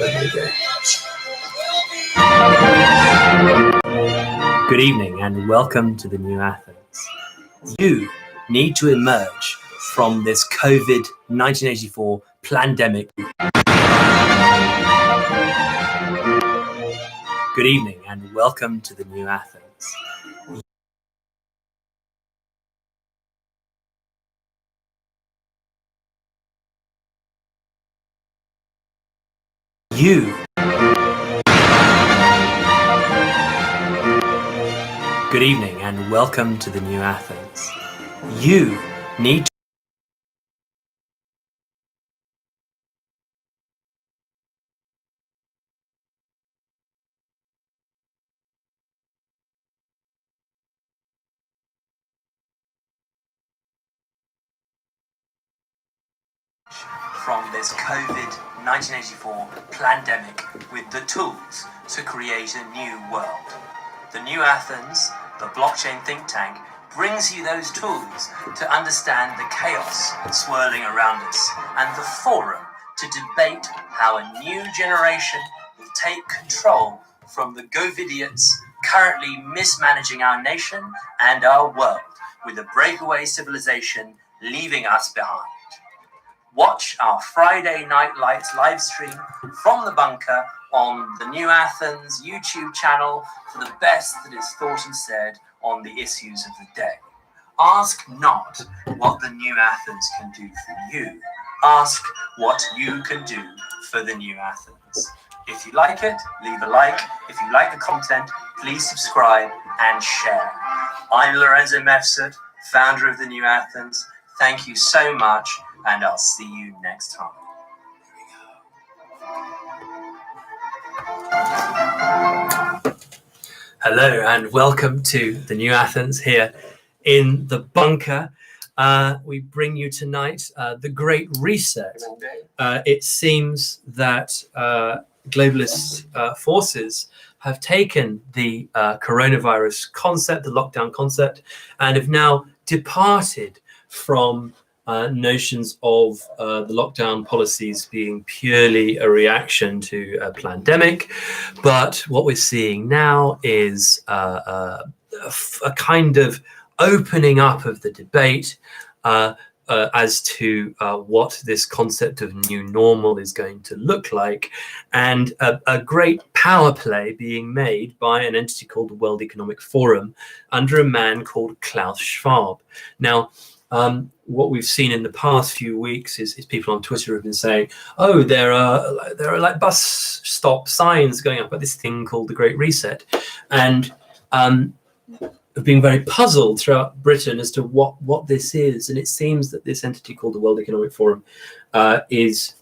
Good evening and welcome to the New Athens. You need to emerge from this COVID 1984 pandemic. Good evening and welcome to the New Athens. Good evening and welcome to the New Athens. You need to from this COVID 1984 pandemic with the tools to create a new world. The New Athens, the blockchain think tank, brings you those tools to understand the chaos swirling around us and the forum to debate how a new generation will take control from the GoVidiots currently mismanaging our nation and our world with a breakaway civilization leaving us behind. Watch our Friday Night Lights live stream from the bunker on the New Athens YouTube channel for the best that is thought and said on the issues of the day. Ask not what the New Athens can do for you. Ask what you can do for the New Athens. If you like it, leave a like. If you like the content, please subscribe and share. I'm Lorenzo Mefsud, founder of the New Athens. Thank you so much, and I'll see you next time. Hello and welcome to the New Athens here in the bunker. We bring you tonight the Great Reset. It seems that globalist forces have taken the coronavirus concept, the lockdown concept, and have now departed from notions of the lockdown policies being purely a reaction to a pandemic. But what we're seeing now is a kind of opening up of the debate as to what this concept of new normal is going to look like, and a great power play being made by an entity called the World Economic Forum under a man called Klaus Schwab. Now, what we've seen in the past few weeks is people on Twitter have been saying, oh, there are like bus stop signs going up at this thing called the Great Reset, and have been very puzzled throughout Britain as to what this is. And it seems that this entity called the World Economic Forum is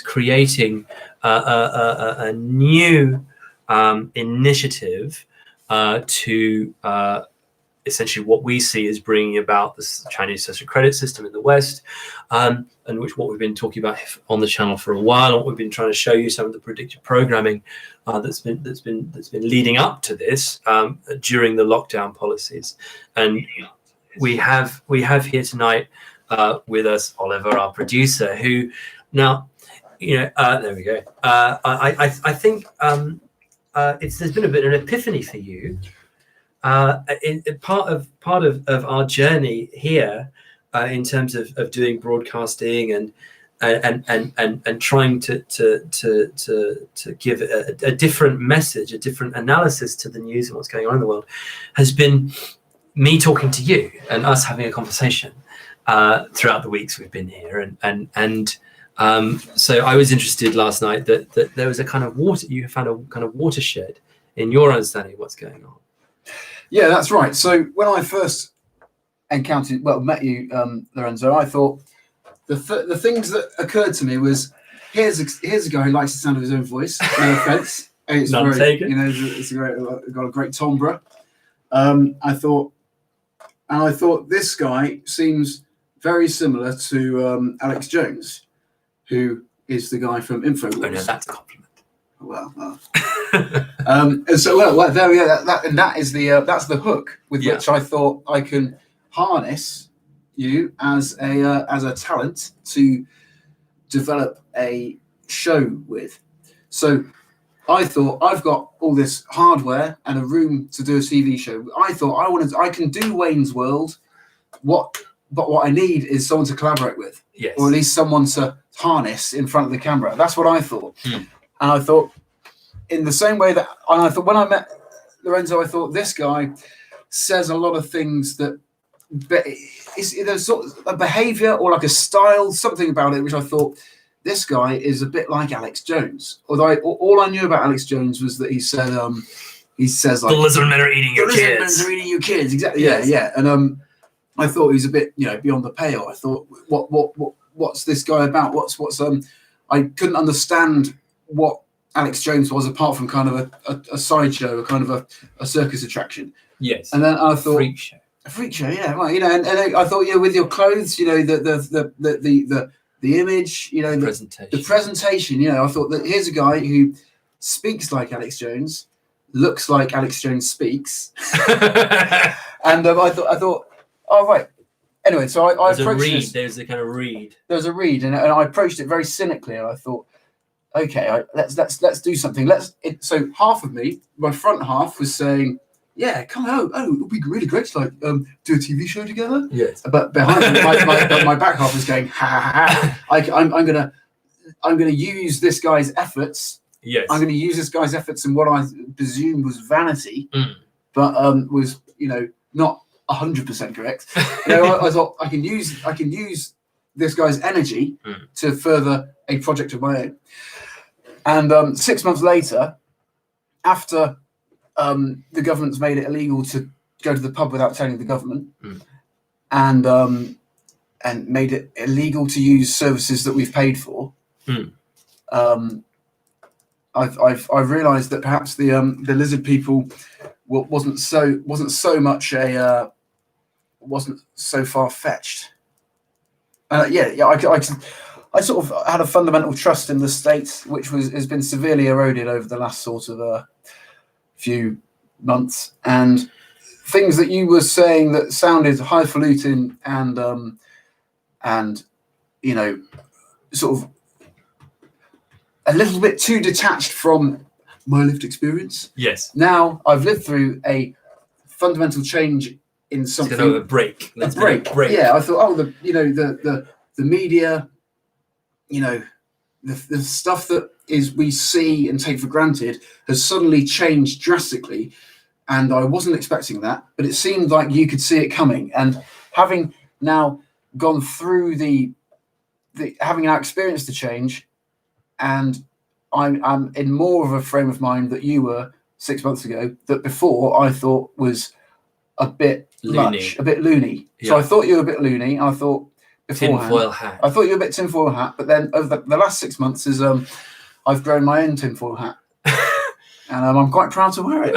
creating a new initiative to essentially what we see as bringing about the Chinese social credit system in the West, and what we've been talking about on the channel for a while, and what we've been trying to show you some of the predictive programming that's been leading up to this during the lockdown policies. And we have here tonight with us Oliver, our producer, who now there we go. I think there's been a bit of an epiphany for you. Part of our journey here in terms of doing broadcasting and trying to give a different message, a different analysis to the news and what's going on in the world, has been me talking to you and us having a conversation throughout the weeks we've been here, and so I was interested last night that there was a kind of you found a kind of watershed in your understanding of what's going on. Yeah, that's right. So when I first met you, Lorenzo, I thought the things that occurred to me was here's a guy who likes the sound of his own voice. No offense, it's None taken. It's got a great timbre. I thought this guy seems very similar to Alex Jones, who is the guy from InfoWars. Oh no, that's a compliment. Well. And so there we go. That's the hook with which I thought I can harness you as a talent to develop a show with. So I thought, I've got all this hardware and a room to do a TV show. I thought I can do Wayne's World. But what I need is someone to collaborate with, Yes. or at least someone to harness in front of the camera. That's what I thought. And I thought, in the same way that, and I thought when I met Lorenzo, I thought this guy says a lot of things that there's sort of a behavior or like a style, something about it, which I thought this guy is a bit like Alex Jones. Although all I knew about Alex Jones was that he says like, the lizard men are eating your the lizard kids. men are eating your kids. Exactly. Yes. Yeah. And I thought he was a bit, beyond the pale. I thought, what's this guy about? I couldn't understand what Alex Jones was apart from kind of a sideshow, a kind of a circus attraction. Yes. And then I thought, a freak show, yeah, right. And I thought, with your clothes, the image, the presentation, I thought that here's a guy who speaks like Alex Jones, looks like Alex Jones speaks, and I thought, oh right. Anyway, so I approached this. There's a kind of read. There was a read, and I approached it very cynically, and I thought, okay, let's do something. So half of me, my front half, was saying, yeah, come on, it would be really great to do a TV show together. Yes. But behind me, my back half was going, ha ha ha. I'm gonna use this guy's efforts. Yes. I'm gonna use this guy's efforts in what I presume was vanity, but was not 100% correct. I thought I can use this guy's energy to further a project of my own. And 6 months later, after the government's made it illegal to go to the pub without telling the government, and made it illegal to use services that we've paid for, I've realised that perhaps the lizard people wasn't so far fetched. I sort of had a fundamental trust in the state, which has been severely eroded over the last sort of few months, and things that you were saying that sounded highfalutin and sort of a little bit too detached from my lived experience. Yes. Now I've lived through a fundamental change in something. A break. A break. Yeah, I thought, the media, the stuff that we see and take for granted has suddenly changed drastically, and I wasn't expecting that, but it seemed like you could see it coming. And having now gone through having now experienced the change, and I'm in more of a frame of mind that you were 6 months ago, that before I thought was a bit loony. Yeah. So I thought you were a bit loony. I thought beforehand, tinfoil hat. I thought you were a bit tinfoil hat, but then over the last 6 months I've grown my own tinfoil hat, and I'm quite proud to wear it.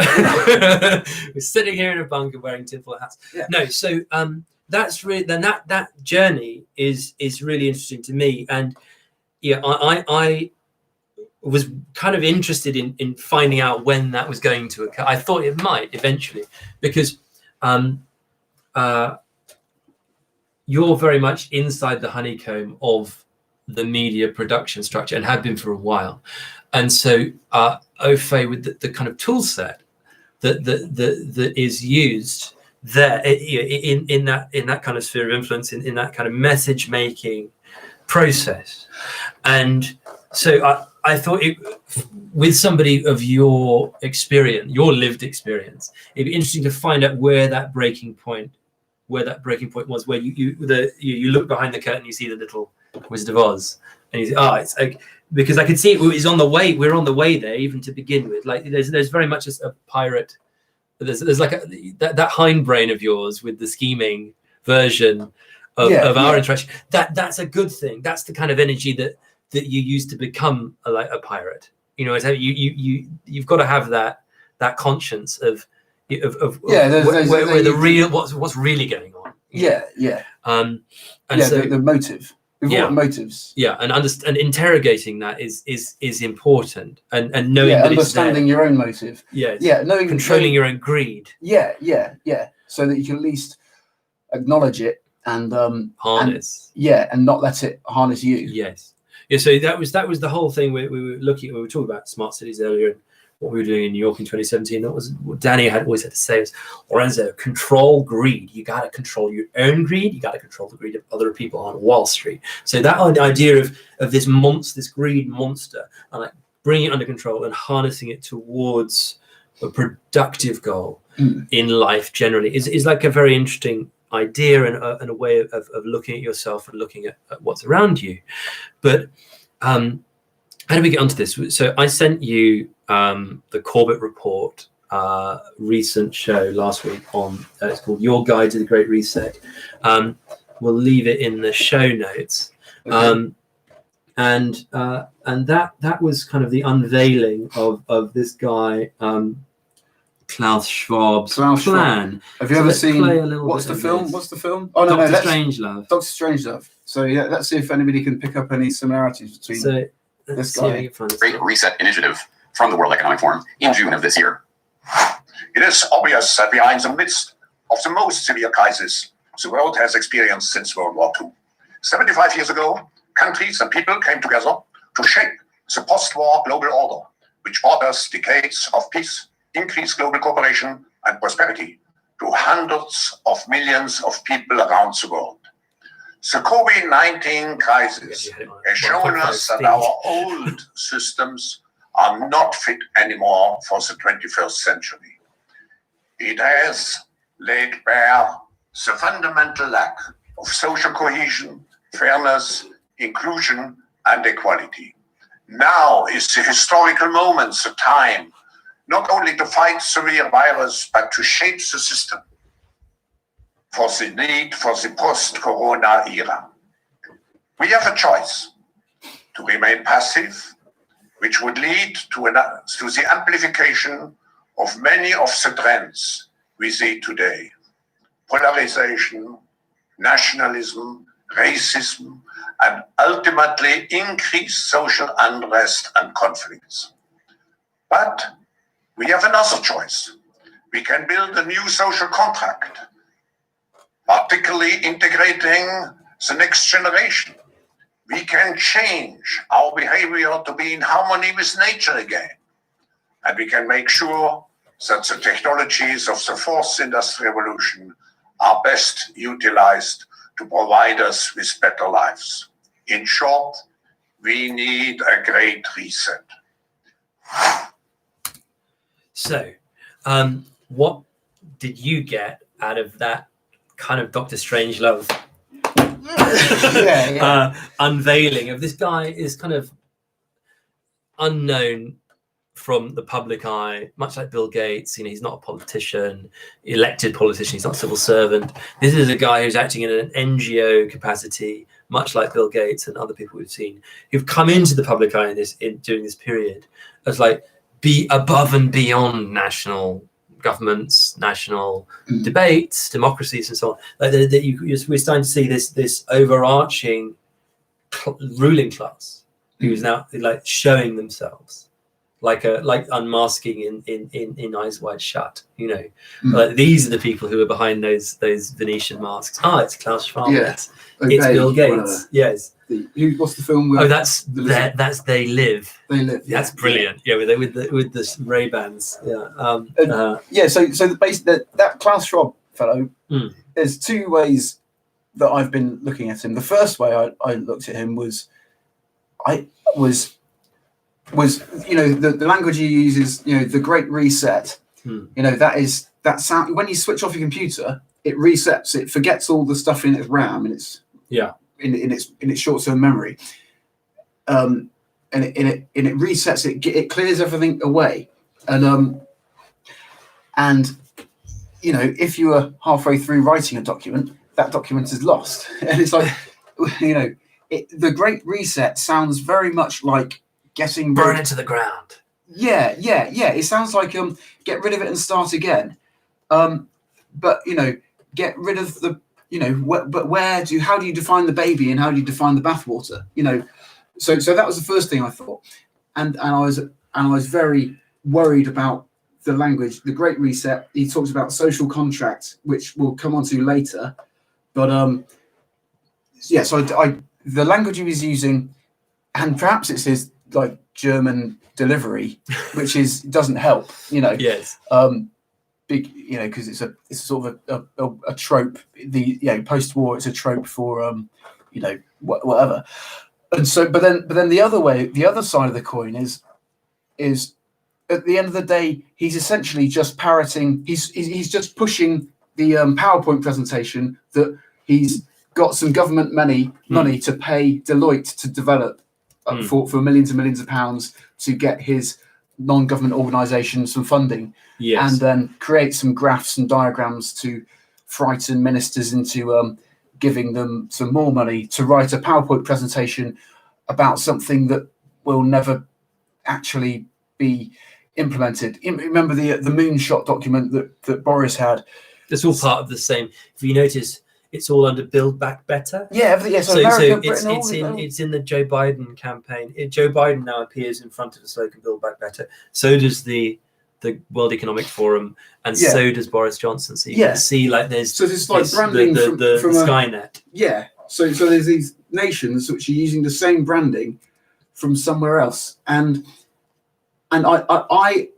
We're sitting here in a bunker wearing tinfoil hats. Yeah. No, so that's really that journey is really interesting to me, and I was kind of interested in finding out when that was going to occur. I thought it might eventually, because you're very much inside the honeycomb of the media production structure, and have been for a while. And so Au Fait, with the kind of tool set that is used there in that kind of sphere of influence, in that kind of message making process. And so I thought with somebody of your experience, your lived experience, it'd be interesting to find out where that breaking point was, where you look behind the curtain, you see the little Wizard of Oz, and you say, it's like, because I could see it was on the way. We're on the way there, even to begin with. Like there's very much a pirate. There's like that hindbrain of yours with the scheming version of our interaction. That's a good thing. That's the kind of energy that you use to become a pirate. You've got to have that conscience of where the real what's really going on. The motive. Motives. Yeah, and interrogating that is important, and knowing that understanding your own motive. Controlling your own greed. So that you can at least acknowledge it and harness. And not let it harness you. Yes. Yeah, so that was the whole thing. We were talking about smart cities earlier and what we were doing in New York in 2017. That was what Danny always had to say was, Lorenzo, control greed. You got to control your own greed. You got to control the greed of other people on Wall Street. So that idea of this monster, this greed monster, and like bringing it under control and harnessing it towards a productive goal in life generally is like a very interesting idea and a way of looking at yourself and looking at what's around you. But how do we get onto this? So I sent you the Corbett Report recent show last week on it's called Your Guide to the Great Reset. We'll leave it in the show notes. Okay. And that was kind of the unveiling of this guy Klaus Schwab's plan. Have you ever seen what's the film? Oh no, Dr. Strangelove. Dr. Strangelove. So yeah, let's see if anybody can pick up any similarities between this guy. Great Reset Initiative from the World Economic Forum in June of this year. It is obvious that we are in the midst of the most severe crisis the world has experienced since World War II. 75 years ago, countries and people came together to shape the post-war global order, which brought us decades of peace, increased global cooperation and prosperity to hundreds of millions of people around the world. The COVID-19 crisis has shown us that our old systems are not fit anymore for the 21st century. It has laid bare the fundamental lack of social cohesion, fairness, inclusion, and equality. Now is the historical moment, the time, not only to fight the real virus, but to shape the system for the need for the post-corona era. We have a choice to remain passive, which would lead to the amplification of many of the trends we see today. Polarization, nationalism, racism, and ultimately increased social unrest and conflicts. But we have another choice. We can build a new social contract, particularly integrating the next generation. We can change our behavior to be in harmony with nature again. And we can make sure that the technologies of the fourth industrial revolution are best utilized to provide us with better lives. In short, we need a great reset. So, what did you get out of that kind of Dr. Strangelove unveiling of this guy is kind of unknown from the public eye, much like Bill Gates? You know, he's not a politician, elected politician, he's not a civil servant. This is a guy who's acting in an NGO capacity, much like Bill Gates and other people we've seen, who've come into the public eye during this period as like be above and beyond national governments, national debates, democracies, and so on. Like we're starting to see this overarching ruling class who's now like showing themselves, like unmasking in Eyes Wide Shut. You know, like these are the people who are behind those Venetian masks. It's Klaus Schwab. Yeah. It's Bill Gates. Yes. What's the film? That's They Live. They Live. Yeah. That's brilliant. Yeah, with the Ray-Bans. Yeah. So that Klaus Schwab fellow. There's two ways that I've been looking at him. The first way I looked at him was you know the language he uses. You know, the Great Reset. You know, that sound when you switch off your computer, it resets. It forgets all the stuff in its RAM and its in its short-term memory, and it resets it. It clears everything away, and you know, if you are halfway through writing a document, that document is lost, and it's like, you know, the Great Reset sounds very much like burn it to the ground. Yeah. It sounds like get rid of it and start again, but you know, get rid of the. You know, but how do you define the baby and how do you define the bathwater? You know, so that was the first thing I thought, and I was very worried about the language. The Great Reset. He talks about social contract, which we'll come on to later, but So the language he was using and perhaps it's his like German delivery, which doesn't help, Yes. Big, because it's a sort of a trope. Post-war, it's a trope for whatever. And so, but then the other side of the coin is at the end of the day, he's essentially just parroting. He's just pushing the PowerPoint presentation that he's got some government money to pay Deloitte to develop for millions and millions of pounds to get his non-government organisation some funding, and then create some graphs and diagrams to frighten ministers into giving them some more money to write a PowerPoint presentation about something that will never actually be implemented. Remember the moonshot document that Boris had? It's all part of the same. If you notice, it's all under Build Back Better. Yeah, everything. Yeah, so America, Britain, it's in the Joe Biden campaign. Joe Biden now appears in front of the slogan "Build Back Better." So does the World Economic Forum, and so does Boris Johnson. So you can see there's like branding from Skynet. Yeah. So there's these nations which are using the same branding from somewhere else, and I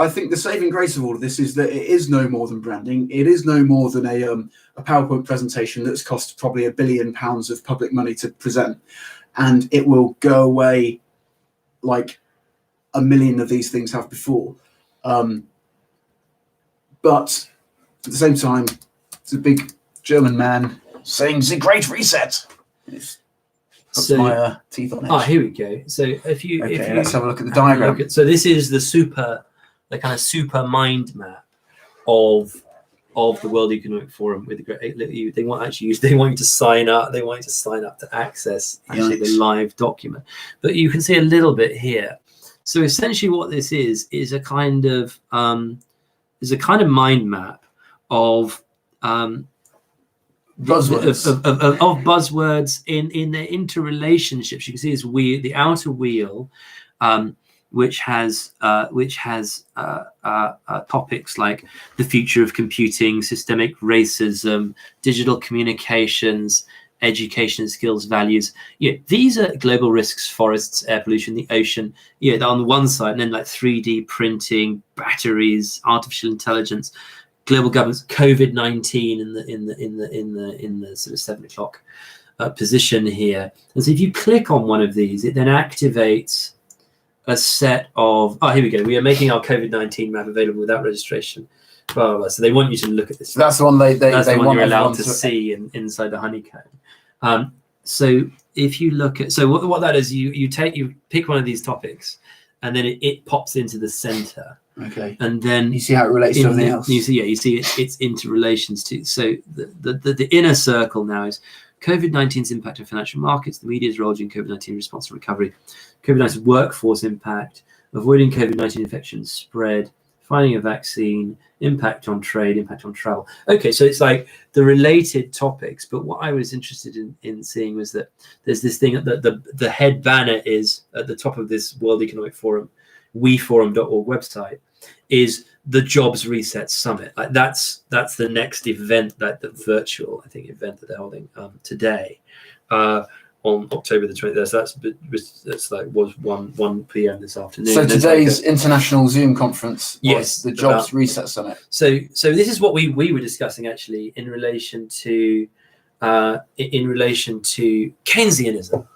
think the saving grace of all of this is that it is no more than branding. It is no more than a PowerPoint presentation that's cost probably £1 billion of public money to present, and it will go away like a million of these things have before. But at the same time, it's a big German man saying "the Great Reset." Puts my teeth on it. Here we go. So if you let's have a look at the diagram. So this is the kind of super mind map of the World Economic Forum with the great. They want you to sign up. They want you to sign up to access actually the live document. But you can see a little bit here. So essentially, what this is a kind of mind map of buzzwords of buzzwords in their interrelationships. You can see this wheel, the outer wheel, which has topics like the future of computing, systemic racism, digital communications, education, skills, values. These are global risks: forests, air pollution, the ocean. On the one side, and then like 3D printing, batteries, artificial intelligence, global governance, COVID-19 in the sort of 7 o'clock position here. And so if you click on one of these, it then activates a set of here we go. We are making our COVID-19 map available without registration. Blah, blah, blah. So they want you to look at this. That's the one that's the one you're allowed to see inside the honeycomb. So if you look at what that is, you pick one of these topics, and then it pops into the center. Okay. And then you see how it relates to everything else. You see its interrelations too. So the inner circle now is COVID-19's impact on financial markets, the media's role during COVID-19 response to recovery, COVID-19 workforce impact, avoiding COVID-19 infection spread, finding a vaccine, impact on trade, impact on travel. Okay, so it's like the related topics. But what I was interested in seeing was that there's this thing that the head banner is at the top of this World Economic Forum, weforum.org website, is the Jobs Reset Summit. Like that's the next event, like the virtual, I think, event that they're holding today on October the 23rd. So that's like was 1 p.m. this afternoon. So today's international Zoom conference was the Jobs Reset Summit. So this is what we were discussing actually in relation to Keynesianism.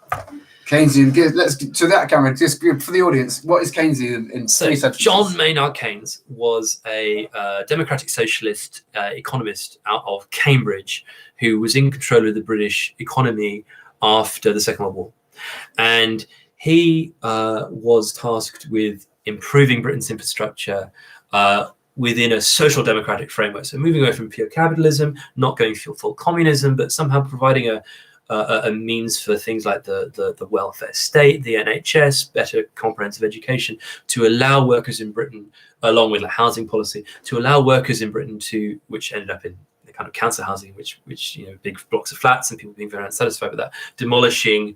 Keynesian. Let's to that camera. Just for the audience, what is Keynesian in 3 sentences? John Maynard Keynes was a democratic socialist economist out of Cambridge who was in control of the British economy after the Second World War, and he was tasked with improving Britain's infrastructure within a social democratic framework. So moving away from pure capitalism, not going full communism, but somehow providing a means for things like the welfare state, the NHS, better comprehensive education, to allow workers in Britain, along with housing policy, to allow workers in Britain which ended up in the kind of council housing, which big blocks of flats and people being very unsatisfied with that, demolishing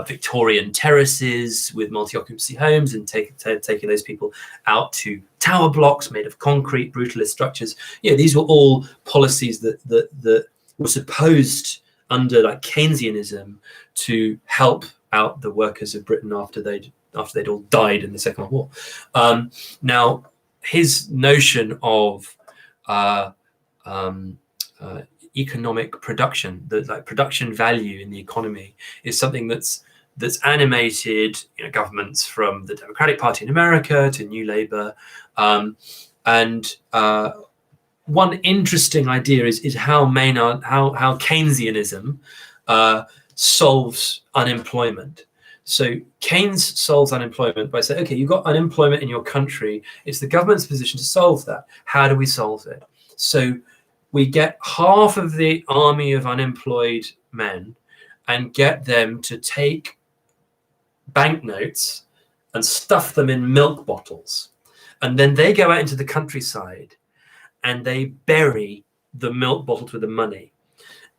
Victorian terraces with multi-occupancy homes and taking those people out to tower blocks made of concrete, brutalist structures. These were all policies that were supposed under like Keynesianism to help out the workers of Britain after they'd all died in the Second World War. Now, his notion of economic production, the production value in the economy, is something that's animated governments from the Democratic Party in America to New Labour, and one interesting idea is how Keynesianism solves unemployment. So Keynes solves unemployment by saying, okay, you've got unemployment in your country. It's the government's position to solve that. How do we solve it? So we get half of the army of unemployed men and get them to take banknotes and stuff them in milk bottles. And then they go out into the countryside and they bury the milk bottles with the money.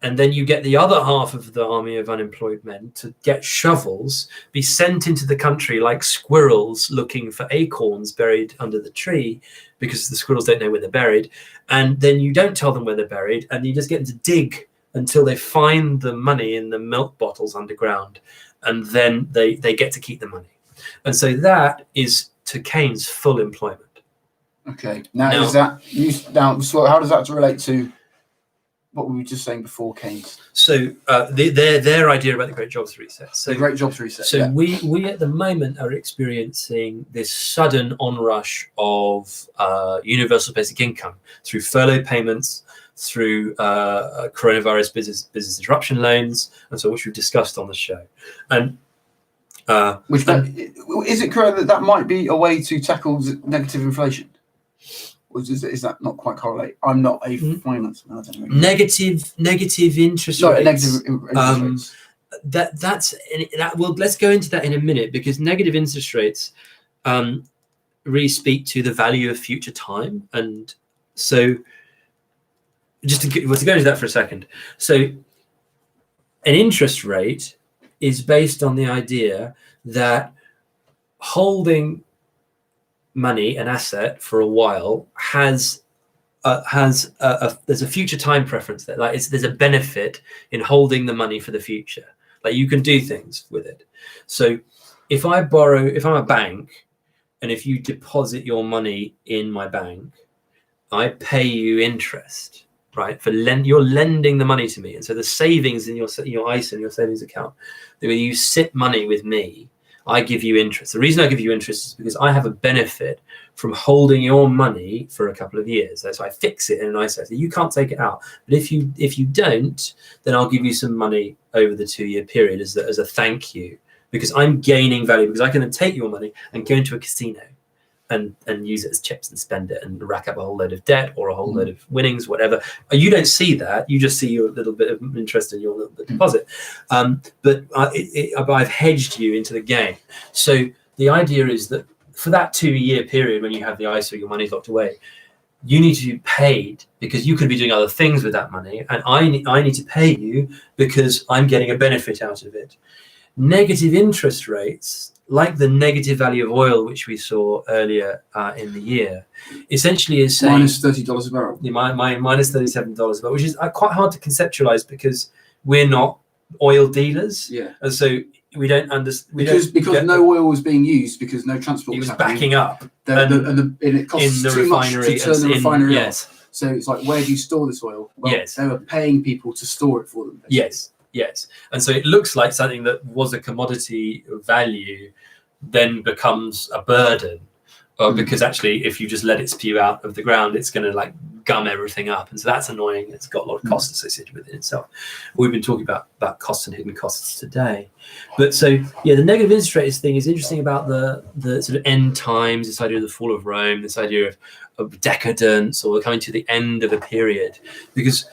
And then you get the other half of the army of unemployed men to get shovels, be sent into the country like squirrels looking for acorns buried under the tree, because the squirrels don't know where they're buried. And then you don't tell them where they're buried, and you just get them to dig until they find the money in the milk bottles underground. And then they get to keep the money. And so that is, to Keynes, full employment. Okay. Now so how does that relate to what we were just saying before Keynes? So their idea about the Great Jobs Reset. So the Great Jobs Reset. So we at the moment are experiencing this sudden onrush of universal basic income through furlough payments, through coronavirus business interruption loans, and so, which we've discussed on the show. And is it correct that might be a way to tackle negative inflation? Is that not quite correlate? I'm not a finance man. I don't know. Negative interest Sorry, rates. Negative interest rates. Well, let's go into that in a minute, because negative interest rates really speak to the value of future time. And so just to go into that for a second. So an interest rate is based on the idea that holding money, an asset, for a while there's a future time preference there. Like there's a benefit in holding the money for the future. Like you can do things with it. So if I'm a bank, and if you deposit your money in my bank, I pay you interest, right? You're lending the money to me, and so the savings in your ISA and your savings account, when you sit money with me, I give you interest. The reason I give you interest is because I have a benefit from holding your money for a couple of years. So I fix it in an ISA. So you can't take it out. But if you don't, then I'll give you some money over the 2-year period as a thank you, because I'm gaining value, because I can then take your money and go into a casino and use it as chips and spend it and rack up a whole load of debt or a whole load of winnings, whatever. You don't see that. You just see your little bit of interest in your little bit deposit. But I've hedged you into the game. So the idea is that for that 2-year period when you have the ISA, your money's locked away, you need to be paid because you could be doing other things with that money. And I need to pay you because I'm getting a benefit out of it. Negative interest rates, like the negative value of oil, which we saw earlier in the year, essentially is saying minus $30 a barrel. Minus $37 a barrel, which is quite hard to conceptualize because we're not oil dealers. Yeah. And so we don't understand. Because no oil was being used, because no transport was happening. Backing up. And it costs too much to turn the refinery off. So it's like, where do you store this oil? Well, yes. They were paying people to store it for them. Basically. Yes. And so it looks like something that was a commodity value then becomes a burden, because actually if you just let it spew out of the ground, it's going to like gum everything up. And so that's annoying. It's got a lot of cost associated with it itself. We've been talking about costs and hidden costs today. But so, the negative interest rates thing is interesting about the sort of end times, this idea of the fall of Rome, this idea of decadence or coming to the end of a period, because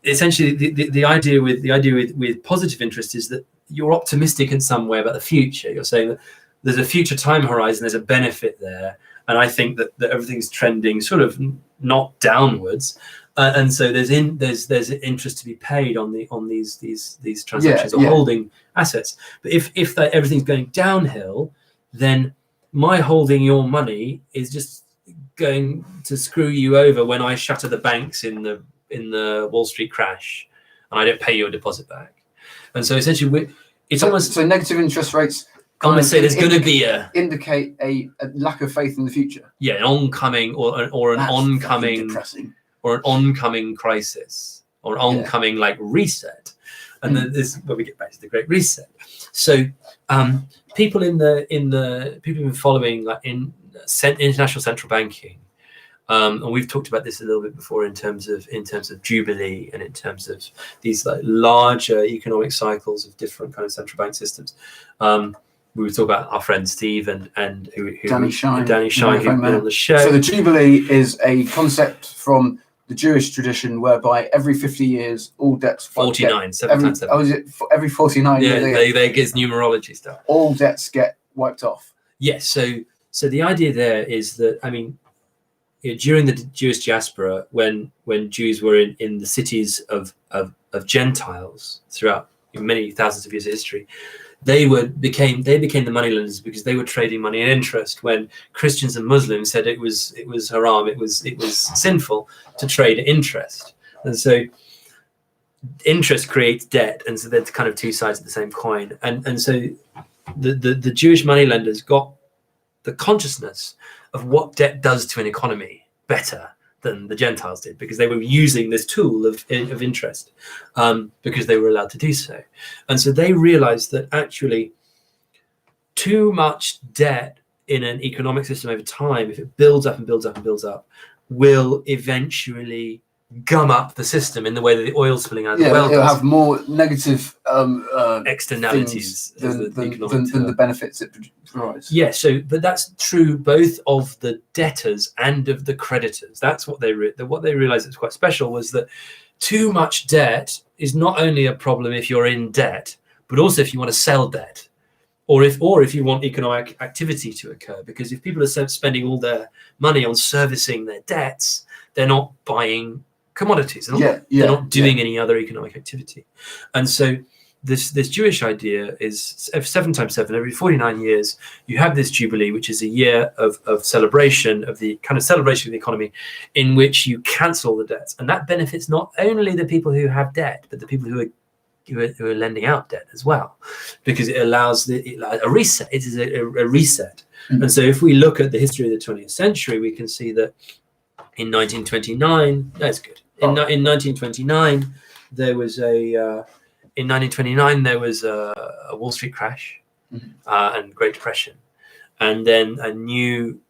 essentially the idea with positive interest is that you're optimistic in some way about the future. You're saying that there's a future time horizon, there's a benefit there, and I think that everything's trending sort of not downwards, and so there's interest to be paid on these transactions or holding assets. But if everything's going downhill, then my holding your money is just going to screw you over when I shutter the banks in the Wall Street crash, and I don't pay your deposit back. And so essentially, it's almost, so negative interest rates. I want to say there's going to indicate- be a indicate a lack of faith in the future. an oncoming or an That's fucking oncoming depressing. or an oncoming crisis or an oncoming like reset. And then this is where we get back to the Great Reset. So people who've been following like international central banking, and we've talked about this a little bit before in terms of Jubilee and in terms of these like larger economic cycles of different kind of central bank systems. We were talking about our friend Steve and Danny Shine, who've been on the show. So the Jubilee is a concept from the Jewish tradition whereby every 50 years all debts 49, 7 times 7. Oh, is it every 49 Yeah, years? they get numerology stuff. All debts get wiped off. Yes, so the idea there is that, I mean, during the Jewish diaspora, when Jews were in the cities of Gentiles throughout many thousands of years of history, they became the moneylenders because they were trading money and interest. When Christians and Muslims said it was haram, it was sinful to trade interest, and so interest creates debt, and so they're kind of two sides of the same coin. And so the Jewish moneylenders got the consciousness of what debt does to an economy better than the Gentiles did, because they were using this tool of interest because they were allowed to do so. And so they realized that actually too much debt in an economic system over time, if it builds up and builds up and builds up, will eventually gum up the system in the way that the oil spilling out of the well it'll does. have more negative Externalities than the economic the term. benefits it provides. Yeah, so but that's true both of the debtors and of the creditors. That's what they what they realized was quite special was that too much debt is not only a problem if you're in debt, but also if you want to sell debt, or if you want economic activity to occur. Because if people are spending all their money on servicing their debts, they're not buying commodities. They're not doing any other economic activity. And so this Jewish idea is 7 times 7, every 49 years, you have this Jubilee, which is a year of celebration of the kind of celebration of the economy in which you cancel the debts. And that benefits not only the people who have debt, but the people who are lending out debt as well, because it allows a reset. It is a reset. Mm-hmm. And so if we look at the history of the 20th century, we can see that in 1929, that's good. In 1929, there was a Wall Street crash and Great Depression, and then a new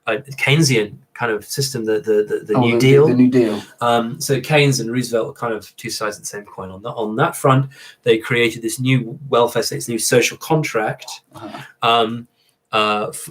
Keynesian kind of system, the New Deal. The New Deal. So Keynes and Roosevelt are kind of two sides of the same coin. On that front, they created this new welfare state, this new social contract.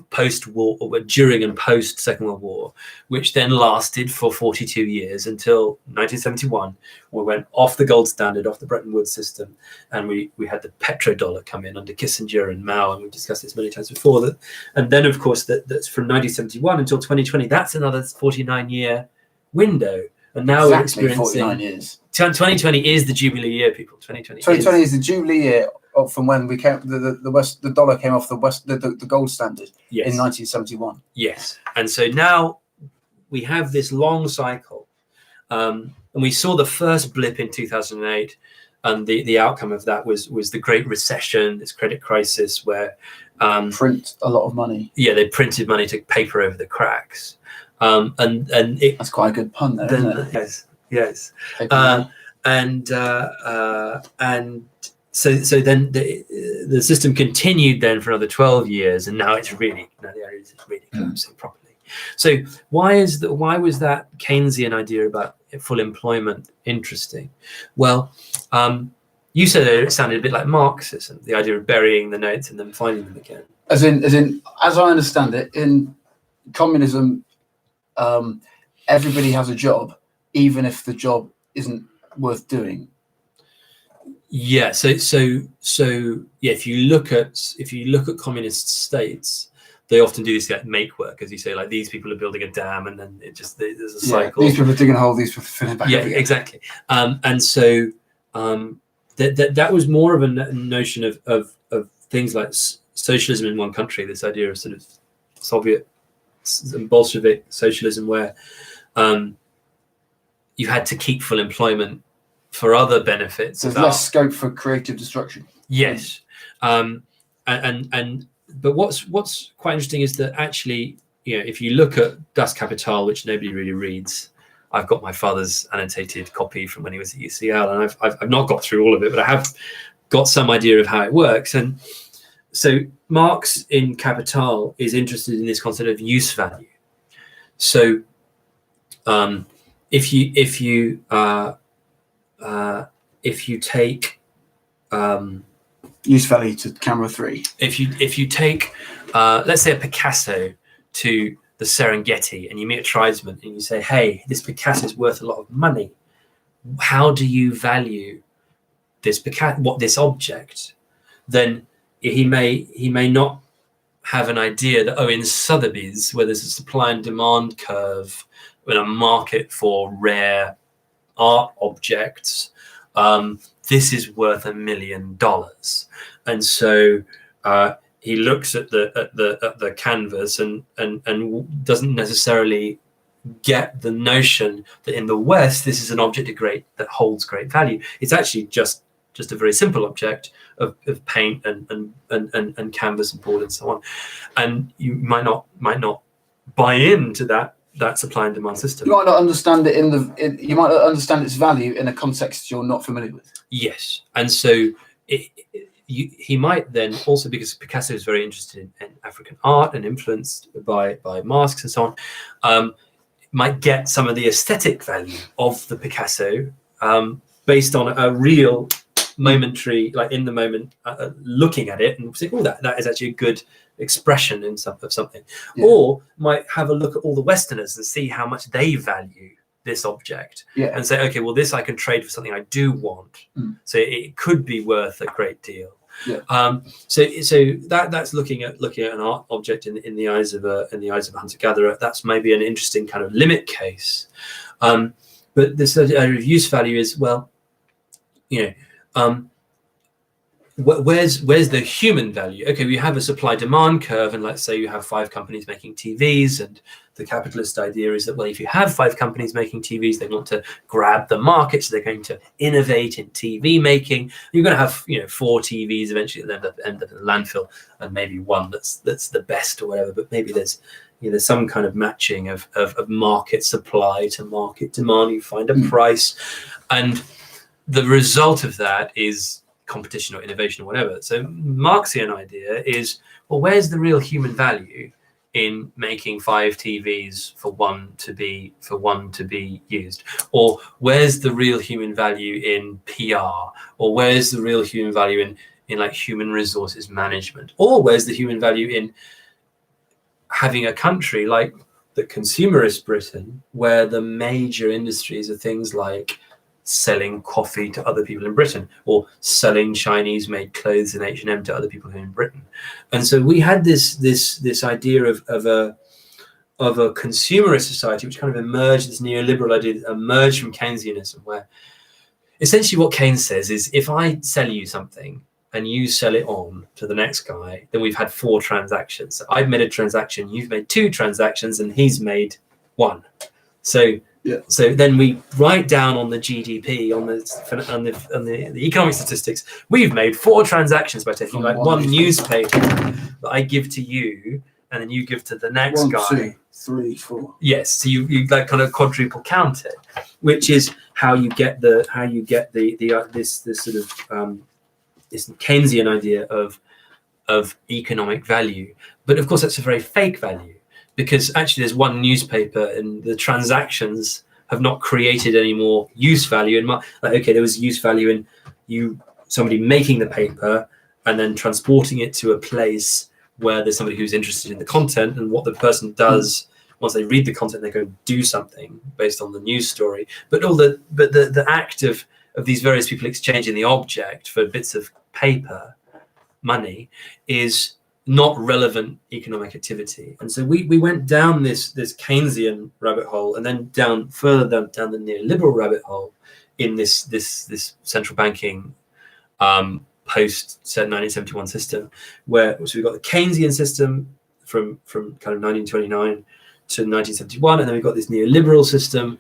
Post-war, or during and post Second World War, which then lasted for 42 years until 1971. We went off the gold standard, off the Bretton Woods system, and we had the petrodollar come in under Kissinger and Mao, and we've discussed this many times before. That, and then of course that's from 1971 until 2020. That's another 49-year window, and now we're experiencing 49 years. 2020 is the Jubilee year, people. 2020 is the Jubilee year from when we came. The dollar came off the gold standard in 1971. Yes, and so now we have this long cycle, and we saw the first blip in 2008, and the outcome of that was the Great Recession, this credit crisis where print a lot of money. Yeah, they printed money to paper over the cracks, and that's quite a good pun, there, isn't it? Yes. So then the system continued then for another 12 years, and now it's really collapsing properly. So why was that Keynesian idea about full employment interesting? Well, you said it sounded a bit like Marxism, the idea of burying the notes and then finding them again. As I understand it, in communism, everybody has a job, even if the job isn't worth doing. Yeah. So yeah. If you look at communist states, they often do this like make work, as you say, like these people are building a dam, and then there's a cycle. These people are digging a hole. These people are filling it back. Yeah, up again. exactly. And so that was more of a notion of things like socialism in one country. This idea of sort of Soviet and Bolshevik socialism, where you had to keep full employment for other benefits. There's about, less scope for creative destruction. Yes, and but what's quite interesting is that actually, if you look at Das Kapital, which nobody really reads, I've got my father's annotated copy from when he was at UCL, and I've not got through all of it, but I have got some idea of how it works. And so Marx in Kapital is interested in this concept of use value. So if you take Use value to camera 3. if you take let's say a Picasso to the Serengeti, and you meet a tribesman and you say, hey, this Picasso is worth a lot of money, how do you value this this object? Then he may not have an idea that, in Sotheby's, where there's a supply and demand curve in a market for rare art objects, this is worth $1 million. And so he looks at the canvas and doesn't necessarily get the notion that in the West this is an object that holds great value. It's actually just a very simple object of paint and canvas and board and so on. And you might not buy into that supply and demand system. You might not understand it you might not understand its value in a context you're not familiar with. Yes, and so he might then also, because Picasso is very interested in African art and influenced by masks and so on, might get some of the aesthetic value of the Picasso based on a real momentary, like in the moment, looking at it and say, oh, that is actually a good expression of something. Yeah. Or might have a look at all the Westerners and see how much they value this object, and say, okay, well, this I can trade for something I do want, so it could be worth a great deal. So that's looking at an art object in the eyes of a hunter-gatherer. That's maybe an interesting kind of limit case. But this idea of use value is, well, where's the human value? Okay, we have a supply-demand curve, and let's say you have 5 companies making TVs, and the capitalist idea is that, well, if you have 5 companies making TVs, they want to grab the market, so they're going to innovate in TV making. You're going to have 4 TVs eventually that end up in the landfill, and maybe one that's the best or whatever. But maybe there's some kind of matching of market supply to market demand. You find a price, and the result of that is competition or innovation or whatever. So Marxian idea is, well, where's the real human value in making 5 TVs for one to be used? Or where's the real human value in PR? Or where's the real human value in like human resources management? Or where's the human value in having a country like the consumerist Britain, where the major industries are things like selling coffee to other people in Britain, or selling Chinese-made clothes in H&M to other people in Britain? And so we had this idea of a consumerist society, which kind of emerged, this neoliberal idea emerged from Keynesianism, where essentially what Keynes says is, if I sell you something and you sell it on to the next guy, then we've had 4 transactions. So I've made a transaction, you've made 2 transactions, and he's made 1. So then we write down on the GDP, on the economic statistics, we've made 4 transactions by taking like one newspaper that I give to you, and then you give to the next 1, guy. 2, 3, 4. Yes, so you like kind of quadruple count it, which is how you get this sort of this Keynesian idea of economic value. But of course, that's a very fake value, because actually there's one newspaper and the transactions have not created any more use value. And there was use value in somebody making the paper and then transporting it to a place where there's somebody who's interested in the content, and what the person does once they read the content, they go do something based on the news story. But the act of these various people exchanging the object for bits of paper, money, is not relevant economic activity. And so we went down this Keynesian rabbit hole, and then further down the neoliberal rabbit hole in this central banking post 1971 system, where so we've got the Keynesian system from kind of 1929 to 1971, and then we've got this neoliberal system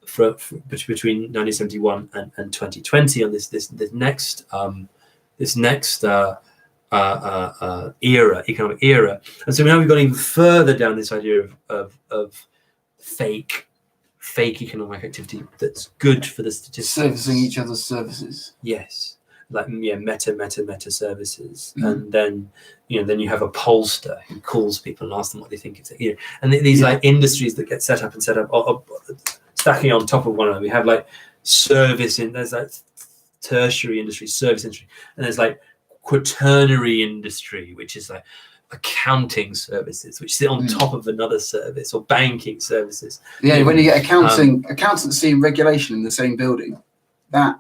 between 1971 and 2020 on this next economic era. And so now we've gone even further down this idea of fake economic activity that's good for the statistics. Servicing each other's services. Yes, like meta services, and then then you have a pollster who calls people and asks them what they think it's and these like industries that get set up stacking on top of one another. We have like there's like tertiary industry, service industry, and there's like quaternary industry, which is like accounting services, which sit on top of another service, or banking services. Yeah, when you get accountancy and regulation in the same building, that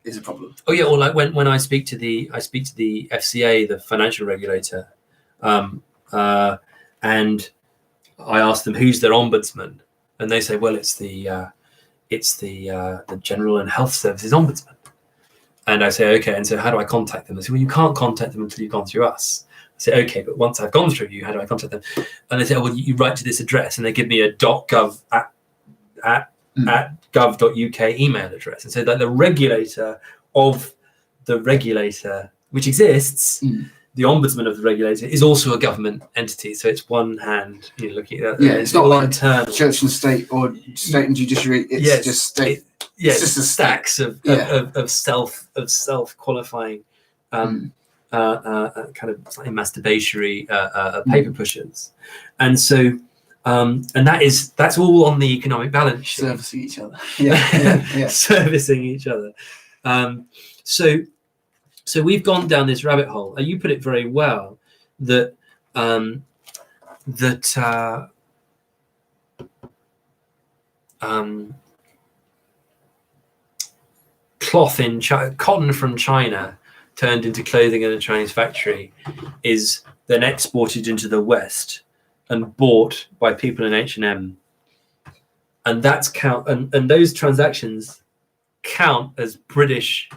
is a problem. Oh yeah, or like when I speak to the FCA, the financial regulator, and I ask them who's their ombudsman, and they say, well, it's the General and Health Services Ombudsman. And I say, okay, and so how do I contact them? They say, well, you can't contact them until you've gone through us. I say, okay, but once I've gone through you, how do I contact them? And they say, oh, well, you write to this address, and they give me a .gov at gov.uk email address. And so that the regulator of the regulator, which exists, the ombudsman of the regulator, is also a government entity. So it's one hand, looking at that. Yeah, it's not like internal. Church and state or state and judiciary. It's just state. It's just a stacks of self qualifying kind of slightly masturbatory paper pushers, and so and that's all on the economic balance sheet. Servicing each other. Yeah. Servicing each other. So we've gone down this rabbit hole. You put it very well that cloth in cotton from China turned into clothing in a Chinese factory is then exported into the West and bought by people in H&M, and that's and those transactions count as British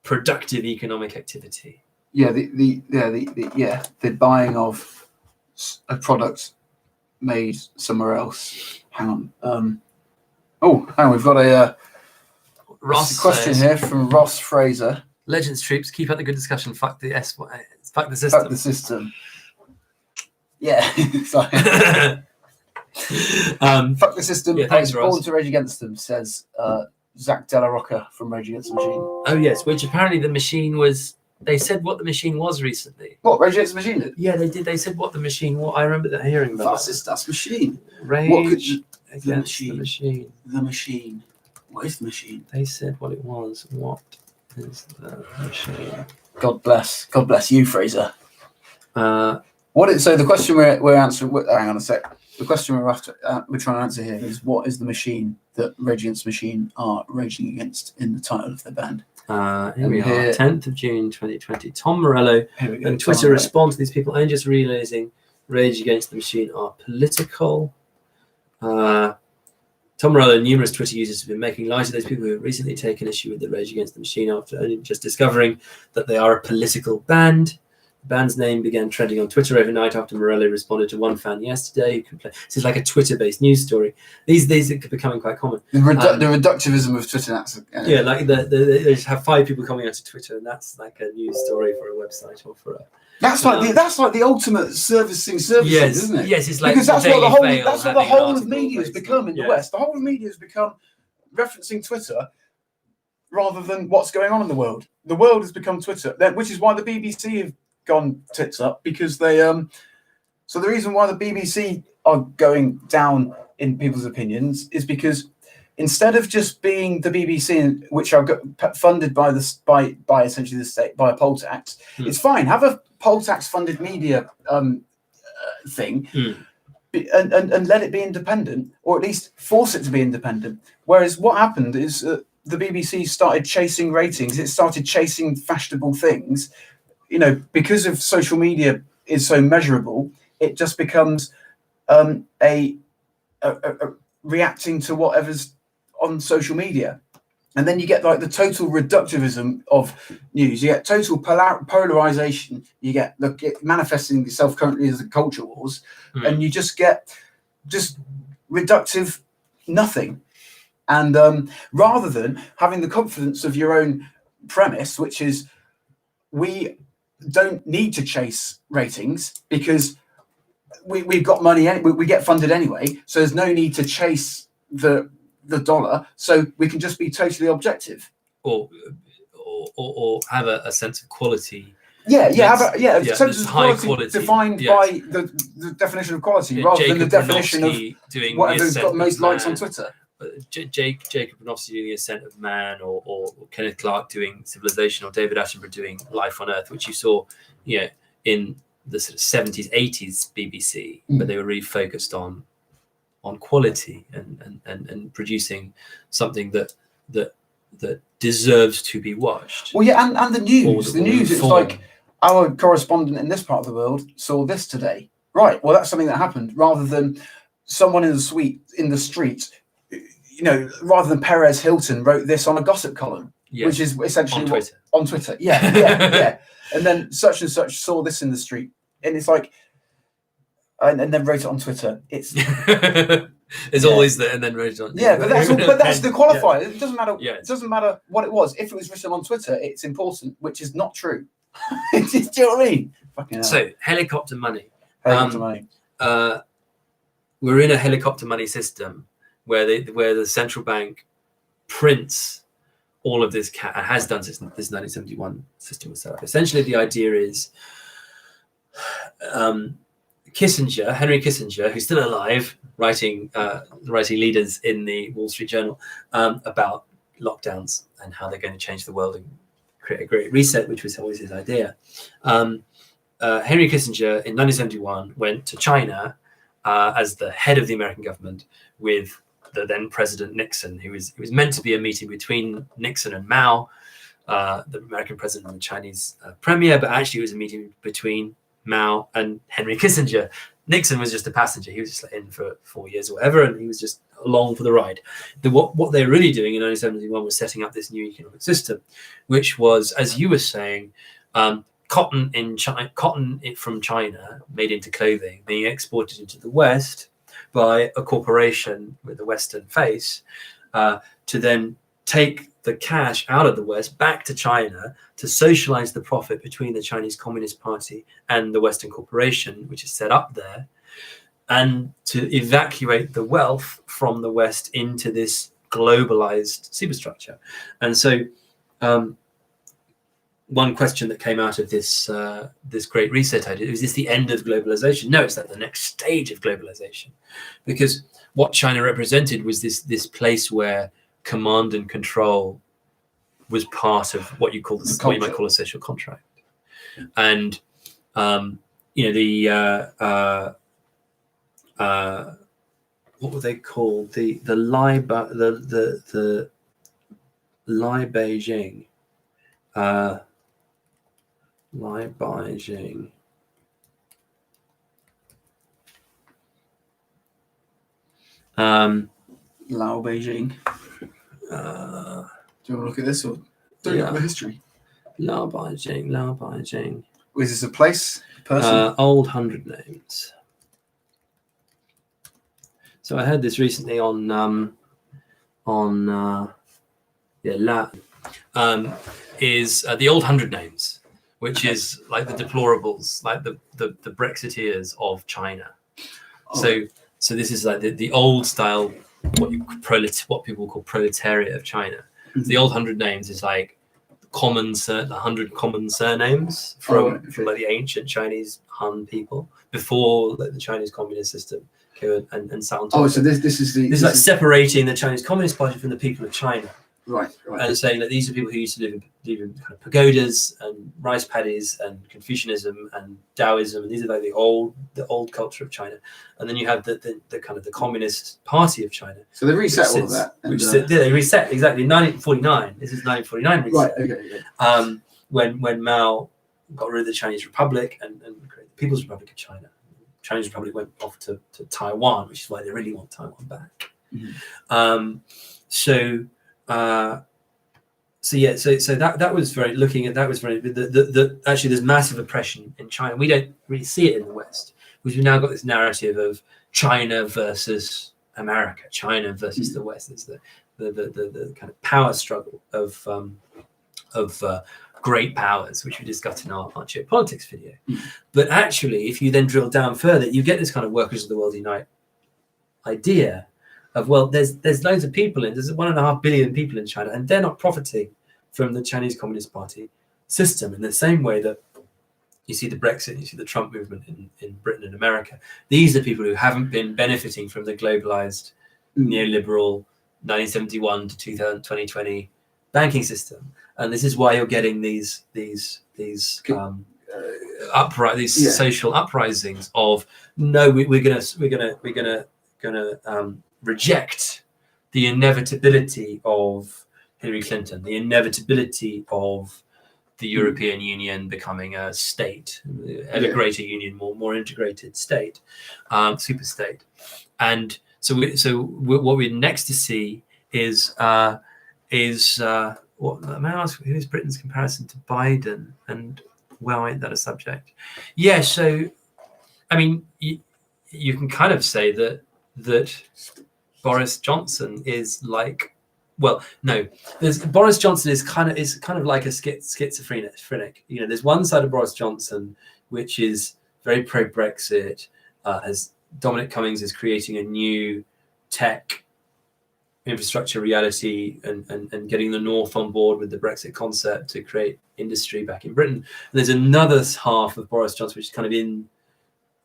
productive economic activity. Yeah, the buying of a product made somewhere else. Hang on. We've got a question here from Ross Fraser. Legends troops, keep up the good discussion. Fuck the system. Fuck the system. Yeah. Sorry. Fuck the system. Yeah, thanks, Ross. Born to Rage Against Them, says Zach Della Rocca from Rage Against the Machine. Oh yes, which apparently the machine was. They said what the machine was recently. What, Rage Against the Machine did? Yeah, they did. They said what the machine. What I remember that hearing about. That's machine. Rage Against the machine. The machine. What is the machine? They said what it was. What is the machine? God bless you, Fraser. So the question we're answering. Hang on a sec. The question we're trying to answer here is, what is the machine that Rage Against the Machine are raging against in the title of their band? Here we are, 10th of June 2020. Tom Morello and Twitter respond to these people. I'm just realizing Rage Against the Machine are political. Tom Morello and numerous Twitter users have been making light of those people who have recently taken issue with the Rage Against the Machine after only just discovering that they are a political band. The band's name began trending on Twitter overnight after Morello responded to one fan yesterday who complained. This is like a Twitter-based news story. These are becoming quite common. The reductivism of Twitter. Yeah, like they just have 5 people coming onto Twitter, and that's like a news story for a website or for a. That's like the ultimate servicing services, yes, isn't it? Yes, it's like because that's what the whole of media has basically. become in the West. The whole of media has become referencing Twitter rather than what's going on in the world. The world has become Twitter, which is why the BBC have gone tits up, because they so the reason why the BBC are going down in people's opinions is because instead of just being the BBC, which are funded by essentially the state by a poll tax, it's fine. Have a poll tax funded media thing, and let it be independent, or at least force it to be independent. Whereas what happened is the BBC started chasing ratings. It started chasing fashionable things. Because of social media is so measurable, it just becomes a reacting to whatever's on social media. And then you get like the total reductivism of news. You get total polarization. You get it manifesting itself currently as the culture wars, and you just get reductive nothing. And rather than having the confidence of your own premise, which is we don't need to chase ratings because we've got money, we get funded anyway, so there's no need to chase the dollar, so we can just be totally objective. Or have a sense of quality. Sense of high quality defined by the definition of quality, rather than the definition of doing whatever's got the most likes on Twitter. Jacob Bronowski doing The Ascent of Man, or Kenneth Clark doing Civilization, or David Attenborough doing Life on Earth, which you saw, in the sort of 70s, 80s BBC, but they were really focused on quality and producing something that deserves to be watched. Well, yeah, and the news. The news, it's inform. like our correspondent in this part of the world saw this today. Right. Well, that's something that happened, rather than someone in the street, rather than Perez Hilton wrote this on a gossip column, which is essentially on Twitter. Yeah. And then such and such saw this in the street, and it's like, and then wrote it on Twitter. It's there's always that, and then wrote it on. Yeah, but that's the qualifier. It doesn't matter. Yeah. It doesn't matter what it was. If it was written on Twitter, it's important, which is not true. Do you know what I mean? Fucking hell. So helicopter money. Helicopter money. We're in a helicopter money system where the central bank prints all of this cash, and has done since this 1971 system was set up. Essentially, the idea is Henry Kissinger, who's still alive, writing leaders in the Wall Street Journal about lockdowns and how they're going to change the world and create a great reset, which was always his idea. Henry Kissinger in 1971 went to China as the head of the American government with the then President Nixon. It was meant to be a meeting between Nixon and Mao, the American president, and the Chinese premier, but actually it was a meeting between Mao and Henry Kissinger. Nixon was just a passenger. He was just in for 4 years or whatever, and he was just along for the ride. What they were really doing in 1971 was setting up this new economic system, which was, as you were saying, cotton from China made into clothing being exported into the West by a corporation with a Western face, to then take the cash out of the West back to China to socialize the profit between the Chinese Communist Party and the Western corporation, which is set up there, and to evacuate the wealth from the West into this globalized superstructure. And so one question that came out of this Great Reset idea, is this the end of globalization? No, it's like the next stage of globalization, because what China represented was this place where command and control was part of what you might call a social contract. And what were they called? The Lai Beijing. Lai Beijing. Lao Beijing. Do you want to look at this, or do you look at the history? Lao Beijing. Is this a place? A person? Old 100 names. So I heard this recently on Latin. Is the old 100 names, which is like the deplorables, like the Brexiteers of China. So this is like the old style, what people call proletariat of China. Mm-hmm. The old 100 names is like the 100 common surnames from like the ancient Chinese Han people before the Chinese communist system came and sound. So this is separating the Chinese Communist Party from the people of China. Right. And saying that these are people who used to live in kind of pagodas and rice paddies and Confucianism and Taoism, and these are like the old culture of China. And then you have the kind of the Communist Party of China. So they reset all of that. They reset exactly in 1949. This is 1949 reset. Right. Okay. When Mao got rid of the Chinese Republic and created the People's Republic of China, Chinese Republic went off to Taiwan, which is why they really want Taiwan back. Mm-hmm. So that was very actually there's massive oppression in China. We don't really see it in the West, because we've now got this narrative of China versus America, China versus the West. It's the kind of power struggle of great powers, which we discussed in our geopolitics video. But actually, if you then drill down further, you get this kind of workers of the world unite idea of, well, there's loads of people there's 1.5 billion people in China, and they're not profiting from the Chinese Communist Party system in the same way that you see the Brexit, you see the Trump movement in Britain and America. These are people who haven't been benefiting from the globalized neoliberal 1971 to 2020 banking system, and this is why you're getting these social uprisings of, no, we're gonna reject the inevitability of Hillary Clinton, the inevitability of the European Union becoming a state, ever greater union, more integrated state, super state. And so what we're next to see is what, may I ask, who's Britain's comparison to Biden? And well, ain't that a subject? Yeah. So, I mean, you can kind of say that Boris Johnson is like, well, no, Boris Johnson is kind of like a schizophrenic. You know, there's one side of Boris Johnson which is very pro-Brexit, as Dominic Cummings is creating a new tech infrastructure reality and getting the North on board with the Brexit concept to create industry back in Britain. And there's another half of Boris Johnson which is kind of in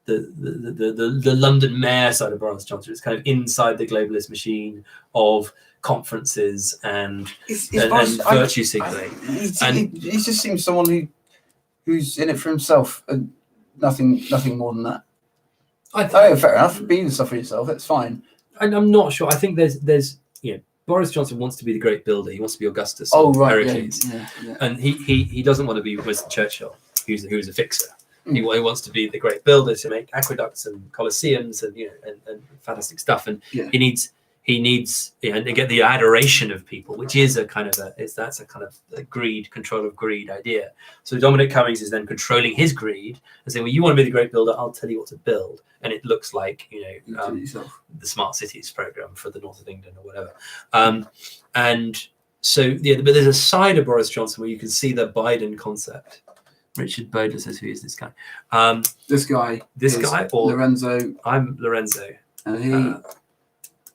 the London mayor side of Boris Johnson. It's kind of inside the globalist machine of conferences and virtue signaling. He just seems someone who's in it for himself and nothing more than that. Fair enough. Being stuff for yourself, that's fine. And I'm not sure. I think there's Boris Johnson wants to be the great builder. He wants to be Augustus. Heracles. Yeah. And he doesn't want to be Winston Churchill, who's a fixer. He wants to be the great builder to make aqueducts and colosseums and fantastic stuff. And he needs and get the adoration of people, which is a kind of a greed, control of greed idea. So Dominic Cummings is then controlling his greed and saying, well, you want to be the great builder, I'll tell you what to build. And it looks like the Smart Cities program for the north of England or whatever. And so but there's a side of Boris Johnson where you can see the Biden concept. Richard Bodler says, who is this guy? This guy or Lorenzo. I'm Lorenzo. And he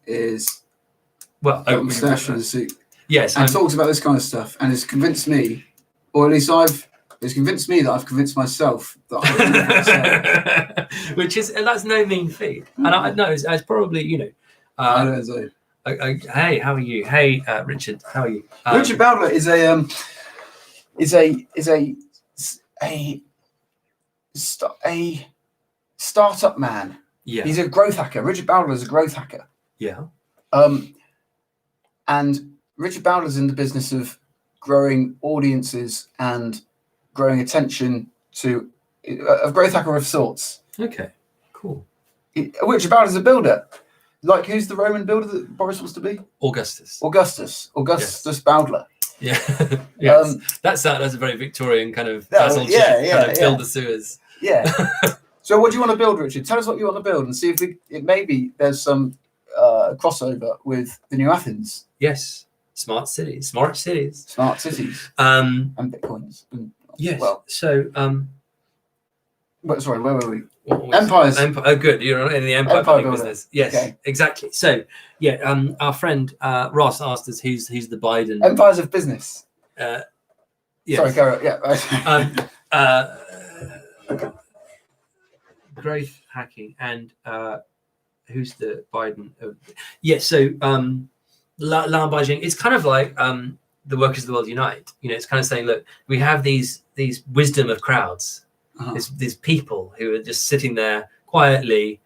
is mustache and a suit. Yes, and talks about this kind of stuff, and has convinced me, or at least it's convinced me that I've convinced myself that that's no mean feat. And I know it's probably hey, how are you? Hey, Richard, how are you? Richard Bowdler is a startup man. Yeah, he's a growth hacker. Richard Bowdler is a growth hacker. Yeah. And Richard Bowdler's in the business of growing audiences and growing attention to a growth hacker of sorts. Okay, cool. Richard Bowdler's a builder. Like, who's the Roman builder that Boris wants to be? Augustus yes. Bowdler. Yeah. Yes. That's a very Victorian kind of build the sewers. Yeah. So what do you want to build, Richard? Tell us what you want to build and see if maybe there's some crossover with the New Athens. Yes. Smart cities. And bitcoins. Yes. Well, so sorry, where were we? Empires. Oh, good. You're in the empire building business. Yes, okay. Exactly. So, our friend Ross asked us who's the Biden. Empires of business. Yes. Sorry, Carol. Yeah. Growth hacking and who's the Biden? So Lan Baijing. It's kind of like the workers of the world unite. It's kind of saying, look, we have these wisdom of crowds. These people who are just sitting there quietly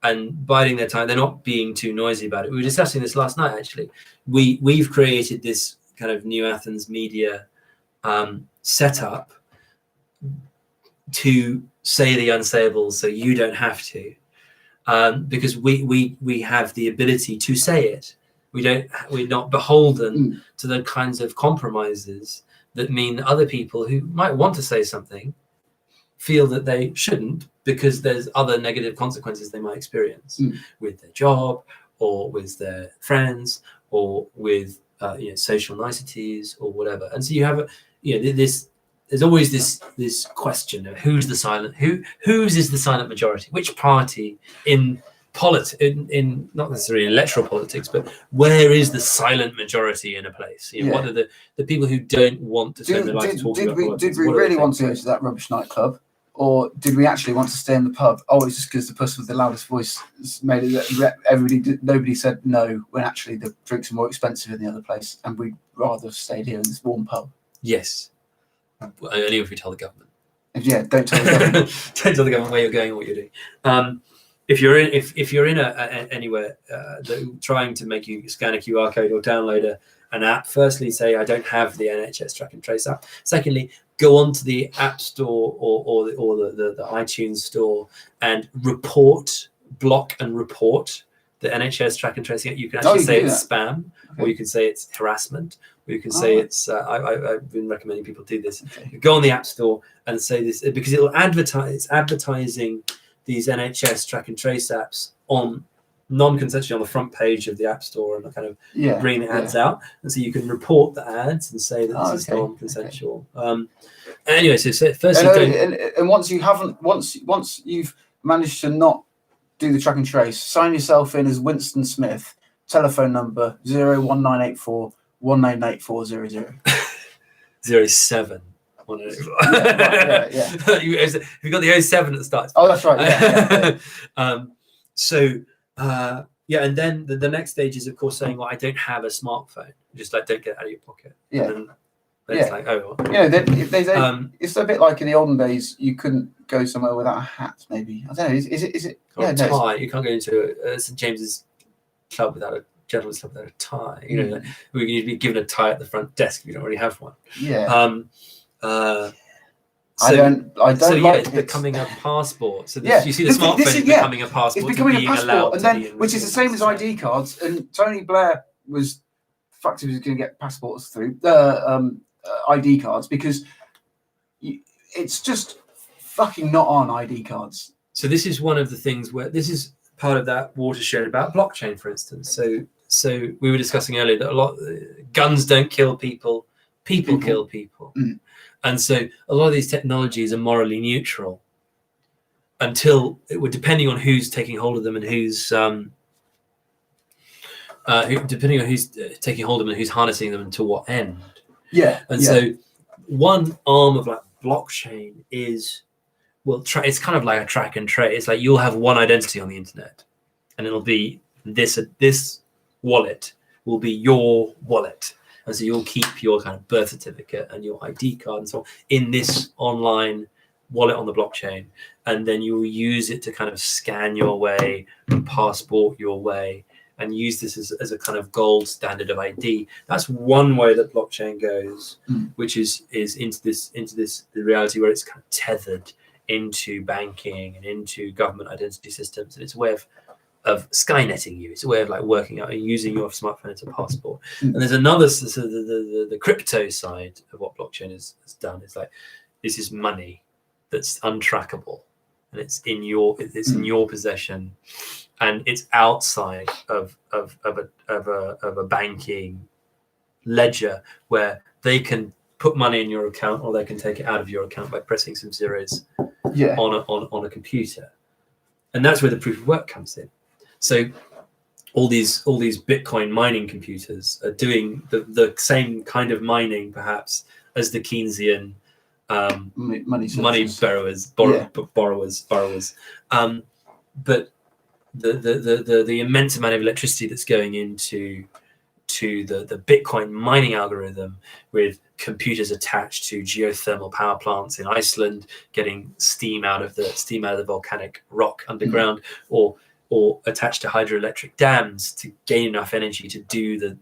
and biding their time. They're not being too noisy about it. We were discussing this last night, actually. We've created this kind of New Athens media setup to say the unsayable, so you don't have to, because we have the ability to say it. We're not beholden to the kinds of compromises that mean other people who might want to say something feel that they shouldn't, because there's other negative consequences they might experience with their job or with their friends or with social niceties or whatever. And so you have this. There's always this question of whose is the silent majority, which party in in not necessarily electoral politics, but where is the silent majority in a place? What are the people who don't want to spend their life talking about politics? Did we really want to go to that rubbish nightclub, or did we actually want to stay in the pub? Oh, it's just because the person with the loudest voice made it that nobody said no, when actually the drinks are more expensive in the other place, and we'd rather have stayed here in this warm pub. Yes, only if we tell the government. Yeah, don't tell the government. Don't tell the government where you're going or what you're doing. If you're in anywhere trying to make you scan a QR code or download an app, firstly say I don't have the NHS Track and Trace app. Secondly, go onto the App Store or the iTunes Store and block and report the NHS Track and Trace. You can actually say it's spam, or you can say it's harassment, or you can say it's. I've been recommending people do this. Okay. Go on the App Store and say this, because it'll advertising these NHS Track and Trace apps on non-consensually on the front page of the App Store, and kind of bring the ads out, and so you can report the ads and say that this is non-consensual. Anyway, so firstly, and once you've managed to not do the track and trace, sign yourself in as Winston Smith, telephone number 01984 198400. 07. You've got the 07 at the start. Oh, that's right. And then the next stage is, of course, saying, well, I don't have a smartphone. Just don't get it out of your pocket. It's like, oh, well. It's a bit like in the olden days, you couldn't go somewhere without a hat, maybe. I don't know. Is it or a tie. You can't go into a St. James's club without a gentleman's club without a tie. You'd be given a tie at the front desk if you don't already have one. I don't like it's becoming a passport. So you see the smartphone is becoming a passport. It's becoming a passport, and then which is the same as ID cards. And Tony Blair was going to get passports through ID cards, because it's just fucking not on ID cards. So this is one of the things where this is part of that watershed about blockchain, for instance. So we were discussing earlier that guns don't kill people, people kill people. Mm. And so a lot of these technologies are morally neutral until depending on who's taking hold of them and who's depending on who's taking hold of them and who's harnessing them and to what end. So one arm of like blockchain is, it's kind of like a track and trace. It's like you'll have one identity on the internet, and it'll be this wallet will be your wallet. And so you'll keep your kind of birth certificate and your ID card and so on in this online wallet on the blockchain. And then you'll use it to kind of scan your way, passport your way, and use this as a kind of gold standard of ID. That's one way that blockchain goes, which is into the reality where it's kind of tethered into banking and into government identity systems. And it's a way of skynetting you. It's a way of like working out and using your smartphone as a passport. And there's another, so the crypto side of what blockchain has done. It's like, this is money that's untrackable, and it's in your possession, and it's outside of a banking ledger where they can put money in your account, or they can take it out of your account by pressing some zeros on a computer. And that's where the proof of work comes in. So all these Bitcoin mining computers are doing the same kind of mining, perhaps, as the Keynesian money borrowers. But the immense amount of electricity that's going into the Bitcoin mining algorithm, with computers attached to geothermal power plants in Iceland, getting steam out of the volcanic rock underground, or attached to hydroelectric dams to gain enough energy to do the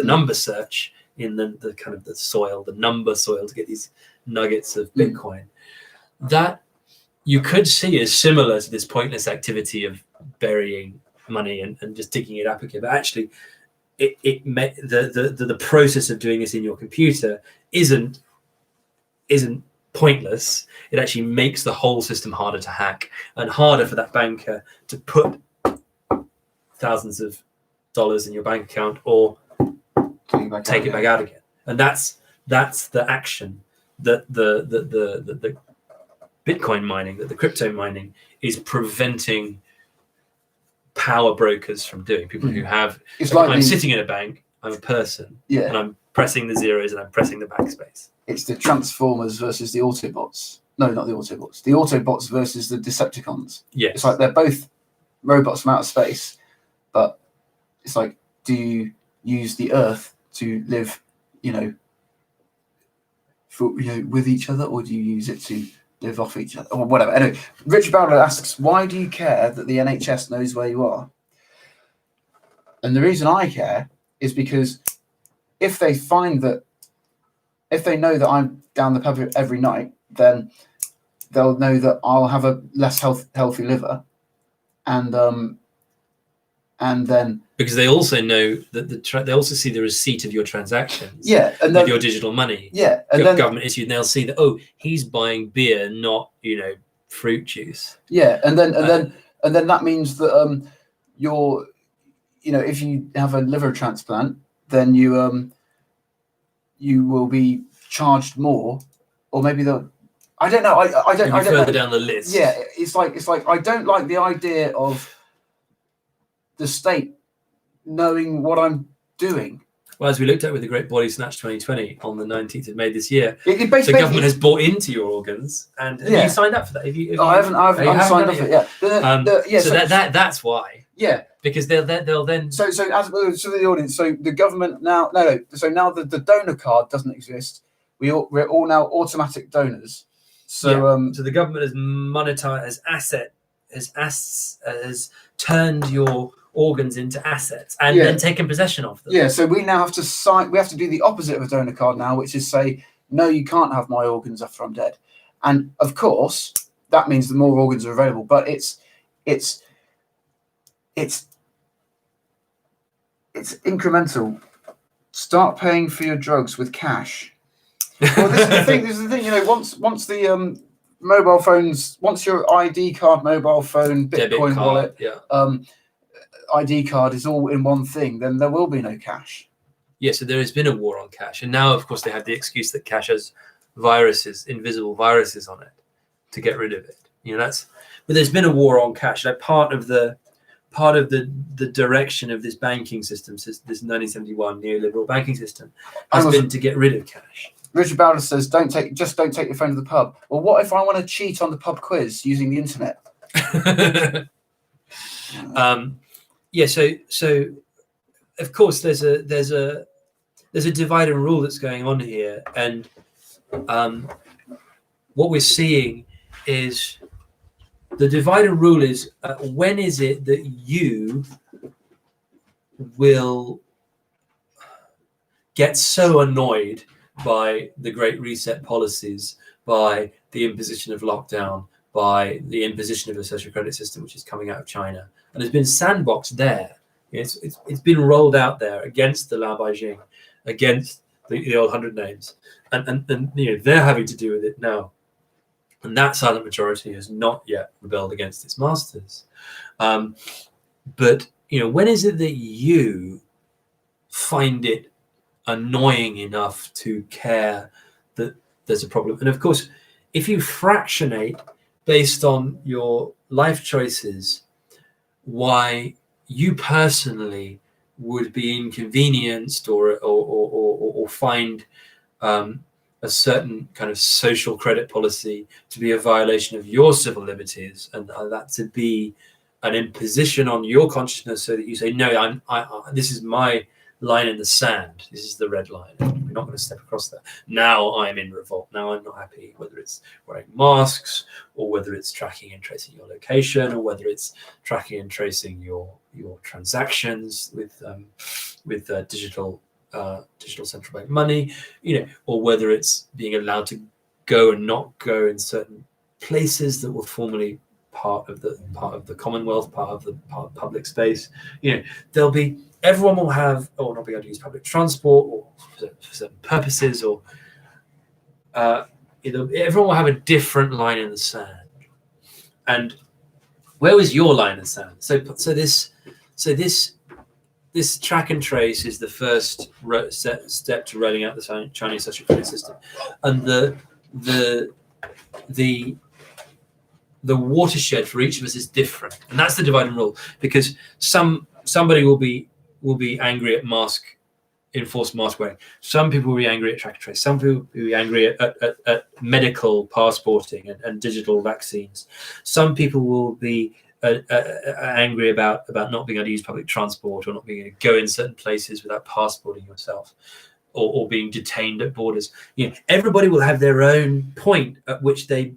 number search in the kind of the soil, the number soil, to get these nuggets of Bitcoin. That you could see as similar to this pointless activity of burying money and just digging it up again. But actually, the process of doing this in your computer isn't pointless. It actually makes the whole system harder to hack and harder for that banker to put thousands of dollars in your bank account or take it back out again. And that's the action that the Bitcoin mining, that the crypto mining is preventing power brokers from doing. People who have, It's like I'm sitting in a bank, I'm a person, yeah, and I'm pressing the zeros and I'm pressing the backspace. it's the Transformers versus the Autobots. No, not the Autobots. The Autobots versus the Decepticons. Yes. It's like they're both robots from outer space, but it's like, do you use the Earth to live, with each other, or do you use it to live off each other, or whatever? Anyway, Richard Bowler asks, why do you care that the NHS knows where you are? And the reason I care is because if they know that I'm down the pub every night, then they'll know that I'll have a less healthy liver, and then because they also know that they also see the receipt of your transactions. Yeah, and with then your digital money. yeah, and then government issued, and they'll see that he's buying beer, not fruit juice. yeah, and then that means that you're, if you have a liver transplant, then you will be charged more, or maybe they'll. I don't know. I don't. Further down the list. Yeah, it's like I don't like the idea of the state knowing what I'm doing. Well, as we looked at with the Great Body Snatch 2020 on the 19th of May this year, It the government has bought into your organs, and have you signed up for that? I haven't signed up for it yet. So that's why. Yeah, because they'll then. So as to the audience, so the government now So now the donor card doesn't exist. We're all now automatic donors. So so the government has monetized has turned your organs into assets and then taken possession of them. Yeah, so we now have to sign. We have to do the opposite of a donor card now, which is say, no, you can't have my organs after I'm dead. And of course, that means the more organs are available. But it's incremental. Start paying for your drugs with cash. Well, this is the thing. This is the thing. Once the mobile phones, once your ID card, mobile phone, Bitcoin wallet, ID card is all in one thing, then there will be no cash. Yeah, so there has been a war on cash, and now, of course, they have the excuse that cash has viruses, invisible viruses on it, to get rid of it. But there's been a war on cash. Like part of the direction of this banking system, this 1971 neoliberal banking system, has been to get rid of cash. Richard Bowler says, don't take your phone to the pub. Well, what if I want to cheat on the pub quiz using the internet? So of course there's a divide and rule that's going on here, and what we're seeing is the divide and rule is when is it that you will get so annoyed by the Great Reset policies, by the imposition of lockdown, by the imposition of a social credit system which is coming out of China, and there's been sandboxed there. It's been rolled out there against the Lao Beijing, against the old 100 names, and they're having to do with it now, and that silent majority has not yet rebelled against its masters. But when is it that you find it annoying enough to care that there's a problem? And of course, if you fractionate based on your life choices why you personally would be inconvenienced or find a certain kind of social credit policy to be a violation of your civil liberties, and that to be an imposition on your consciousness, so that you say, no, this is my line in the sand, this is the red line, we're not going to step across that. Now I'm in revolt, now I'm not happy, whether it's wearing masks, or whether it's tracking and tracing your location, or whether it's tracking and tracing your transactions with digital central bank money, or whether it's being allowed to go and not go in certain places that were formerly part of the Commonwealth, part of the public space. Everyone will have, or not be able to use public transport, or for certain purposes, or everyone will have a different line in the sand. And where was your line in the sand? So this this track and trace is the first step to rolling out the Chinese social credit system, and the watershed for each of us is different, and that's the divide and rule. Because somebody will be angry at enforced mask wearing. Some people will be angry at track and trace. Some people will be angry at medical passporting and digital vaccines. Some people will be angry about not being able to use public transport, or not being able to go in certain places without passporting yourself, or being detained at borders. Everybody will have their own point at which they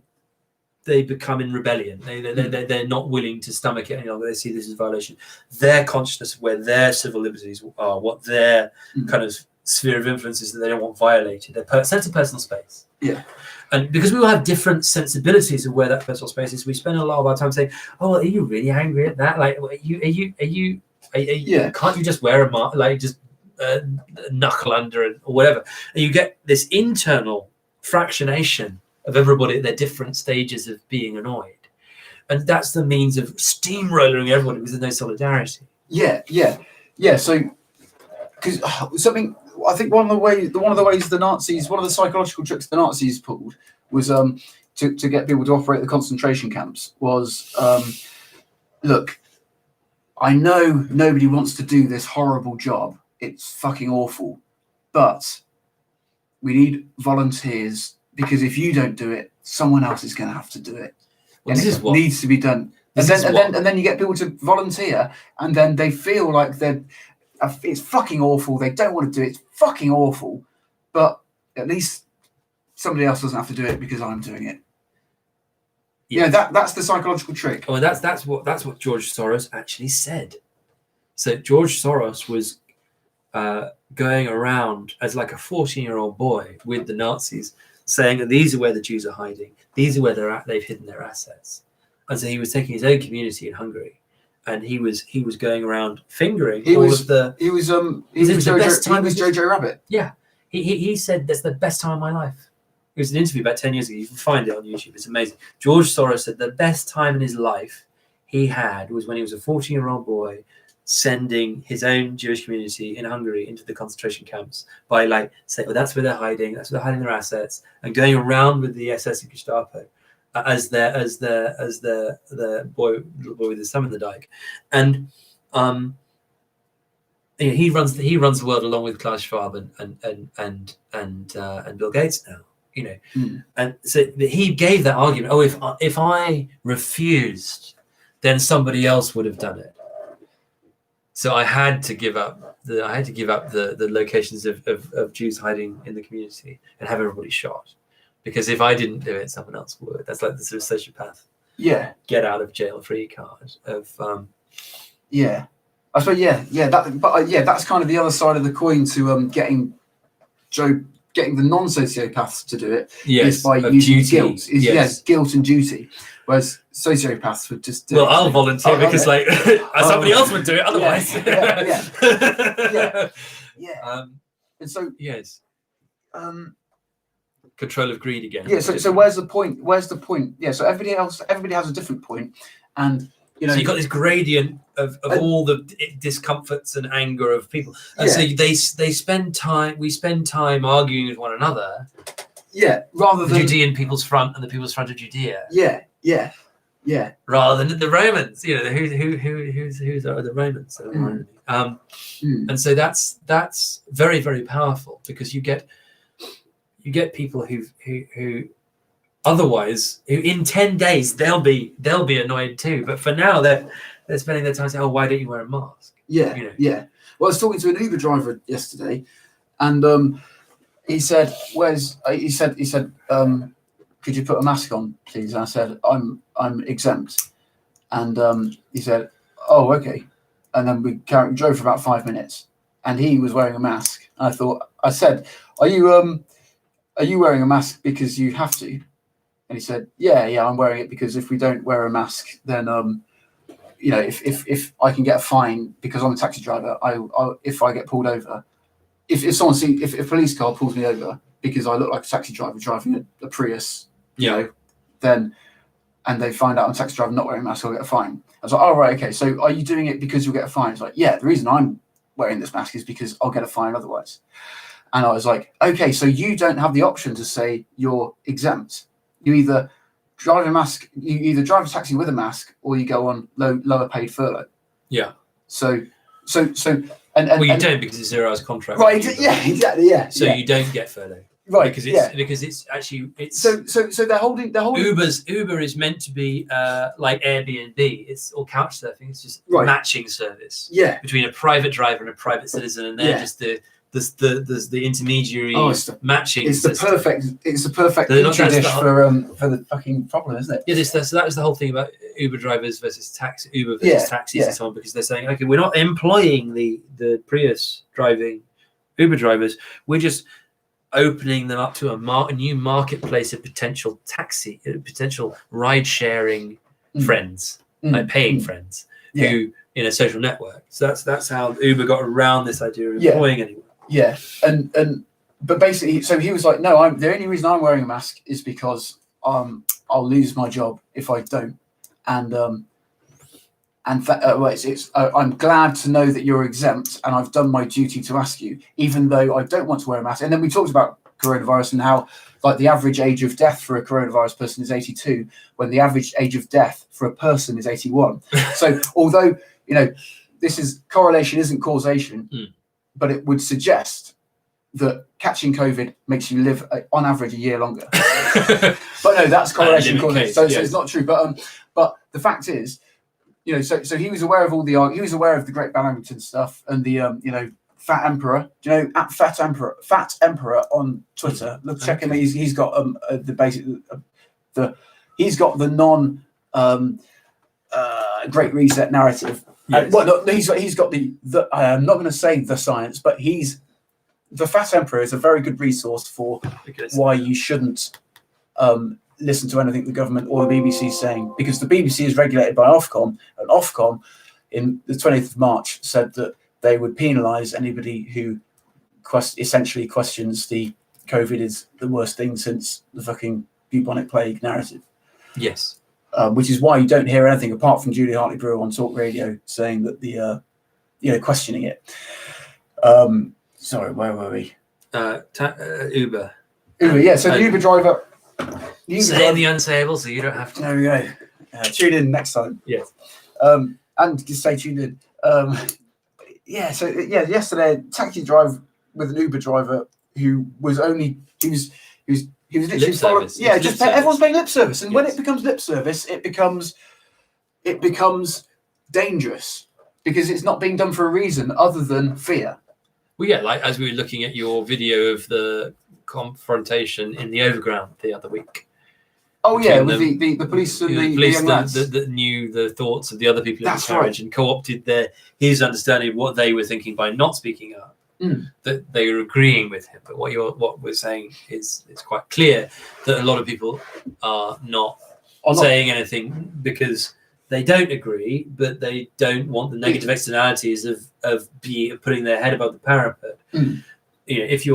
become in rebellion. They're not willing to stomach it any longer. They see this as a violation. Their consciousness of where their civil liberties are, what their kind of sphere of influence is that they don't want violated, their sense of personal space. Yeah. And because we all have different sensibilities of where that personal space is, we spend a lot of our time saying, "Oh, are you really angry at that? Like, are you can't you just wear a mask, like just knuckle under it or whatever?" And you get this internal fractionation of everybody at their different stages of being annoyed, and that's the means of steamrolling everybody because there's no solidarity. Yeah. So, because something, I think one of the ways the Nazis, one of the psychological tricks the Nazis pulled was to get people to operate the concentration camps was, look, I know nobody wants to do this horrible job. It's fucking awful, but we need volunteers. Because if you don't do it, someone else is going to have to do it. Well, and it needs to be done. And then you get people to volunteer, and then they feel like it's fucking awful. They don't want to do it. It's fucking awful. But at least somebody else doesn't have to do it because I'm doing it. Yeah, that's the psychological trick. Oh, that's what George Soros actually said. So George Soros was going around as like a 14-year-old boy with the Nazis, saying that these are where the Jews are hiding. These are where they've hidden their assets. And so he was taking his own community in Hungary, and he was going around fingering He was Jojo Rabbit. Yeah, he said that's the best time of my life. It was an interview about 10 years ago. You can find it on YouTube. It's amazing. George Soros said the best time in his life he had was when he was a 14-year-old boy, sending his own Jewish community in Hungary into the concentration camps by saying, "Well, that's where they're hiding. That's where they're hiding their assets," and going around with the SS and Gestapo as the boy with his thumb in the dike. And he runs the world along with Klaus Schwab and Bill Gates now. And so he gave that argument. Oh, if I refused, then somebody else would have done it. So I had to give up the locations of Jews hiding in the community and have everybody shot, because if I didn't do it, someone else would. That's like the sort of sociopath get out of jail free card of I suppose that's kind of the other side of the coin to getting the non-sociopaths to do it. Is by using guilt. Guilt and duty. Whereas sociopaths would just do it. I'll volunteer because somebody else would do it otherwise. And so yes, control of greed again. Yeah. So where's the point? Yeah. So everybody has a different point, and so you've got this gradient of all the discomforts and anger of people, and so we spend time arguing with one another. Yeah, rather than Judean people's front and the people's front of Judea. Yeah. Rather than the Romans, who's the Romans? And so that's very, very powerful, because you get people who otherwise, who in 10 days they'll be annoyed too, but for now they're spending their time saying, "Oh, why don't you wear a mask?" Yeah. Well, I was talking to an Uber driver yesterday, and he said, he said, "Could you put a mask on, please?" And I said, I'm exempt. And he said, "Oh, okay." And then we drove for about 5 minutes, and he was wearing a mask. And I said, Are you wearing a mask because you have to?" And he said, Yeah, I'm wearing it because if we don't wear a mask, then if I can get a fine because I'm a taxi driver, if I get pulled over, if a police car pulls me over because I look like a taxi driver driving a Prius, then, and they find out I'm a taxi driver not wearing a mask, I'll get a fine. I was like, "Oh, right, okay. So are you doing it because you'll get a fine?" It's like, "Yeah, the reason I'm wearing this mask is because I'll get a fine otherwise. And I was like, okay, so you don't have the option to say you're exempt. You either drive a taxi with a mask, or you go on lower paid furlough. Yeah. So you don't, because it's 0 hours contract. Right. Yeah. Exactly. Yeah. So yeah. you don't get furlough. Right. Because it's actually so they're holding Uber is meant to be like Airbnb. It's all couch surfing. It's just Right. matching service Yeah. between a private driver and a private citizen, and they're just the intermediary matching. It's the system. perfect They're not- petri that's dish for the fucking problem, isn't it? Yeah, so that was the whole thing about Uber drivers versus Uber versus taxis and so on, because they're saying, okay, we're not employing the Prius driving Uber drivers, we're just opening them up to a new marketplace of potential ride sharing friends, like paying friends who in a social network. So that's how Uber got around this idea of employing anyone. Yeah, but basically, so he was like, no, the only reason I'm wearing a mask is because I'll lose my job if I don't, I'm glad to know that you're exempt, and I've done my duty to ask you, even though I don't want to wear a mask. And then we talked about coronavirus and how, like, the average age of death for a coronavirus person is 82, when the average age of death for a person is 81. So although, this is correlation isn't causation, but it would suggest that catching COVID makes you live on average a year longer. But no, that's correlation causation. So it's not true. But the fact is, so he was aware of he was aware of the Great Barrington stuff and the Fat Emperor. Do you know at Fat Emperor on Twitter? Look, check him. He's got the basic he's got the non Great Reset narrative. Yes. He's got the I'm not going to say the science, but the Fat Emperor is a very good resource for why you shouldn't listen to anything the government or the BBC is saying, because the BBC is regulated by Ofcom, and Ofcom in the 20th of March said that they would penalise anybody who essentially questions the COVID is the worst thing since the fucking bubonic plague narrative. Yes. Which is why you don't hear anything apart from Julia Hartley-Brewer on talk radio saying that questioning it. Sorry, where were we? Uber. Yeah. So the Uber driver. Say the unsayable, so you don't have to. There we go. Tune in next time. Yes. And just say tune in. Yesterday, taxi drive with an Uber driver who was only he was literally following. Yeah, just everyone's paying lip service, and when it becomes lip service, it becomes dangerous because it's not being done for a reason other than fear. Well, yeah, like as we were looking at your video of the confrontation in the Overground the other week. Oh yeah, with the police and the young lads that knew the thoughts of the other people in the carriage and co-opted his understanding of what they were thinking by not speaking up. That they were agreeing with him, but what we're saying is it's quite clear that a lot of people are not saying anything because they don't agree, but they don't want the negative externalities of putting their head above the parapet. If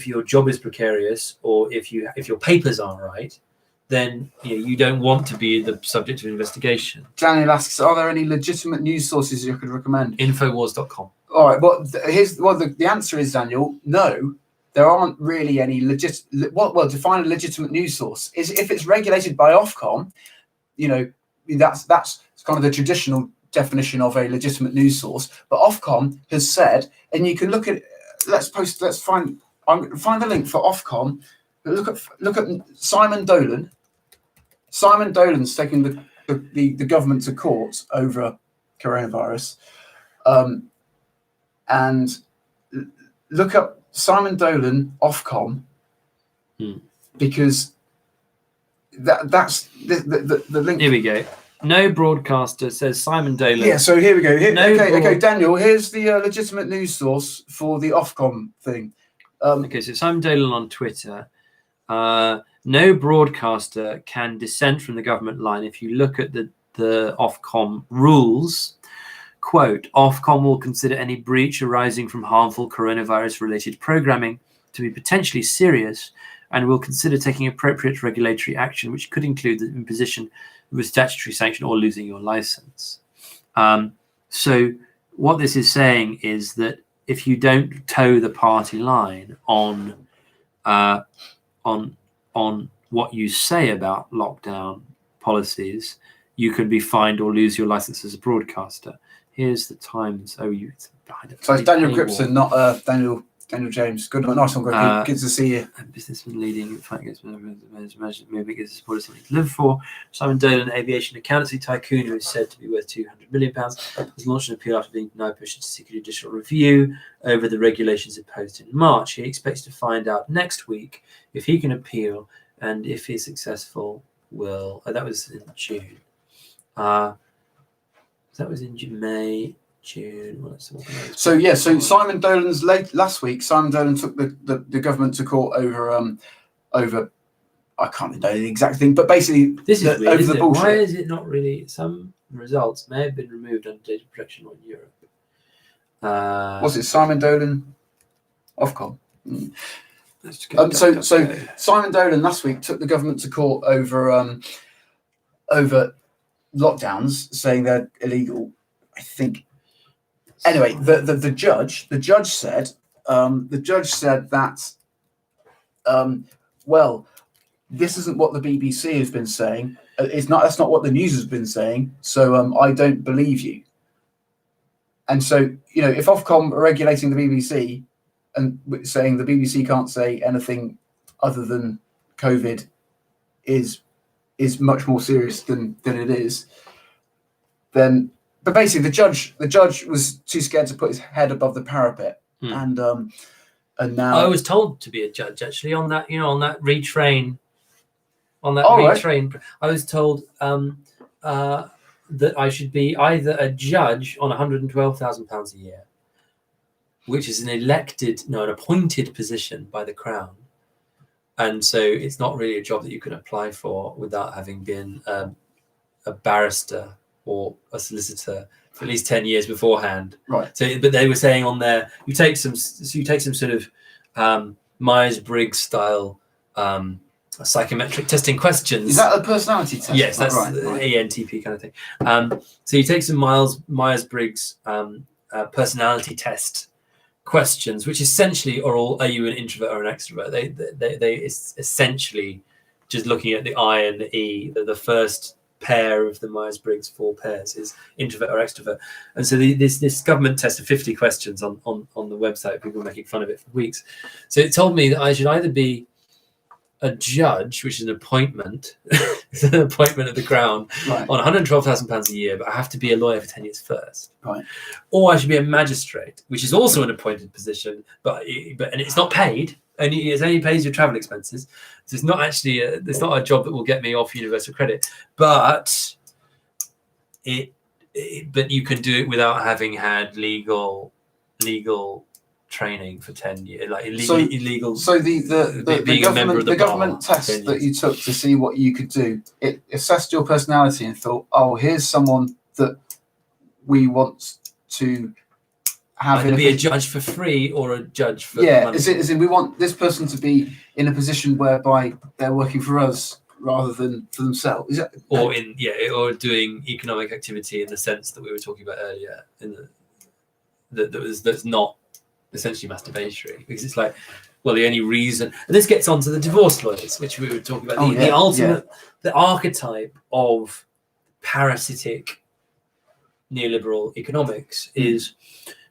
your job is precarious, or if your papers aren't right, then you don't want to be the subject of investigation. Daniel asks, are there any legitimate news sources you could recommend? All Infowars.com. right. Well, the answer is, Daniel, no, there aren't really any define a legitimate news source. Is if it's regulated by Ofcom, that's kind of the traditional definition of a legitimate news source. But Ofcom has said, and you can look at. Let's find the link for Ofcom. Look at Simon Dolan. Simon Dolan's taking the government to court over coronavirus. And look up Simon Dolan Ofcom, because that's the link. Here we go. No broadcaster, says Simon Dolan. Yeah, so here we go. Okay, Daniel, here's the legitimate news source for the Ofcom thing. Okay, so Simon Dolan on Twitter. No broadcaster can dissent from the government line. If you look at the Ofcom rules, quote, Ofcom will consider any breach arising from harmful coronavirus-related programming to be potentially serious and will consider taking appropriate regulatory action, which could include the imposition of a statutory sanction or losing your license. So what this is saying is that if you don't toe the party line on what you say about lockdown policies, you could be fined or lose your license as a broadcaster. Here's the Times. Oh, it's behind it. So it's Daniel Gripson, not Daniel James. Good, nice one, Greg. Good to see you. A businessman leading fight against movement gives his supporters something to live for. Simon Dolan, aviation accountancy tycoon who is said to be worth £200 million, has launched an appeal after being denied permission to seek a judicial review over the regulations imposed in March. He expects to find out next week if he can appeal, and if he's successful, will. That was in June. That was in May. June. So Simon Dolan's last week. Simon Dolan took the government to court over I can't know the exact thing, but basically this is weird, over the bullshit. Why is it not really? Some results may have been removed under data protection law in Europe. Was it Simon Dolan? Ofcom. So Simon Dolan last week took the government to court over lockdowns, saying they're illegal. I think. Anyway, the judge said that well, this isn't what the BBC has been saying. That's not what the news has been saying. So I don't believe you. And so if Ofcom are regulating the BBC and saying the BBC can't say anything other than COVID is much more serious than it is, then. But basically, the judge was too scared to put his head above the parapet, and now I was told to be a judge actually on that retrain, retrain. I was told that I should be either a judge on £112,000 a year, which is an appointed position by the Crown, and so it's not really a job that you can apply for without having been a barrister or a solicitor for at least 10 years beforehand. Right. So, but they were saying on there, you take some sort of Myers-Briggs style psychometric testing questions. Is that a personality test? Yes, that's right. ENTP kind of thing. So you take some Myers-Briggs personality test questions, which essentially are you an introvert or an extrovert? They essentially just looking at the I and the E, the first pair of the Myers-Briggs 4 pairs is introvert or extrovert. And so this government test of 50 questions on the website, people were making fun of it for weeks. So it told me that I should either be a judge, which is an appointment, it's an appointment of the Crown, right, on £112,000 a year, but I have to be a lawyer for 10 years first. Right. Or I should be a magistrate, which is also an appointed position, and it's not paid. It only pays your travel expenses. So it's not actually it's not a job that will get me off universal credit, but but you can do it without having had legal training for 10 years, like illegal. So the government test that you took to see what you could do, it assessed your personality and thought, oh, here's someone that we want to have either be a judge for free or a judge for money. Is it we want this person to be in a position whereby they're working for us rather than for themselves. Is that, or doing economic activity in the sense that we were talking about earlier, that's not essentially masturbatory, because it's like, well, the only reason, and this gets onto the divorce lawyers, which we were talking about, the ultimate, the archetype of parasitic neoliberal economics is,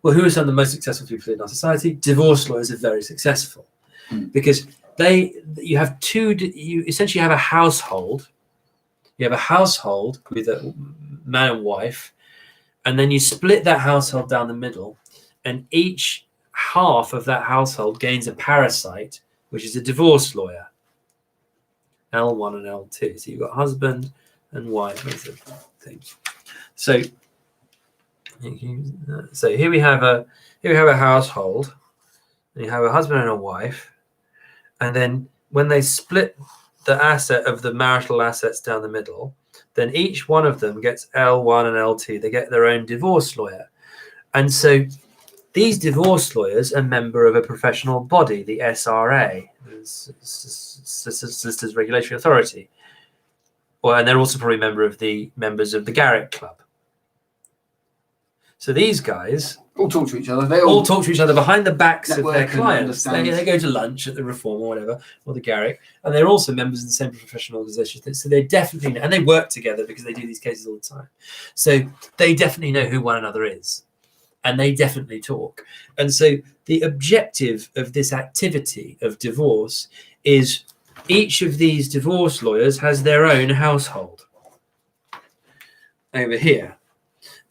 well, who are some of the most successful people in our society? Divorce lawyers are very successful because you essentially have a household. You have a household with a man and wife, and then you split that household down the middle, and each half of that household gains a parasite, which is a divorce lawyer. L1 and L2. So you've got husband and wife. So here we have a household, and you have a husband and a wife, and then when they split the asset of the marital assets down the middle, then each one of them gets L1 and L2. They get their own divorce lawyer, and so these divorce lawyers are a member of a professional body, the SRA, Solicitors Regulatory Authority, and they're also probably members of the Garrick Club. So these guys All talk to each other. They all talk to each other behind the backs of network their and clients. understand. They go to lunch at the Reform or whatever, or the Garrick, and they're also members of the same professional organisation. So they definitely know, and they work together because they do these cases all the time. So they definitely know who one another is, and they definitely talk. And so the objective of this activity of divorce is each of these divorce lawyers has their own household over here.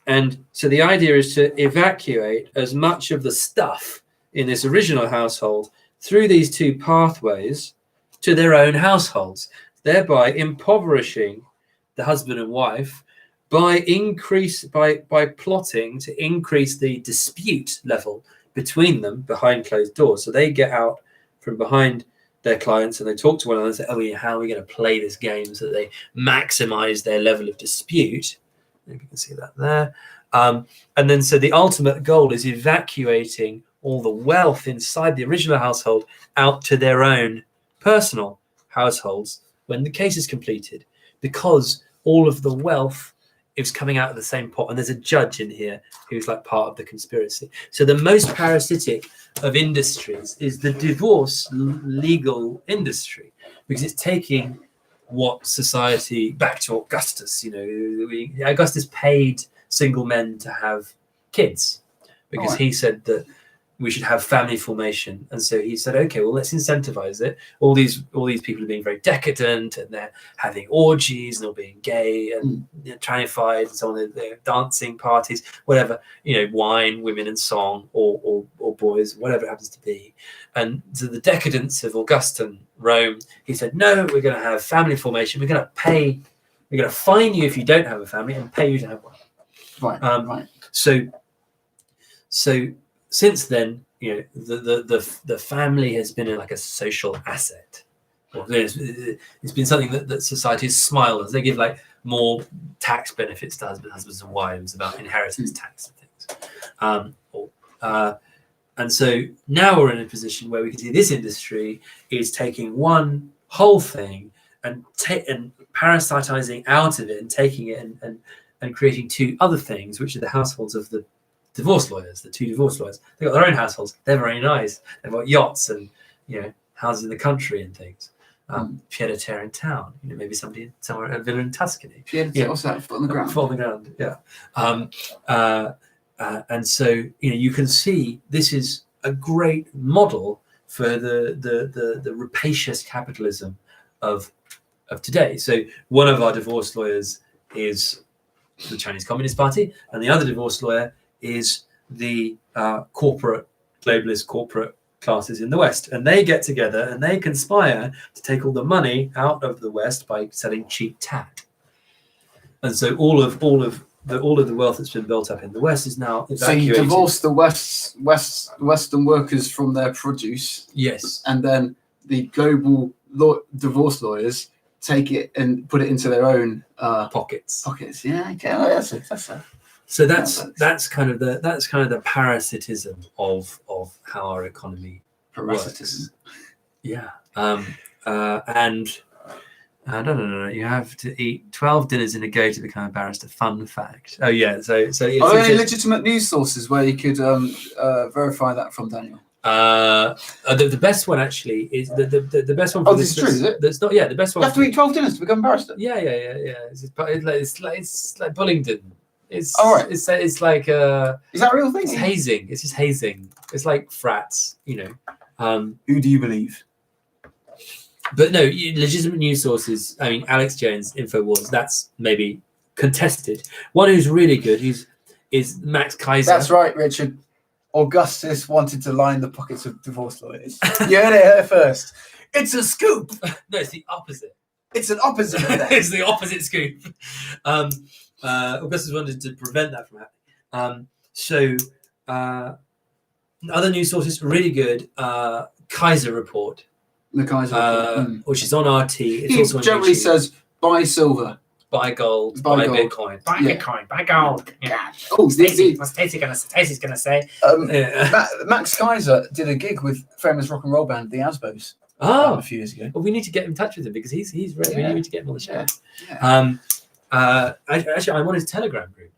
And so the idea is to evacuate as much of the stuff in this original household through these two pathways to their own households, thereby impoverishing the husband and wife by plotting to increase the dispute level between them behind closed doors. So they get out from behind their clients and they talk to one another and say, oh yeah, how are we going to play this game so that they maximize their level of dispute? Maybe you can see that there. And then so the ultimate goal is evacuating all the wealth inside the original household out to their own personal households when the case is completed, because all of the wealth is coming out of the same pot. And there's a judge in here who's like part of the conspiracy. So the most parasitic of industries is the divorce legal industry, because it's taking what society back to Augustus. Augustus paid single men to have kids because he said that we should have family formation, and so he said, okay, well, let's incentivize it. All these people are being very decadent, and they're having orgies, and they're being gay and trannified, and so on. They're dancing parties, whatever, wine, women, and song, or boys, whatever it happens to be. And to the decadence of Augustan Rome, he said, no, we're going to have family formation. We're going to fine you if you don't have a family and pay you to have one. Right. So since then, the family has been like a social asset. It's been something that society has smiled as. They give like more tax benefits to husbands and wives about inheritance tax and things. And so now we're in a position where we can see this industry is taking one whole thing and parasitizing out of it and taking it and creating two other things, which are the households of the divorce lawyers, the two divorce lawyers. They've got their own households. They're very nice. They've got yachts and houses in the country and things. Pied a terre in town. Maybe somebody somewhere, a villa in Tuscany. What's that? Foot on the ground. Foot on the ground. Yeah. And so you can see this is a great model for the rapacious capitalism of today. So one of our divorce lawyers is the Chinese Communist Party, and the other divorce lawyer is the globalist corporate classes in the West, and they get together and they conspire to take all the money out of the West by selling cheap tat. And so all of the wealth that's been built up in the West is now evacuated. So you divorce the Western workers from their produce. Yes. And then the global divorce lawyers take it and put it into their own pockets. Yeah. Okay. Oh, that's it. So that's kind of the parasitism of how our economy works. Yeah. And no. You have to eat 12 dinners in a go to become a barrister. Fun fact. Oh yeah. So it's are there any legitimate news sources where you could verify that from, Daniel? The best one actually is the best one. Oh, this is true, is it? That's not. Yeah, the best one. You have to eat 12 dinners to become a barrister. Yeah. It's like Bullingdon. It's all right. It's like is that a real thing? It's hazing. It's just hazing. It's like frats. Who do you believe? But no, legitimate news sources. I mean, Alex Jones, Infowars. That's maybe contested. One who's really good is Max Kaiser. That's right, Richard. Augustus wanted to line the pockets of divorce lawyers. You heard it here first. It's a scoop. No, it's the opposite. It's an opposite. It's the opposite scoop. Augustus wanted to prevent that from happening. Other news sources really good. Kaiser report. The Kaiser report, which is on RT. It's he also on generally YouTube. says buy silver, buy gold, buy buy gold. Bitcoin, Buy Yeah. Bitcoin, buy gold. Yeah. Oh, What's Stacey's gonna say? Max Kaiser did a gig with famous rock and roll band the Asbos Oh, a few years ago. well, we need to get in touch with him because he's ready. Yeah. We need to get him on the show. Yeah. Actually, I'm on his Telegram group.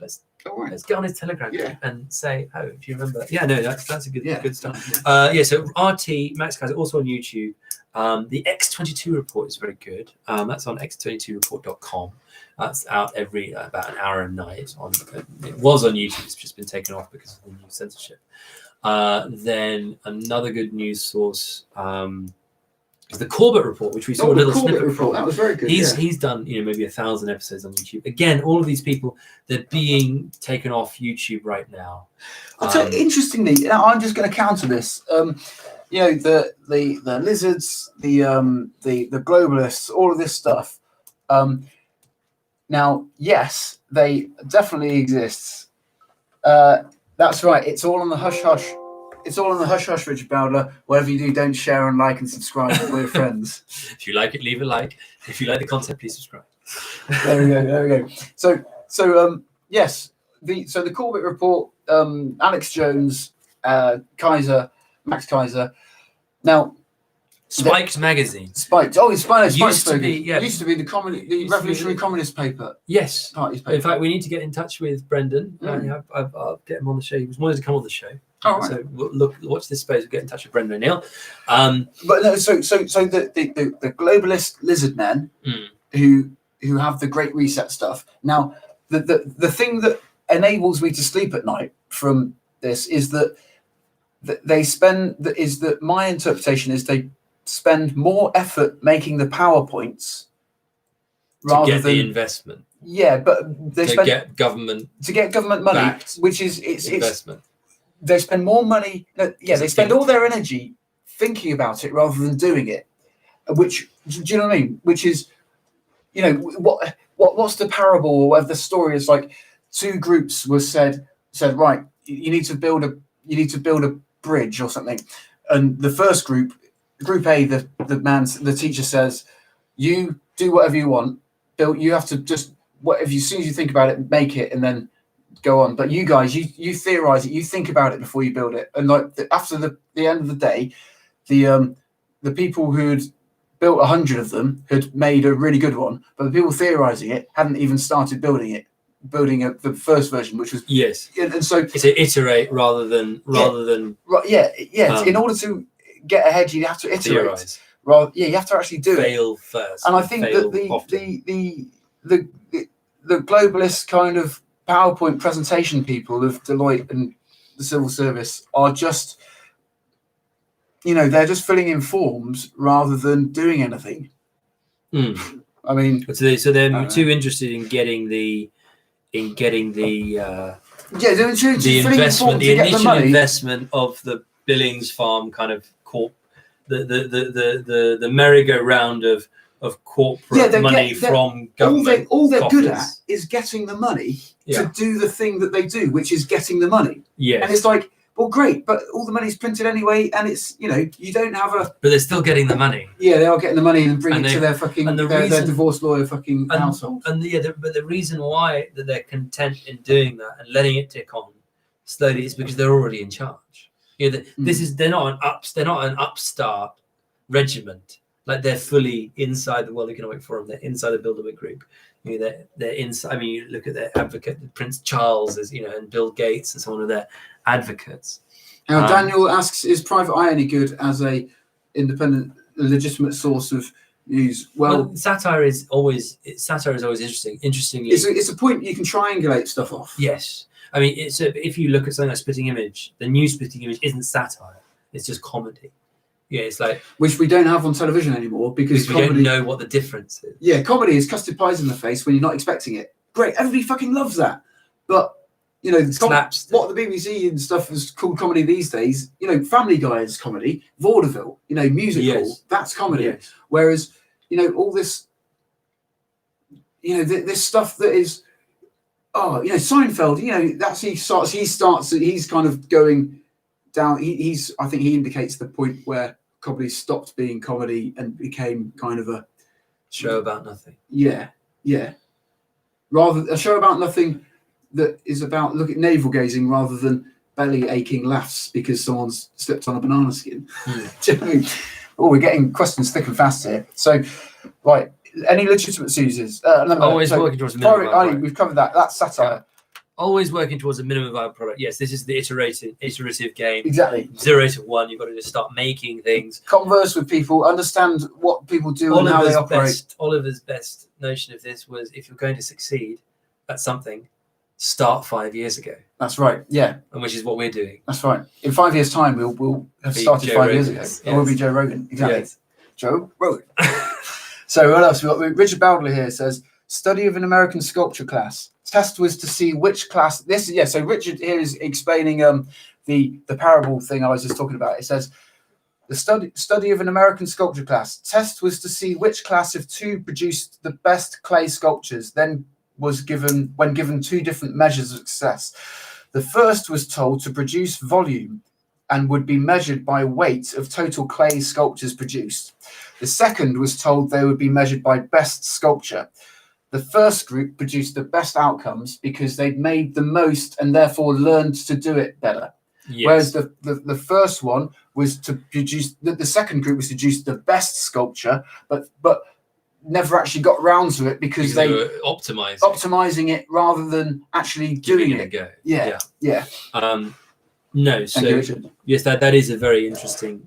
All right. Let's get on his Telegram group Yeah. and say, oh, do you remember? Yeah, no, that's a good Yeah. good stuff. So RT Max Kaiser also on YouTube. The X22 report is very good. That's on x22report.com. That's out every about an hour a night. It was on YouTube. It's just been taken off because of the new censorship. Then another good news source is the Corbett report, which we saw a little Corbett snippet report. from. That was very good. He's done maybe 1,000 episodes on YouTube. Again, all of these people, they're being taken off YouTube right now. I'll tell you, interestingly, now I'm just going to counter this. The lizards, the globalists, all of this stuff. Now, yes, they definitely exist. That's right. It's all on the hush hush. It's all on the hush hush, Richard Bowdler. Whatever you do, don't share and like and subscribe with your friends. If you like it, leave a like. If you like the content, please subscribe. There we go. So yes, the Corbett report, Alex Jones, Max Kaiser. Now, Spiked magazine. Spiked. Oh, it's Spiked. Used to be, yeah. It used to be the Revolutionary Communist paper. Yes. Party's paper. In fact, we need to get in touch with Brendan. I'll get him on the show. He was wanted to come on the show. Oh, right. So watch this space. We'll get in touch with Brendan O'Neill. But no, so the globalist lizard men who have the Great Reset stuff. Now, the thing that enables me to sleep at night from this is that my interpretation is they spend more effort making the PowerPoints to get the investment. Yeah, but they get government money, backed which is investment. They spend more money. They spend all their energy thinking about it rather than doing it. Which, do you know what I mean? Which is, what's the parable or whatever the story is like? Two groups were said right. You need to build a bridge or something, and the first group A, the teacher says, you do whatever you want. You have to just whatever. As soon as you think about it, make it, and then go on. But you guys, you theorize it, you think about it before you build it. And after the end of the day, the people who'd built 100 of them had made a really good one, but the people theorizing it hadn't even started building the first version, which was yes. And so it's to iterate rather than right. In order to get ahead, you have to iterate. Theorize. You have to actually do Fail first. And I think that the globalist kind of PowerPoint presentation people of Deloitte and the civil service are just, they're just filling in forms rather than doing anything. I mean, so they're too interested in getting the initial investment of the Billings Farm kind of the merry-go-round of corporate money from government. All they're coffers. good at is getting the money Yeah. to do the thing that they do, which is getting the money. Yes. And it's like, well, great, but all the money's printed anyway, and it's you don't have a. But they're still getting the money. Yeah, they are getting the money and bring it to their fucking their divorce lawyer fucking household. But the reason why that they're content in doing that and letting it tick on slowly is because they're already in charge. They're not an upstart regiment. Like they're fully inside the World Economic Forum. They're inside the Bilderberg Group. They're inside. I mean, you look at their advocate, Prince Charles, and Bill Gates, and so on, are their advocates. Now, Daniel asks, "Is Private Eye any good as a independent, legitimate source of news?" Well, satire is always interesting. Interestingly, it's a point you can triangulate stuff off. Yes, I mean, if you look at something like Spitting Image, the new Spitting Image isn't satire; it's just comedy. Yeah, it's like which we don't have on television anymore because we don't know what the difference is. Yeah, comedy is custard pies in the face when you're not expecting it. Great, everybody fucking loves that. But what the BBC and stuff is called comedy these days. Family Guy is comedy. Vaudeville, musical, that's comedy. Yes. Whereas all this, this stuff that is, Seinfeld. That's he's kind of going down. I think he indicates the point where comedy stopped being comedy and became kind of a show about nothing. Yeah. Rather a show about nothing that is about navel gazing rather than belly aching laughs because someone's slipped on a banana skin. Do you know what I mean? Oh, we're getting questions thick and fast here. So, right, Any legitimate sources? Always working towards a minimum Private, viable product. we've covered that. That's satire. Always working towards a minimum viable product. Yes, this is the iterative game. Exactly. 0 to 1. You've got to just start making things. Converse with people, understand what people do and how they operate. Oliver's best notion of this was, if you're going to succeed at something, start 5 years ago, That's right. Yeah, and which is what we're doing. that's right. In 5 years' time, we'll have Be started Joe 5 years ago. Rogans, And we'll be yes. Joe Rogan. Exactly. Yes. Joe Rogan. So what else? We've got Richard Bowdler here says, study of an American sculpture class. Test was to see which class. This is, yeah. So Richard here is explaining the parable thing I was just talking about. It says the study of an American sculpture class. Test was to see which class of two produced the best clay sculptures. Then was given when given two different measures of success. The first was told to produce volume and would be measured by weight of total clay sculptures produced. The second was told they would be measured by best sculpture. The first group produced the best outcomes because they'd made the most and therefore learned to do it better. Yes. Whereas the first one was to produce, the second group was to produce the best sculpture, but never actually got round to it because they were optimizing. optimizing it rather than actually doing Giving it. a go. Yeah. No, Thank you, so Richard. yes, that is a very interesting.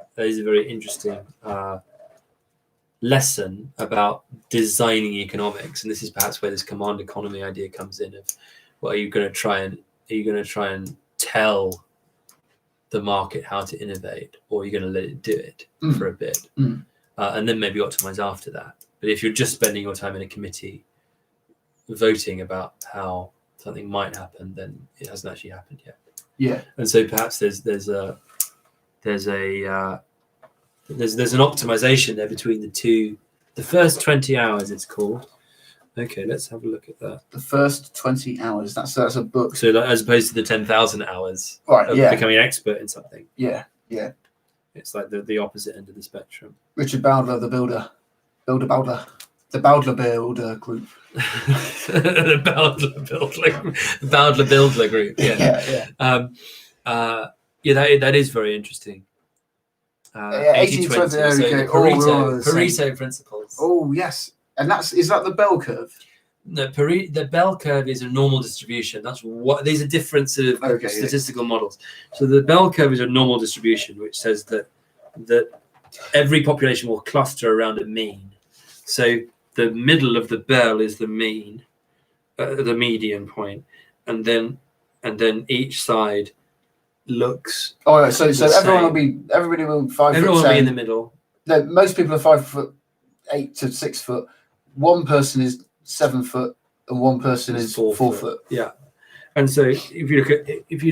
Lesson about designing economics, and this is perhaps where this command economy idea comes in. Of, well, are you going to try and tell the market how to innovate, or are you going to let it do it for a bit, and then maybe optimize after that? But if you're just spending your time in a committee voting about how something might happen, then it hasn't actually happened yet. Yeah. And so perhaps there's an optimization there between the two. The first 20 hours, it's called. Okay, let's have a look at that. The first 20 hours. That's a book. So that, as opposed to the 10,000 hours Right. of Yeah. becoming an expert in something, Yeah. it's like the opposite end of the spectrum. Richard Bowdler, the builder. Bowdler. The Bowdler Builder Group. The Bowdler Buildler group. Yeah. Yeah. That is very interesting. 1820, there we so go. the Oh, we're all the same. Pareto principles. Oh, yes. And is that the bell curve? No, the bell curve is a normal distribution. That's what these are different sort of Okay, statistical models. So the bell curve is a normal distribution, which says that every population will cluster around a mean. So the middle of the bell is the mean, the median point, and then each side looks. Oh, right. So the everybody will be 5 Everyone foot will 10. be in the middle. No, most people are 5'8" to 6 foot. One person is 7 foot, and one person is 4 foot. Yeah, and so if you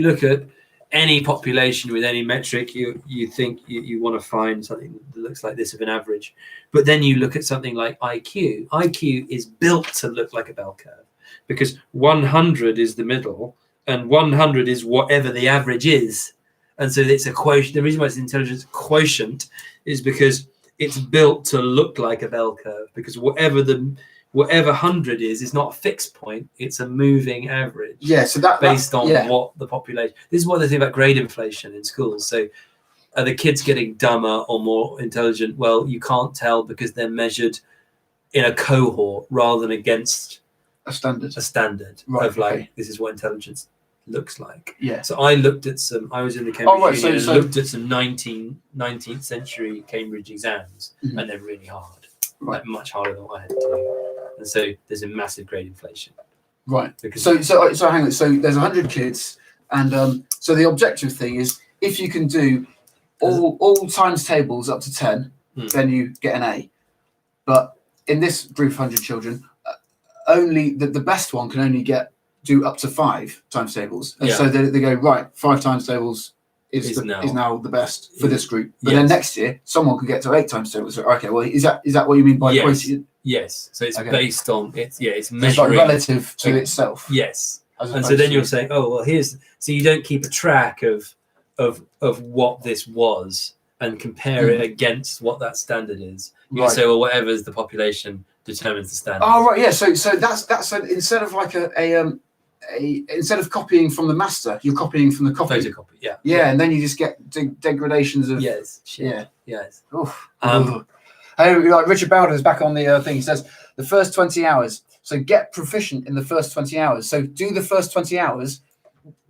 look at any population with any metric, you think you want to find something that looks like this of an average, but then you look at something like IQ. IQ is built to look like a bell curve because 100 is the middle, and 100 is whatever the average is, and so it's a quotient. The reason why it's an intelligence quotient is because it's built to look like a bell curve, because whatever 100 is not a fixed point, it's a moving average. Yeah, so that based on yeah. what the population. This is what they think about grade inflation in schools. So are the kids getting dumber or more intelligent? Well, you can't tell because they're measured in a cohort rather than against a standard. Right, of like, okay. this is what intelligence looks like. Yeah. So I looked at I was in the Cambridge Union and so looked at some 19th century Cambridge exams, and they're really hard, right. like much harder than what I had to do. And so there's a massive grade inflation. Right. Because So hang on. So there's 100 kids, and so the objective thing is if you can do all times tables up to 10, then you get an A. But in this group of 100 children, only the best one can only do up to 5 times tables, and so they go right. 5 times tables is now the best for this group. But then next year, someone could get to 8 times tables. Okay, well, is that what you mean by quotient? Yes. So it's based on it's It's like measuring relative to itself. Yes. And so then you're saying, oh well, so you don't keep a track of what this was and compare it against what that standard is. You say, well, whatever's the population determines the standard. Oh right, yeah. So that's instead of like instead of copying from the master, you're copying from the copy. Photocopy. Yeah. Yeah, and then you just get degradations of. Yes. Yeah. Yes. Oof. Hey, like Richard Bowdler is back on the thing. He says the first 20 hours. So get proficient in the first 20 hours. So do the first 20 hours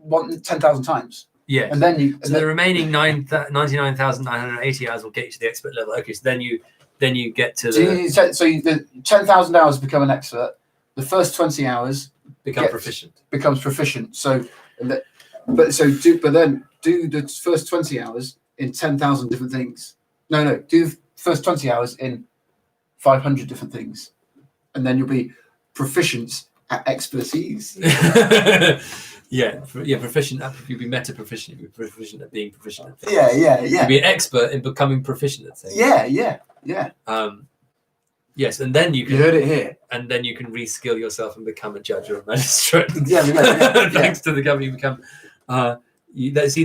10,000 times. Yeah. And then you, So the remaining 99,980 hours will get you to the expert level. Okay, so then you get to the 10,000 hours become an expert. The first 20 hours become proficient. becomes proficient. So, but then do the first 20 hours in 10,000 different things. No, do the first 20 hours in 500 different things, and then you'll be proficient at expertise. Proficient. You'll be meta proficient. You'll be proficient at being proficient at things. Yeah. You'll be an expert in becoming proficient at things. Yeah. Yes, and then you You heard it here. and then you can reskill yourself and become a judge or a magistrate. Yeah. Thanks to the government, you become. That's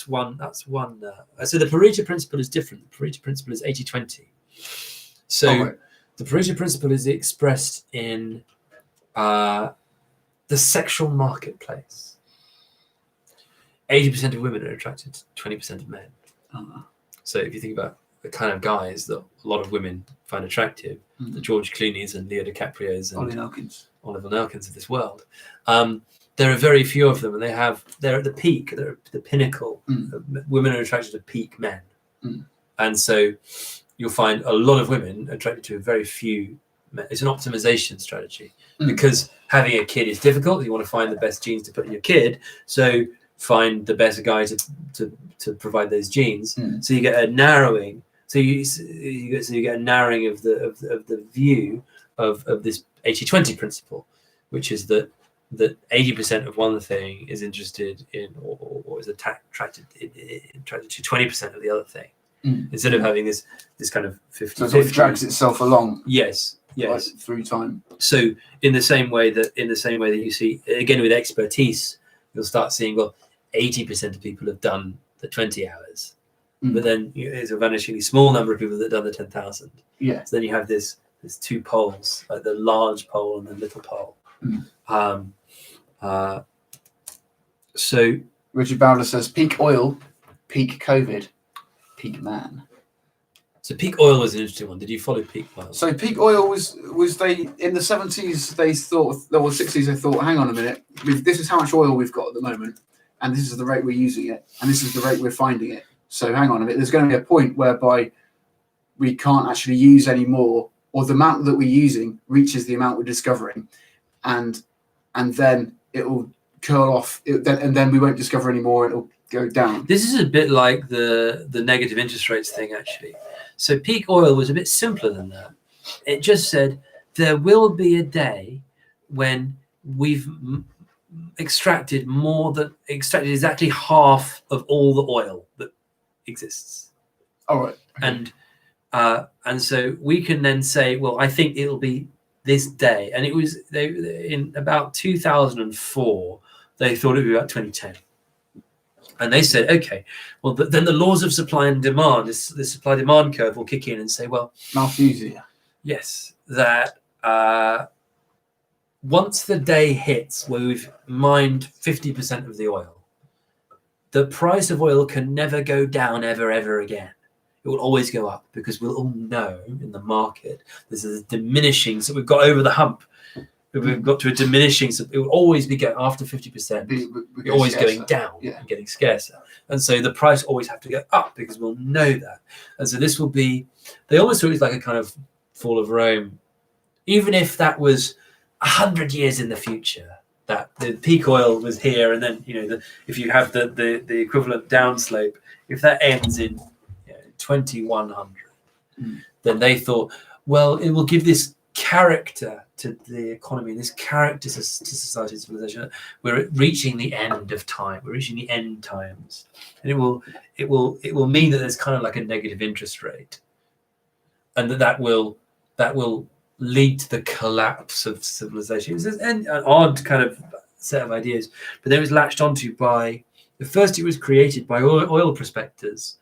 one. So the Pareto principle is different. The Pareto principle is 80-20. So the Pareto principle is expressed in the sexual marketplace. 80% of women are attracted to 20% of men. So if you think about the kind of guys that a lot of women find attractive, the George Clooney's and Leo DiCaprio's and Oliver Nelkins of this world, there are very few of them, and they're at the peak, they're at the pinnacle. Women are attracted to peak men, and so you'll find a lot of women attracted to very few men. It's an optimization strategy because having a kid is difficult. You want to find the best genes to put in your kid, so find the best guy to provide those genes. So you get a narrowing. So you get a narrowing of the view of this 80-20 principle, which is that 80% of one thing is interested in or is attracted to 20% of the other thing, instead of having this kind of 50. So it drags itself along. Yes. Like, through time. So in the same way that you see again with expertise, you'll start seeing 80% of people have done the 20 hours, but then there's a vanishingly small number of people that have done the 10,000. Yeah. So then you have there's two poles, like the large pole and the little pole. So Richard Bowler says peak oil, peak COVID, peak man. So peak oil was an interesting one. Did you follow peak oil? So peak oil was they in the 70s they thought, or 60s they thought, hang on a minute, this is how much oil we've got at the moment, and this is the rate we're using it, and this is the rate we're finding it. So hang on a minute, there's going to be a point whereby we can't actually use any more, or the amount that we're using reaches the amount we're discovering, and then it will curl off, and then we won't discover any more. It'll go down. This is a bit like the negative interest rates thing, actually. So peak oil was a bit simpler than that. It just said there will be a day when we've extracted exactly half of all the oil that exists. All right. And so we can then say, well, I think it'll be this day. And it was in about 2004, they thought it would be about 2010. And they said, okay, well, then the laws of supply and demand, the supply-demand curve will kick in and say, well, Malthusia. yes, that once the day hits where we've mined 50% of the oil, the price of oil can never go down ever again. It will always go up because we'll all know in the market there's a diminishing, so we've got over the hump. We've got to a diminishing, so it will always be going after 50%. We're always going down and getting scarcer. And so the price always have to go up because we'll know that. And so this will be, they almost thought it was like a kind of fall of Rome. Even if that was 100 years in the future, that the peak oil was here, and then, if you have the equivalent downslope, if that ends in 2100, then they thought, well, it will give this character to the economy, this character to society and civilization. We're reaching the end of time. We're reaching the end times, and it will mean that there's kind of like a negative interest rate, and that will lead to the collapse of civilization. It's an odd kind of set of ideas, but then it was latched onto by first. It was created by oil prospectors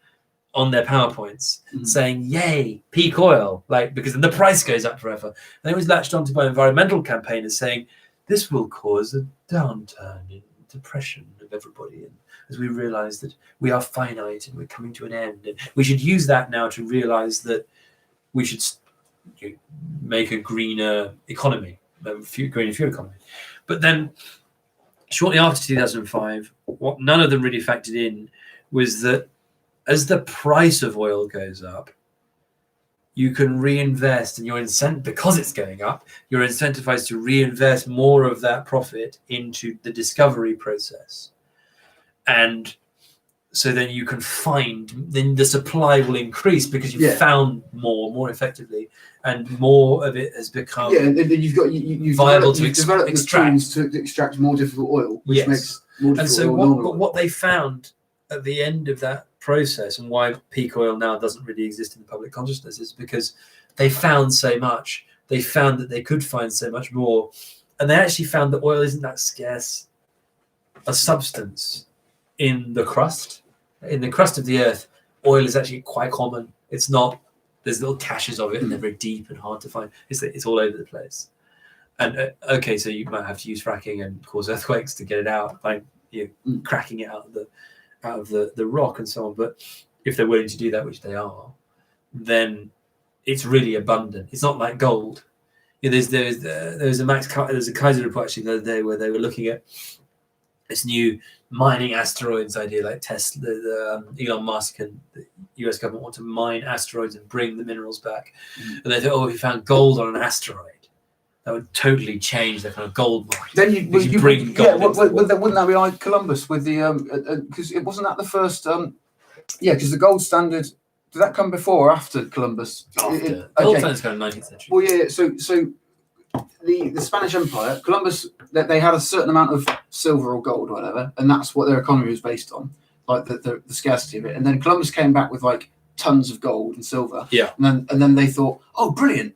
on their PowerPoints saying, yay, peak oil, because then the price goes up forever. And it was latched onto by environmental campaigners saying, this will cause a downturn in depression of everybody. And as we realize that we are finite and we're coming to an end, and we should use that now to realize that we should you make a greener economy, greener fuel economy. But then, shortly after 2005, what none of them really factored in was that as the price of oil goes up, you can reinvest, and because it's going up, you're incentivized to reinvest more of that profit into the discovery process. And so then you can then the supply will increase because you've found more effectively, and more of it has become and then you've viable developed to the tools to extract more difficult oil, which makes more difficult and so oil what they found at the end of that process, and why peak oil now doesn't really exist in the public consciousness, is because they found so much. They found that they could find so much more, and they actually found that oil isn't that scarce a substance in the crust. In the crust of the earth, oil is actually quite common. It's not. There's little caches of it, and they're very deep and hard to find. It's all over the place. And okay, so you might have to use fracking and cause earthquakes to get it out by cracking it out of the rock and so on. But if they're willing to do that, which they are, then it's really abundant. It's not like gold. There's a Kaiser report actually the other day where they were looking at this new mining asteroids idea, like Tesla, Elon Musk and the US government want to mine asteroids and bring the minerals back. And they thought, if you found gold on an asteroid, that would totally change the kind of gold market. Then you bring gold. wouldn't that be like Columbus with the because it wasn't that the first because the gold standard, did that come before or after Columbus? After. Gold standard's kind of 19th century. Well, so the Spanish Empire, Columbus, they had a certain amount of silver or gold or whatever, and that's what their economy was based on, like the scarcity of it. And then Columbus came back with like tons of gold and silver. Yeah. And then they thought, oh, brilliant,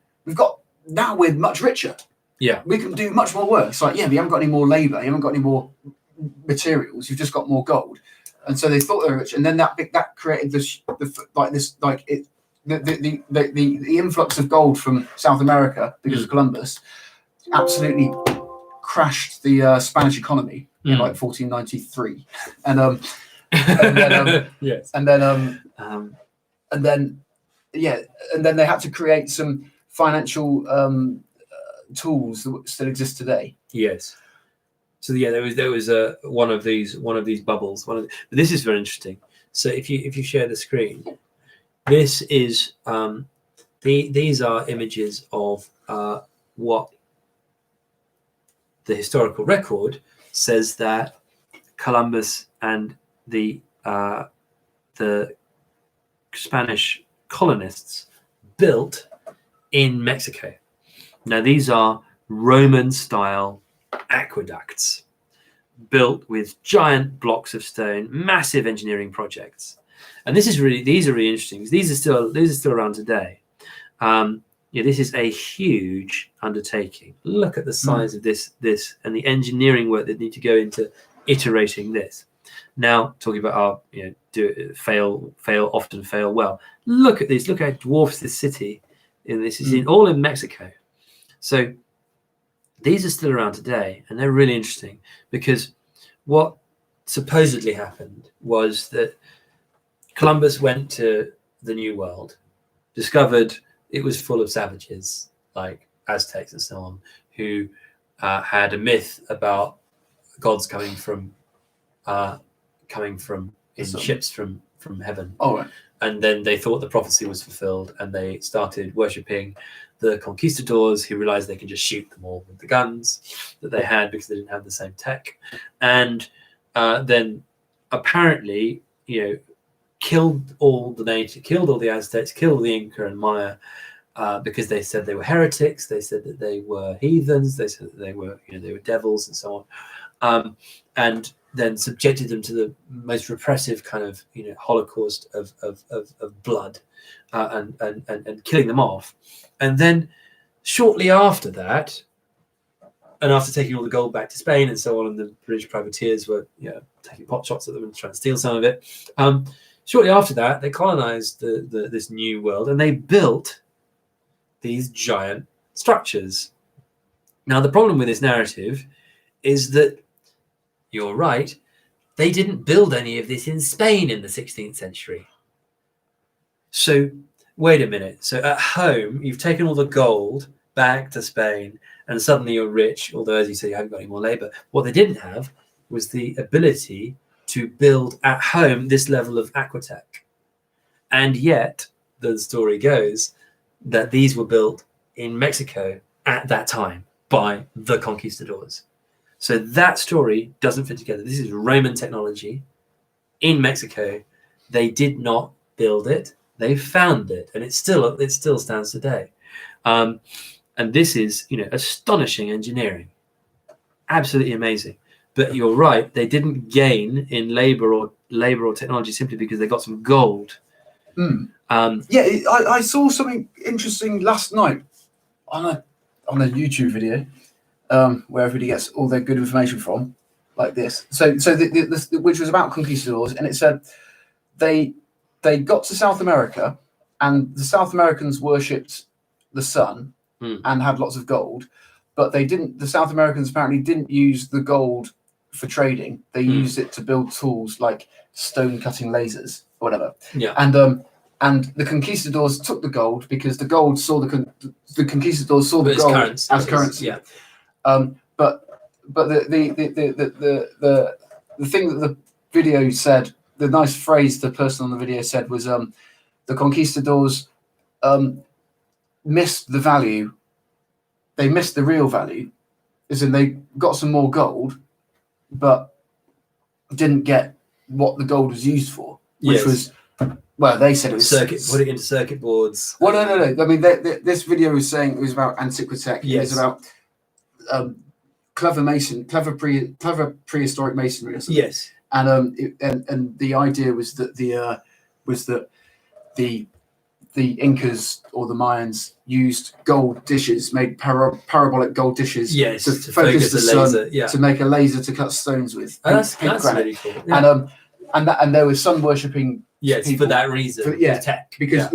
now we're much richer. Yeah. We can do much more work. It's like, yeah, but you haven't got any more labor, you haven't got any more materials, you've just got more gold. And so they thought they were rich, and then that created the influx of gold from South America because of Columbus absolutely crashed the Spanish economy in like 1493, and then yes, and then they had to create some financial tools that still exist today. Yes. So there was one of these bubbles. But this is very interesting. So if you share the screen, this is these are images of what the historical record says that Columbus and the Spanish colonists built in Mexico. Now these are Roman-style aqueducts built with giant blocks of stone, massive engineering projects. And these are really interesting. These are still around today. This is a huge undertaking. Look at the size of this and the engineering work that need to go into iterating this. Now, talking about our often fail well. Look at this. Look how it dwarfs this city. And this is all in Mexico. So these are still around today, and they're really interesting because what supposedly happened was that Columbus went to the New World, discovered it was full of savages like Aztecs and so on, who had a myth about gods coming from in ships from heaven. Oh, right. And then they thought the prophecy was fulfilled, and they started worshipping the conquistadors, who realized they could just shoot them all with the guns that they had because they didn't have the same tech. And then apparently, killed all the Aztecs, killed the Inca and Maya, because they said they were heretics. They said that they were heathens. They said that they were devils and so on. And then subjected them to the most repressive kind of holocaust of blood, and killing them off. And then shortly after that, and after taking all the gold back to Spain and so on, and the British privateers were taking pot shots at them and trying to steal some of it. Shortly after that, they colonized this new world, and they built these giant structures. Now, the problem with this narrative is that you're right, they didn't build any of this in Spain in the 16th century. So wait a minute. So at home, you've taken all the gold back to Spain, and suddenly you're rich. Although, as you say, you haven't got any more labor. What they didn't have was the ability to build at home this level of aquatech. And yet, the story goes that these were built in Mexico at that time by the conquistadors. So that story doesn't fit together. This is Roman technology in Mexico. They did not build it; they found it, and it still stands today. And this is, astonishing engineering, absolutely amazing. But you're right; they didn't gain in labor or technology simply because they got some gold. I saw something interesting last night on a YouTube video where everybody gets all their good information from, like this. So which was about conquistadors, and it said they got to South America, and the South Americans worshipped the sun and had lots of gold, but they didn't. The South Americans apparently didn't use the gold for trading. They used it to build tools like stone cutting lasers or whatever. Yeah. And the conquistadors took the gold because the gold saw the conquistadors saw the gold as currency. Yeah. But the thing that the video said, the nice phrase the person on the video said was the conquistadors missed the value. They missed the real value, as in they got some more gold, but didn't get what the gold was used for, which was, well, they said it was put it into circuit boards. Well, no. I mean, this video was saying it was about Antiquitech. Yes. It was about clever prehistoric masonry or something. Yes. And the idea was that the Incas or the Mayans used gold dishes, made parabolic gold dishes, to focus the sun, laser, to make a laser to cut stones with. That's granite. really cool. Yeah. And there was sun worshipping. Yes, people for that reason. Tech. Because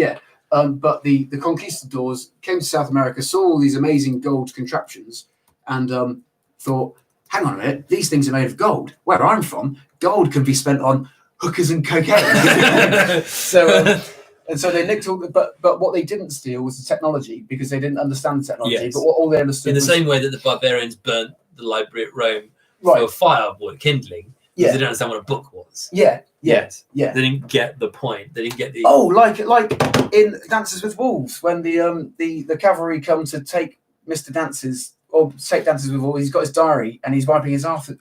but the conquistadors came to South America, saw all these amazing gold contraptions, and thought, hang on a minute, these things are made of gold. Where I'm from, gold can be spent on hookers and cocaine. So they nicked all but what they didn't steal was the technology, because they didn't understand technology. Yes. But what all they understood in the was, same way that the barbarians burnt the library at Rome right. for firewood kindling. They didn't understand what a book was. Yeah. They didn't get the point. They didn't get the. Oh, like in Dances with Wolves, when the cavalry come to take Mr. Dances or take Dances with Wolves, he's got his diary and he's wiping his ass with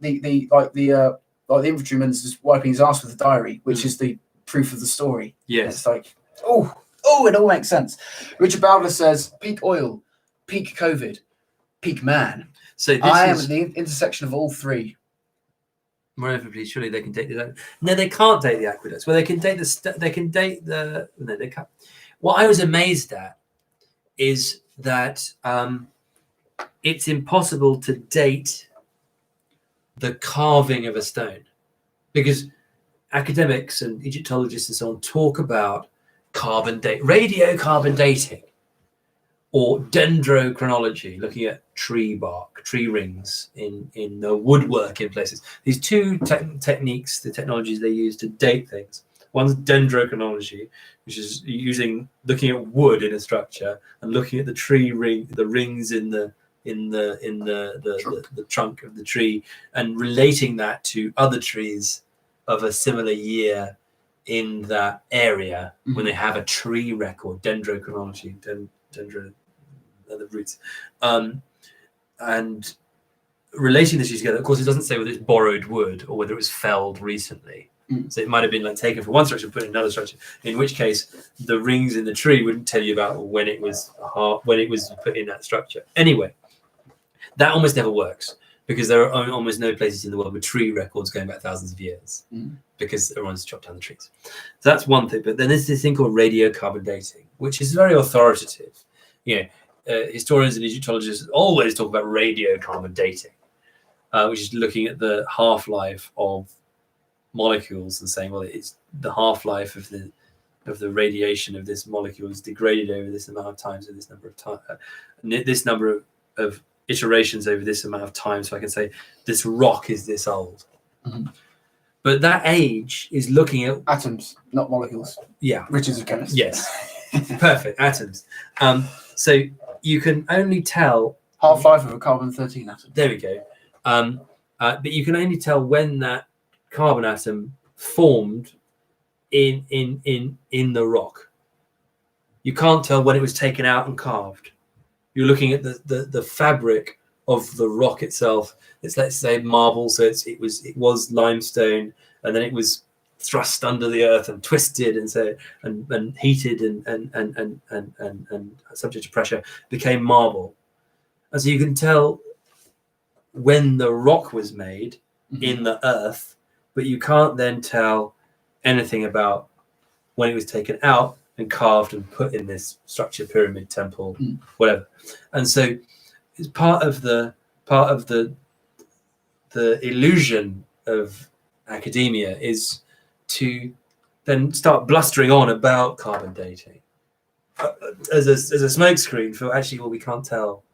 the infantryman's just wiping his ass with the diary, which is the proof of the story. Yes. It's like, it all makes sense. Richard Bowdler says, peak oil, peak COVID, peak man. So I am at the intersection of all three. Moreover, please, surely they can date the. No, they can't date the aqueducts. Well, they can date the. No, they can't. What I was amazed at is that it's impossible to date the carving of a stone, because academics and Egyptologists and so on talk about radiocarbon dating, or dendrochronology, looking at tree bark, tree rings in the woodwork in places. These two techniques, the technologies they use to date things. One's dendrochronology, which is looking at wood in a structure and looking at the tree ring, the rings in the trunk of the tree, and relating that to other trees of a similar year in that area when they have a tree record. Dendrochronology, dendro, the roots, and relating the two together. Of course, it doesn't say whether it's borrowed wood or whether it was felled recently. So it might have been like taken from one structure and put in another structure, in which case the rings in the tree wouldn't tell you about when it was put in that structure. Anyway, that almost never works, because there are almost no places in the world with tree records going back thousands of years, because everyone's chopped down the trees. So that's one thing. But then there's this thing called radiocarbon dating, which is very authoritative. Historians and Egyptologists always talk about radiocarbon dating, which is looking at the half-life of molecules and saying, well, it's the half-life of the radiation of this molecule is degraded over this amount of times, or this number of time, this number of iterations over this amount of time. So I can say this rock is this old. But that age is looking at atoms, not molecules. Yeah. Richard's a chemist. Yes. Perfect atoms. So you can only tell. Half-life of a carbon-13 atom. There we go. But you can only tell when that carbon atom formed in the rock. You can't tell when it was taken out and carved. You're looking at the fabric of the rock itself. It's, let's say, marble, so it was limestone, and then it was thrust under the earth and twisted and heated and subject to pressure, became marble. And so you can tell when the rock was made in the earth, but you can't then tell anything about when it was taken out and carved and put in this structure, pyramid, temple, whatever. And so it's part of the illusion of academia is to then start blustering on about carbon dating as a smokescreen for actually, well, we can't tell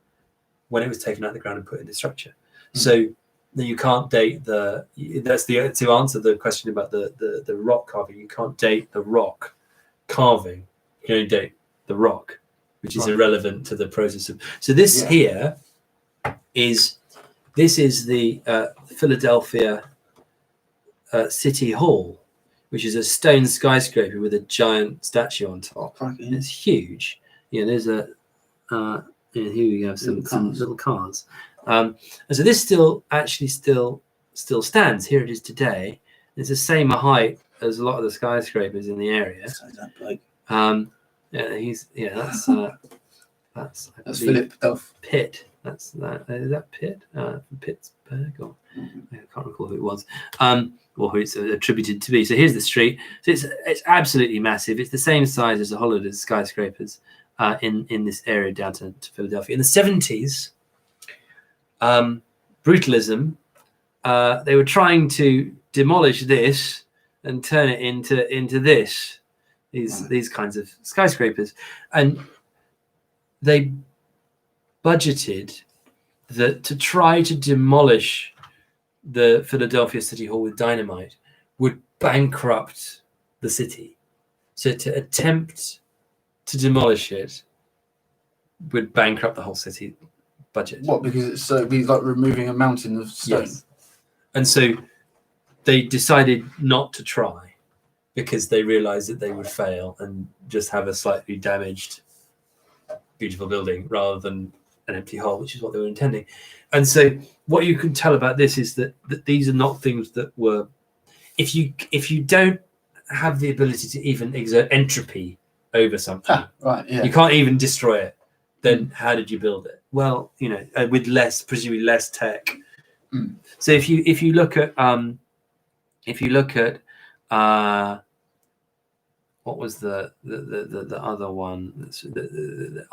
when it was taken out of the ground and put in the structure. So you can't date to answer the question about the rock carving. You can't date the rock carving. You can only date the rock, which is irrelevant to the process of. So this here is the Philadelphia City Hall, which is a stone skyscraper with a giant statue on top. And it's huge. There's a here we have some little cars. And so this still stands. Here it is today. It's the same height as a lot of the skyscrapers in the area. That's Philip Duff. Pitt. Is that Pitt? Pittsburgh, or I can't recall who it was, or who it's attributed to be. So here's the street. So it's absolutely massive. It's the same size as the Hollywood skyscrapers in this area down to Philadelphia. In the 70s, brutalism. They were trying to demolish this and turn it into these kinds of skyscrapers, and they budgeted that to try to demolish the Philadelphia City Hall with dynamite would bankrupt the city. So to attempt to demolish it would bankrupt the whole city budget. What? Because it'd be like removing a mountain of stone. Yes. And so they decided not to try because they realized that they would fail and just have a slightly damaged, beautiful building rather than an empty hole, which is what they were intending. And so what you can tell about this is that these are not things that were, if you don't have the ability to even exert entropy over something, you can't even destroy it, then how did you build it? Well, with presumably less tech. So if you look at what was the other one? The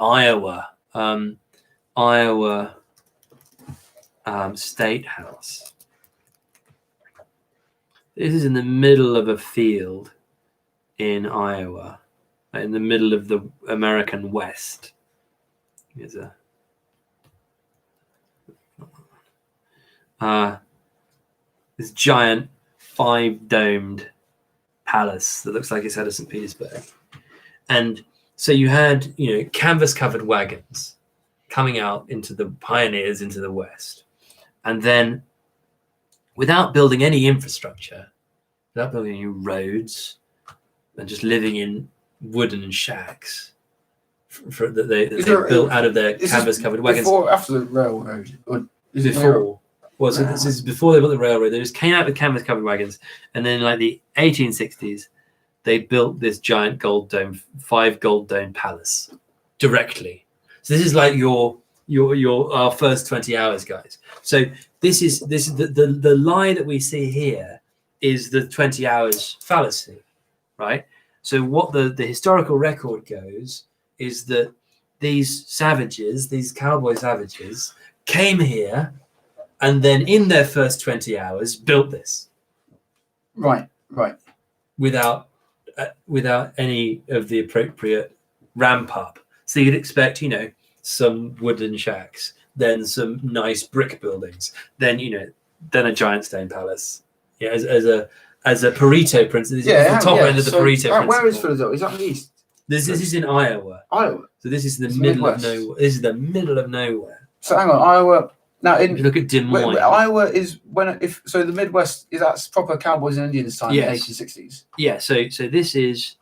Iowa State House. This is in the middle of a field in Iowa, in the middle of the American West. Here's this giant 5-domed palace that looks like it's out of St. Petersburg. And so you had, canvas-covered wagons coming out into the pioneers into the West. And then without building any infrastructure, without building any roads, and just living in wooden shacks that they built out of their canvas-covered wagons. Before or after the railroad? Or is it before. Well, so this is before they built the railroad. They just came out with canvas-covered wagons, and then in like the 1860s, they built this giant 5 gold dome palace directly. So this is like our first 20 hours, guys. So this is the lie that we see here is the 20 hours fallacy, right? So what the historical record goes is that these savages, these cowboy savages, came here and then in their first 20 hours built this. Right. Without any of the appropriate ramp up. So you'd expect, some wooden shacks, then some nice brick buildings, then a giant stone palace. As a Pareto principle. The top end of the Pareto principle. Where is Philadelphia? Is that in the east? This is in Iowa. Iowa. So this is the It's the middle of Midwest. nowhere. This is the middle of nowhere. So hang on, Iowa. Now If you in look at Des Moines, Iowa is when if so the Midwest is that's proper cowboys and Indians time Yes. in the 1860s. yeah. So this is,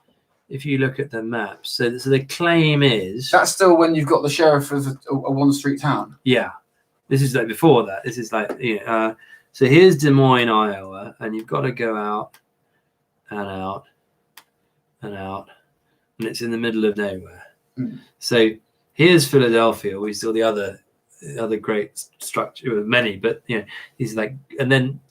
if you look at the maps. So the claim is, That's still when you've got the sheriff of a one street town. yeah. This is like before that. This is like, so here's Des Moines, Iowa, and you've got to go out and out and out, and it's in the middle of nowhere. Mm. So here's Philadelphia. We saw the other great structure, many, but he's like, and then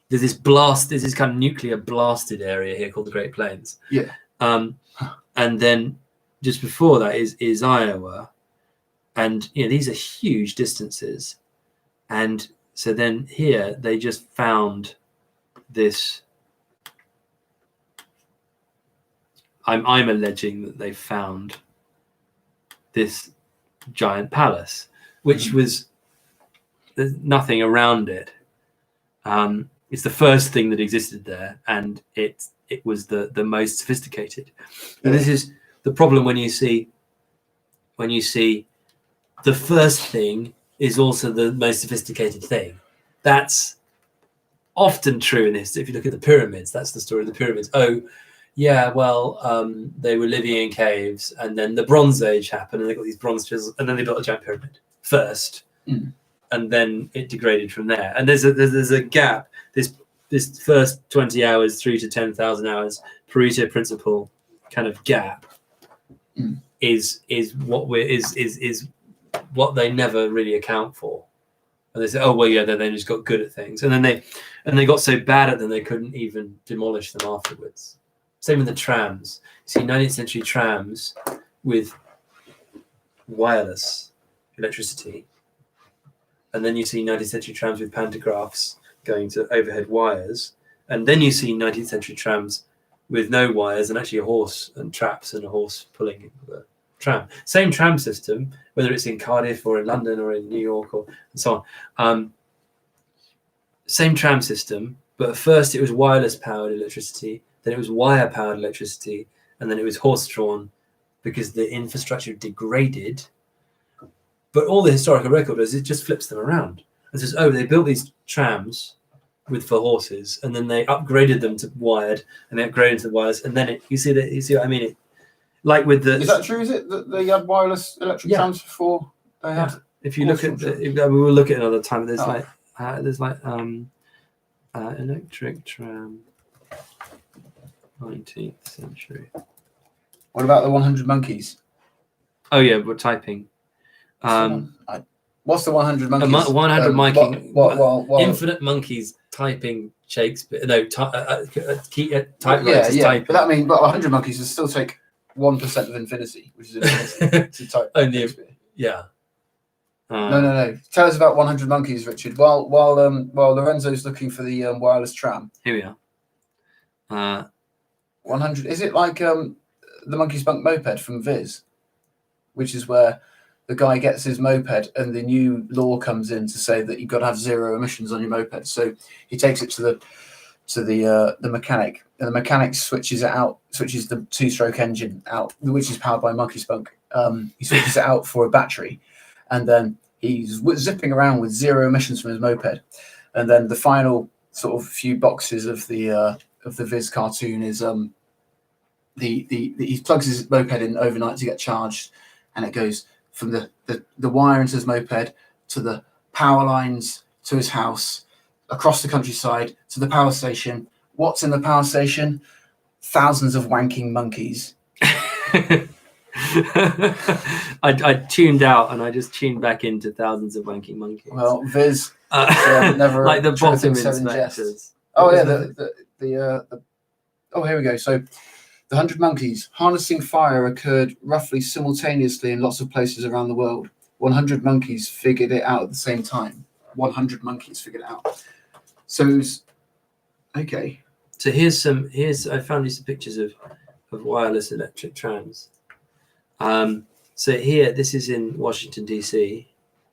there's this kind of nuclear blasted area here called the Great Plains. Yeah. And then just before that is Iowa, and these are huge distances, and so then here they just found this. I'm alleging that they found this giant palace, which was, there's nothing around it. It's the first thing that existed there, and it was the most sophisticated. And this is the problem when you see the first thing is also the most sophisticated thing. That's often true in this. If you look at the pyramids, that's the story of the pyramids. Oh, yeah, well, they were living in caves, and then the Bronze Age happened, and they got these bronze chisels, and then they built a giant pyramid first, and then it degraded from there. And there's a gap. This first 20 hours through to 10,000 hours Pareto principle kind of gap is what they never really account for. And they say, oh well, yeah, they just got good at things, and then they got so bad at them they couldn't even demolish them afterwards. Same with the trams. You see 19th century trams with wireless electricity, and then you see 19th century trams with pantographs going to overhead wires, and then you see 19th century trams with no wires and actually a horse and traps and a horse pulling the tram. Same tram system, whether it's in Cardiff or in London or in New York and so on. Same tram system, but at first it was wireless powered electricity, then it was wire powered electricity, and then it was horse drawn because the infrastructure degraded. But all the historical record does, it just flips them around and says, oh, they built these trams for horses, and then they upgraded them to wired, and they upgraded to wires, and then you see what I mean? Like with the, Is that true? Is it that they had wireless electric trams before they had? If you look at we will look at another time. There's electric tram, 19th century. What about the 100 monkeys? Oh yeah, we're typing. What's the 100 monkeys? 100 What? Infinite monkeys typing Shakespeare. No, typewriters typing. typing. But 100 monkeys would still take 1% of infinity, which is infinity to type. Shakespeare. Yeah. No. Tell us about 100 monkeys, Richard. While Lorenzo's looking for the wireless tram. Here we are. 100. Is it like the Monkey Spunk moped from Viz, which is where the guy gets his moped and the new law comes in to say that you've got to have zero emissions on your moped. So he takes it to the mechanic, and the mechanic switches the two-stroke engine out, which is powered by Monkey Spunk. He switches it out for a battery, and then he's zipping around with zero emissions from his moped. And then the final sort of few boxes of the Viz cartoon is he plugs his moped in overnight to get charged, and it goes from the wire into his moped to the power lines to his house, across the countryside to the power station. What's in the power station? Thousands of wanking monkeys. I tuned out and I just tuned back into thousands of wanking monkeys. Well, Viz never like the bottom inspectors. inspectors. Oh yeah, here we go. So the 100 monkeys harnessing fire occurred roughly simultaneously in lots of places around the world. 100 monkeys figured it out at the same time. 100 monkeys figured it out. So okay. So I found these pictures of wireless electric trams. So here, this is in Washington DC.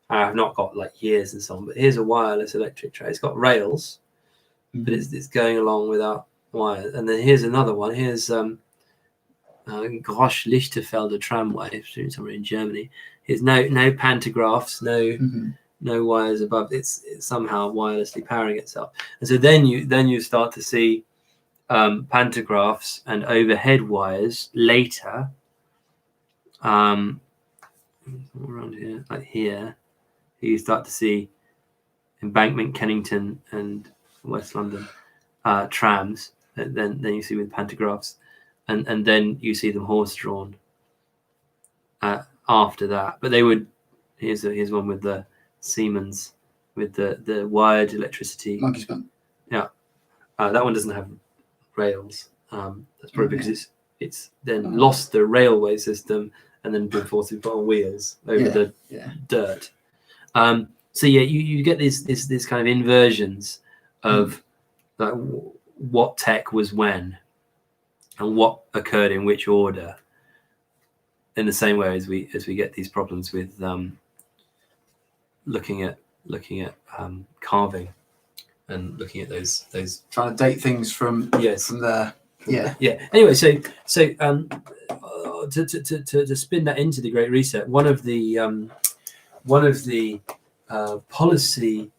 I've not got like years and so on, but here's a wireless electric tram. It's got rails, but it's going along without wires. And then here's another one. Here's Grosch Lichterfelder tramway somewhere in Germany. It's no pantographs, no wires above. It's somehow wirelessly powering itself. And so then you start to see pantographs and overhead wires later. Around here, like here, you start to see Embankment, Kennington, and West London trams. And then you see with pantographs, and then you see them horse-drawn after that. But they would. Here's one with the Siemens with the wired electricity. Monkey Spoon. Yeah, that one doesn't have rails. That's probably because it's then lost the railway system and then been forced to put on wheels over the dirt. So you get this kind of inversions of like what tech was when and what occurred in which order. In the same way as we get these problems with looking at carving and looking at those Trying to date things from there. Yeah. Anyway, so to spin that into the Great Reset, one of the policy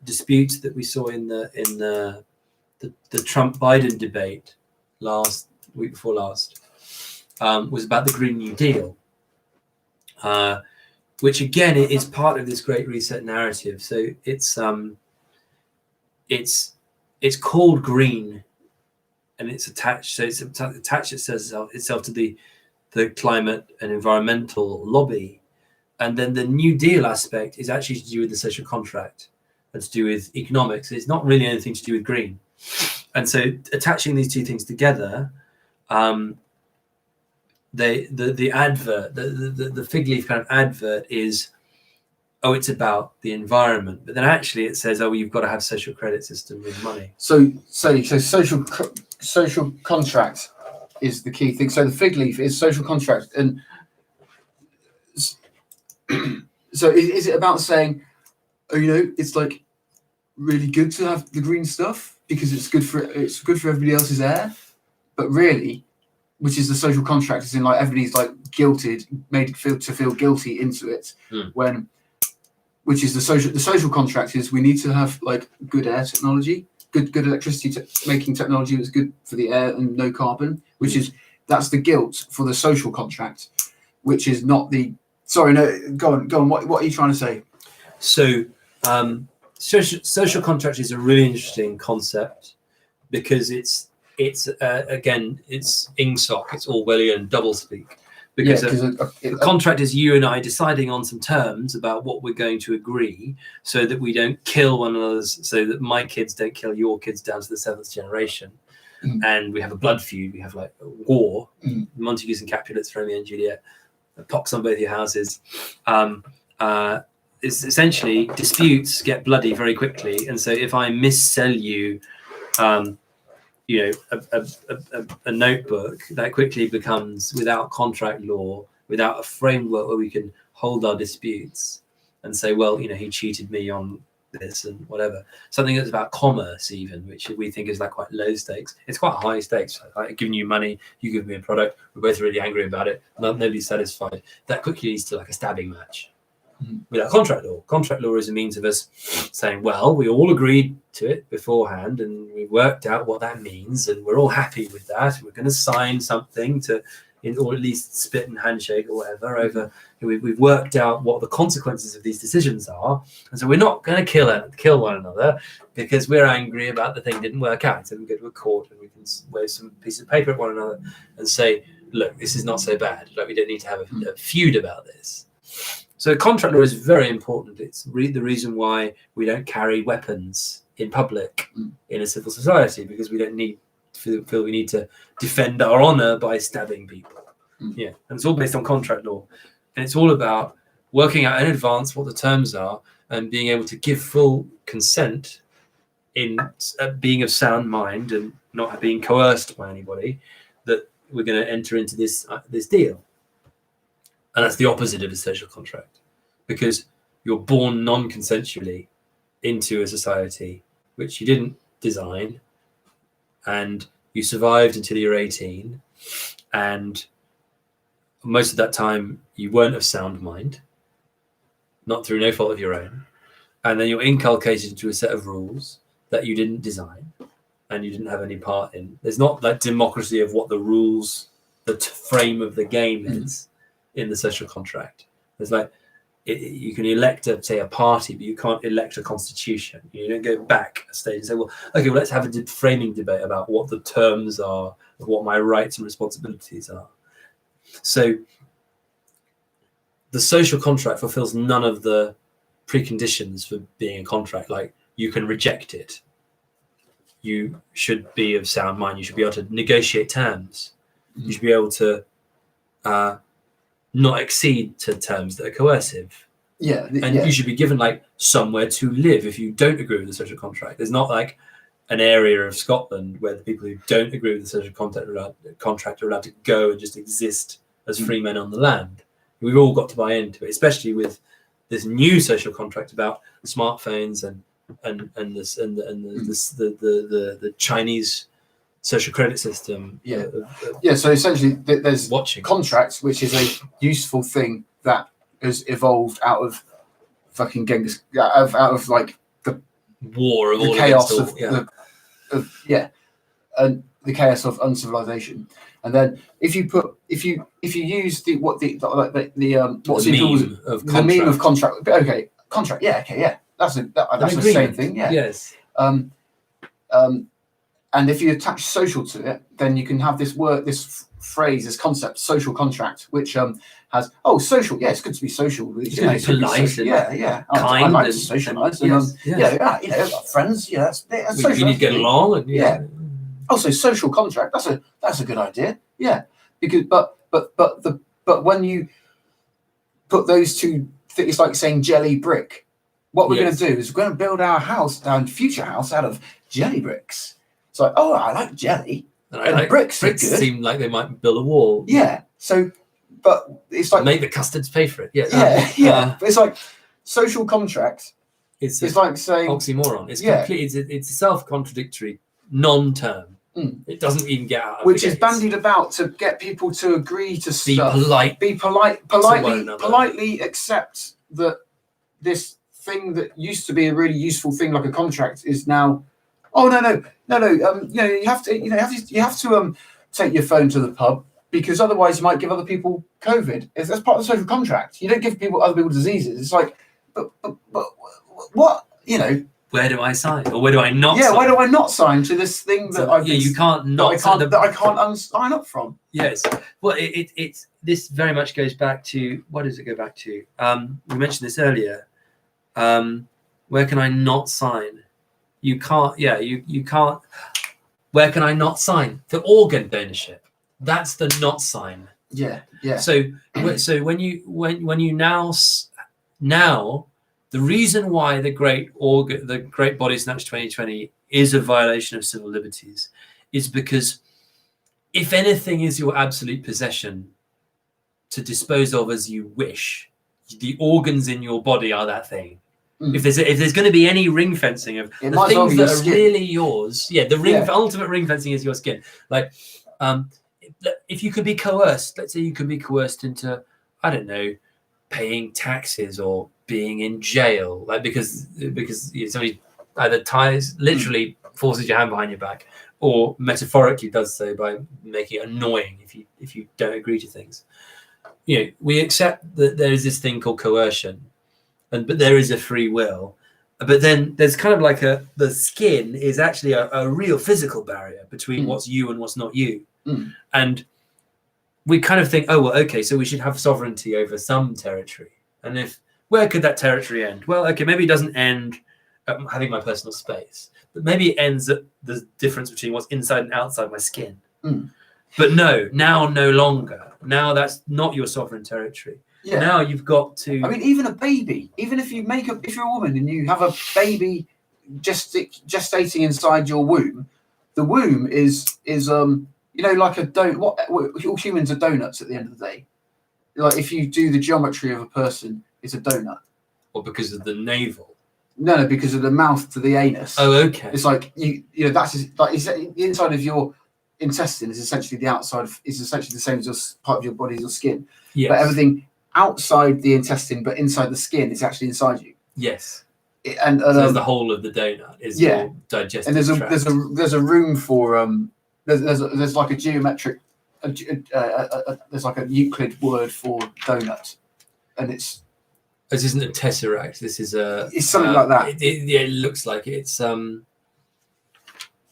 disputes that we saw in the Trump Biden debate week before last was about the Green New Deal, which again is part of this Great Reset narrative. So it's called green, and it's attached. So it's attached itself to the climate and environmental lobby, and then the New Deal aspect is actually to do with the social contract and to do with economics. It's not really anything to do with green, and so attaching these two things together. The advert, the fig leaf kind of advert is, it's about the environment, but then actually it says, you've got to have social credit system with money. So social contract is the key thing. So the fig leaf is social contract, and so is it about saying, it's like really good to have the green stuff because it's good for everybody else's air, but really, which is the social contract, is in like everybody's like guilted, made to feel guilty into it. Which is the social contract is we need to have like good air technology, good electricity making technology that's good for the air and no carbon. That's the guilt for the social contract, which is not the. Sorry, no, go on. What are you trying to say? So social contract is a really interesting concept because it's again, it's INGSOC, it's Orwellian doublespeak. Because a contract is you and I deciding on some terms about what we're going to agree so that we don't kill one another, so that my kids don't kill your kids down to the 7th generation. And we have a blood feud, we have like a war, Montagues and Capulets, Romeo and Juliet, pox on both your houses. It's essentially disputes get bloody very quickly. And so if I missell you, a notebook, that quickly becomes, without contract law, without a framework where we can hold our disputes and say, well, he cheated me on this and whatever. Something that's about commerce, even, which we think is like quite low stakes. It's quite high stakes. Like giving you money, you give me a product, we're both really angry about it, nobody's satisfied. That quickly leads to like a stabbing match. Without contract law is a means of us saying, well, we all agreed to it beforehand and we worked out what that means and we're all happy with that. We're going to sign something or at least spit and handshake or whatever over. We've worked out what the consequences of these decisions are, and so we're not going to kill one another because we're angry about the thing didn't work out. So we go to a court and we can wave some piece of paper at one another and say, look, this is not so bad. Like we don't need to have a feud about this. So contract law is very important. It's the reason why we don't carry weapons in public in a civil society, because we don't feel we need to defend our honor by stabbing people. Yeah, and it's all based on contract law. And it's all about working out in advance what the terms are and being able to give full consent in being of sound mind and not being coerced by anybody that we're going to enter into this deal. And that's the opposite of a social contract, because you're born non-consensually into a society which you didn't design, and you survived until you're 18, and most of that time you weren't of sound mind, not through no fault of your own, and then you're inculcated into a set of rules that you didn't design and you didn't have any part in. There's not that democracy of what the rules, the frame of the game is in the social contract. There's like, you can elect say a party, but you can't elect a constitution. You don't go back a stage and say, well, okay, well, let's have a framing debate about what the terms are of what my rights and responsibilities are. So the social contract fulfills none of the preconditions for being a contract. Like, you can reject it. You should be of sound mind. You should be able to negotiate terms. You should be able to not accede to terms that are coercive. And you should be given like somewhere to live if you don't agree with the social contract. There's not like an area of Scotland where the people who don't agree with the social contract are allowed to go and just exist as free men on the land. We've all got to buy into it, especially with this new social contract about smartphones and the Chinese social credit system. So essentially, there's watching contracts, which is a useful thing that has evolved out of fucking Genghis, out of like the war of the all chaos against all, and the chaos of uncivilization. And then if you use the meme of contract. Okay, contract. That's the same thing. Yes. And if you attach social to it, then you can have this word, this phrase, this concept, social contract, which has social. Yeah, it's good to be social. It's good to be polite. I like to socialise. Friends. That's social. You need to get along. Also, social contract. That's a good idea. Yeah, because but when you put those two, it's like saying jelly brick. What we're going to do is we're going to build our future house out of jelly bricks. It's like, I like jelly. And bricks are good. Seem like they might build a wall. Yeah. So, but it's like make the custards pay for it. But it's like social contract. It's like saying oxymoron. It's complete. It's a self-contradictory non-term. It doesn't even get out of which is bandied about to get people to agree to be stuff. polite. Politely accept that this thing that used to be a really useful thing, like a contract, is now. Oh no! You have to take your phone to the pub because otherwise you might give other people COVID. That's part of the social contract. You don't give other people diseases. It's like, but what? Where do I sign, or where do I not? Yeah, where do I not sign to this thing that you can't not that I can't sign up from? Yes. Well, it's this very much goes back to, what does it go back to? We mentioned this earlier. Where can I not sign? You can't. Yeah, you can't. Where can I not sign? For organ donorship, that's the not sign. Yeah. So when you now. The reason why the Great Body Snatch 2020 is a violation of civil liberties is because if anything is your absolute possession to dispose of as you wish, the organs in your body are that thing. If there's going to be any ring fencing of the things that are really yours, ultimate ring fencing is your skin. Like, if you could be coerced, let's say you could be coerced into, I don't know, paying taxes or being in jail, like because somebody either literally forces your hand behind your back, or metaphorically does so by making it annoying if you don't agree to things. We accept that there is this thing called coercion, but there is a free will. But then there's kind of like the skin is actually a real physical barrier between what's you and what's not you, and we kind of think, so we should have sovereignty over some territory, and where could that territory end? Well, okay, maybe it doesn't end at having my personal space, but maybe it ends at the difference between what's inside and outside my skin. But no longer. Now that's not your sovereign territory. Yeah. Now you've got to. I mean, even a baby, even if you're a woman and you have a baby gestating inside your womb, the womb is like a donut. What all humans are donuts at the end of the day. Like if you do the geometry of a person, it's a donut. Or because of the navel? No, because of the mouth to the anus. Oh, okay. It's like that's like the inside of your intestine is essentially the outside is essentially the same as your part of your body as your skin. Yes. But everything outside the intestine, but inside the skin, is actually inside you. Yes. And So there's the whole of the donut is yeah. your digestive and there's a tract. there's a room for there's like a geometric there's like a Euclid word for donut, and it's This isn't a tesseract. This is a. It's something like that. It looks like it. It's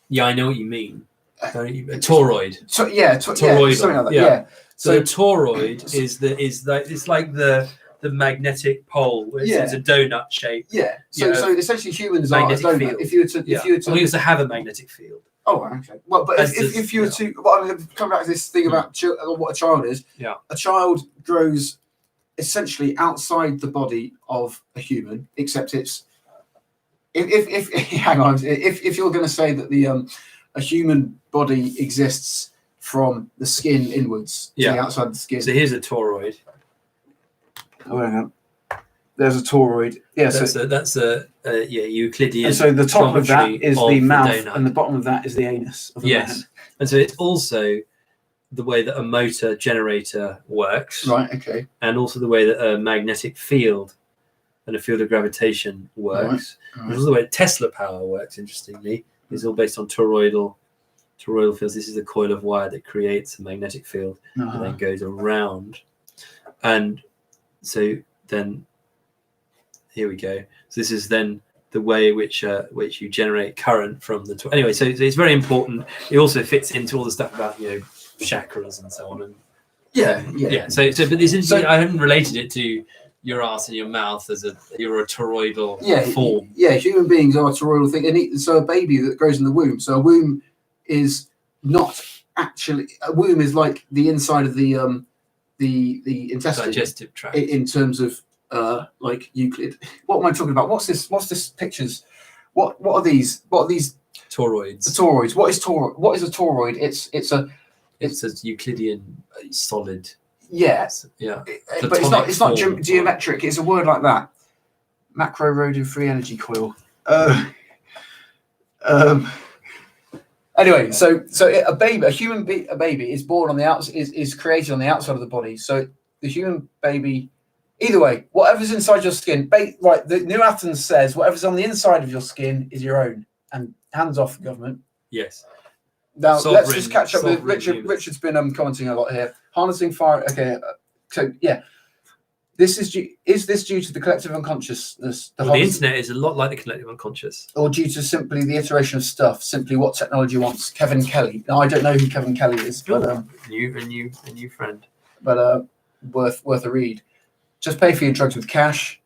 Yeah, I know what you mean. A toroid. toroidal, something like that. Yeah. Yeah. So a toroid it's like the magnetic pole. It's a donut shape. Yeah. So Yeah. so essentially humans are a Magnetic donut. field. If you were to We also have a magnetic field. Oh, okay. Well, but if you were to, well, I'm going to come back to this thing about what a child is. Yeah. A child grows essentially outside the body of a human, except it's if hang on, if you're going to say that the a human body exists from the skin inwards to the outside of the skin. So here's a toroid. Oh, hang on. There's a toroid. Yeah. That's a Euclidean. And so the top of that geometry is of the mouth, donut. and the bottom of that is the anus of the Yes. man. And so it's also the way that a motor generator works, Right. Okay. and also the way that a magnetic field and a field of gravitation works. Right. Which is the way Tesla power works, interestingly. It's all based on toroidal fields. This is the coil of wire that creates a magnetic field and then goes around. And so then here we go. So this is then the way which you generate current from the anyway. So it's very important. It also fits into all the stuff about chakras and so on. And Yeah. So but this is I haven't related it to your ass and your mouth as you're a toroidal form. Yeah, human beings are a toroidal thing, and so a baby that grows in the womb. So a womb is not actually a womb is like the inside of the intestine Digestive tract. in terms of like Euclid. What am I talking about? What's this pictures? What are these? What are these Toroids. toroids? What is a toroid? It's a Euclidean solid. yeah. Yeah. But it's not form. geometric. It's a word like that. Macro rodent free energy coil. Anyway, so a baby is born on the outside, is created on the outside of the body. So the human baby, either way, whatever's inside your skin, right? The New Athens says whatever's on the inside of your skin is your own, and hands off the government. Yes. Now let's just catch up with sovereign Richard. humans. Richard's been commenting a lot here. Harnessing fire. Okay, so yeah, this is due. Is this due to the collective unconsciousness? The internet is a lot like the collective unconscious. Or due to simply the iteration of stuff? Simply what technology wants? Kevin Kelly. Now I don't know who Kevin Kelly is, but a new friend. But worth a read. Just pay for your drugs with cash.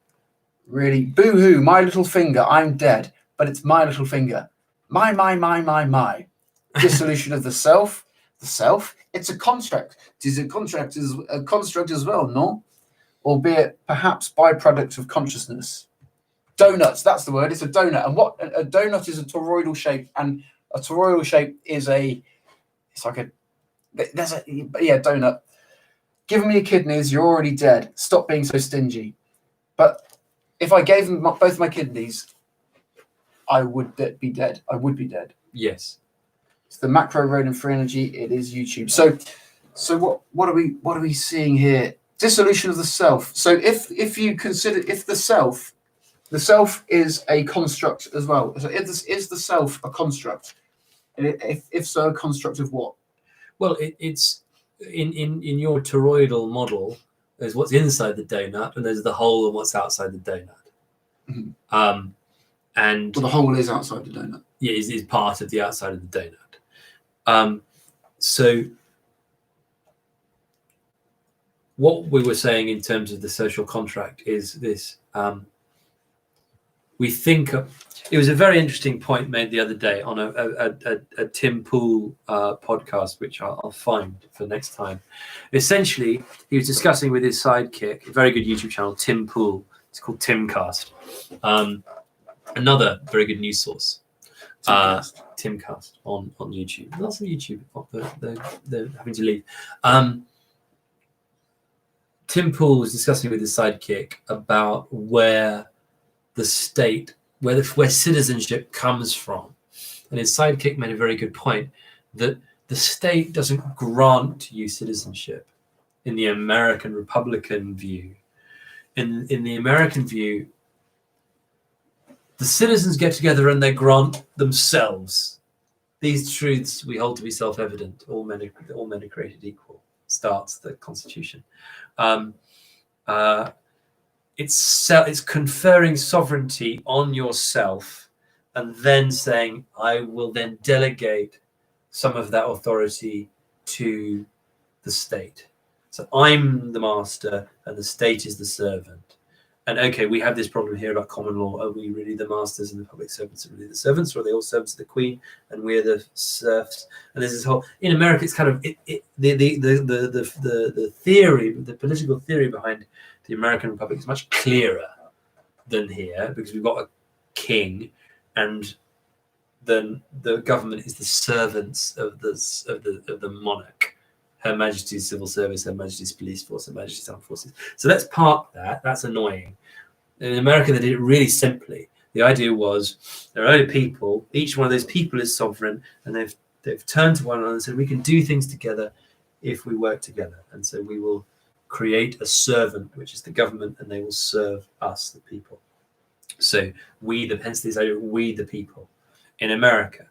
Really, boo hoo! My little finger. I'm dead, but it's my little finger. My. Dissolution of the self. The self. It's a construct. It is a construct as well, no? Albeit perhaps byproduct of consciousness. Donuts. That's the word. It's a donut. And what a donut is a toroidal shape, and a toroidal shape is donut. Give me your kidneys. You're already dead. Stop being so stingy. But if I gave them both my kidneys, I would be dead. I would be dead. Yes. It's the macro rodent free energy. It is YouTube. So what are we seeing here? Dissolution of the self. So if you consider if the self is a construct as well. So is the self a construct? And if so, a construct of what? Well, it's in your toroidal model. There's what's inside the donut, and there's the hole and what's outside the donut. Mm-hmm. And Well, the hole is outside the donut. Yeah, is part of the outside of the donut. So what we were saying in terms of the social contract is this. We think it was a very interesting point made the other day on a Tim Pool podcast, which I'll find for next time. Essentially, he was discussing with his sidekick, a very good YouTube channel, Tim Pool. It's called Timcast. Another very good news source. Timcast on YouTube. Lots of YouTube. They're having to leave. Tim Pool was discussing with his sidekick about where the state, where citizenship comes from, and his sidekick made a very good point that the state doesn't grant you citizenship in the American Republican view. In the American view, the citizens get together and they grant themselves. These truths we hold to be self-evident. All men are created equal. Starts the Constitution. It's conferring sovereignty on yourself, and then saying, I will then delegate some of that authority to the state. So I'm the master and the state is the servant. And okay, we have this problem here about common law. Are we really the masters and the public servants are really the servants, or are they all servants of the Queen and we're the serfs? And there's this whole, in America, it's kind of the theory, the political theory behind the American Republic is much clearer than here, because we've got a king, and then the government is the servants of the monarch. Her Majesty's Civil Service, Her Majesty's Police Force, Her Majesty's Armed Forces. So let's park that. That's annoying. In America, they did it really simply. The idea was there are only people. Each one of those people is sovereign, and they've turned to one another and said, we can do things together if we work together. And so we will create a servant, which is the government, and they will serve us, the people. So hence this idea, we the people in America.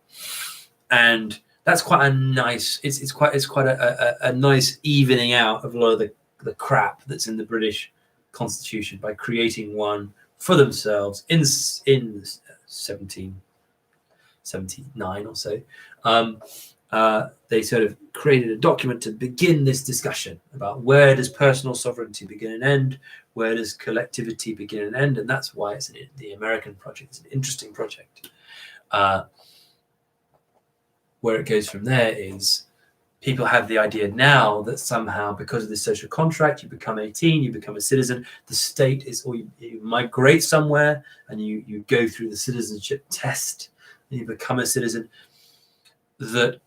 And that's quite a nice. It's quite a nice evening out of a lot of the crap that's in the British Constitution by creating one for themselves in 1779 or so. They sort of created a document to begin this discussion about where does personal sovereignty begin and end, where does collectivity begin and end, and that's why it's the American project. It's an interesting project. Where it goes from there is people have the idea now that somehow, because of this social contract, you become 18, you become a citizen. The state is, or you migrate somewhere and you go through the citizenship test and you become a citizen, that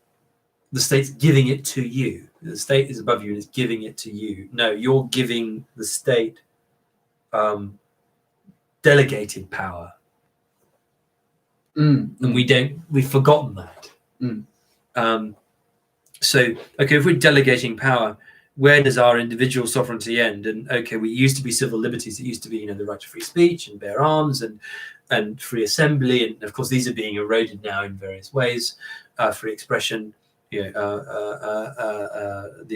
the state's giving it to you. The state is above you and is giving it to you. No, you're giving the state delegated power. And we've forgotten that. So, okay, if we're delegating power, where does our individual sovereignty end? And okay, we used to be civil liberties. It used to be, the right to free speech and bear arms and free assembly. And of course, these are being eroded now in various ways. Free expression, the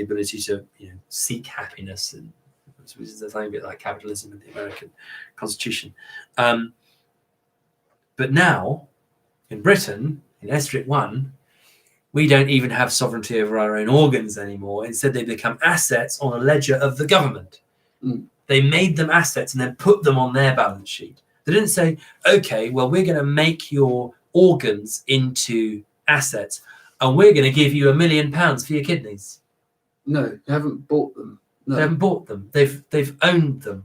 ability to seek happiness, and which is a thing a bit like capitalism in the American Constitution. But now, in Britain, in Estrict 1, we don't even have sovereignty over our own organs anymore. Instead, they become assets on a ledger of the government. They made them assets and then put them on their balance sheet. They didn't say, okay, well, we're going to make your organs into assets and we're going to give you £1 million for your kidneys. No, they haven't bought them. No. They haven't bought them. They've owned them.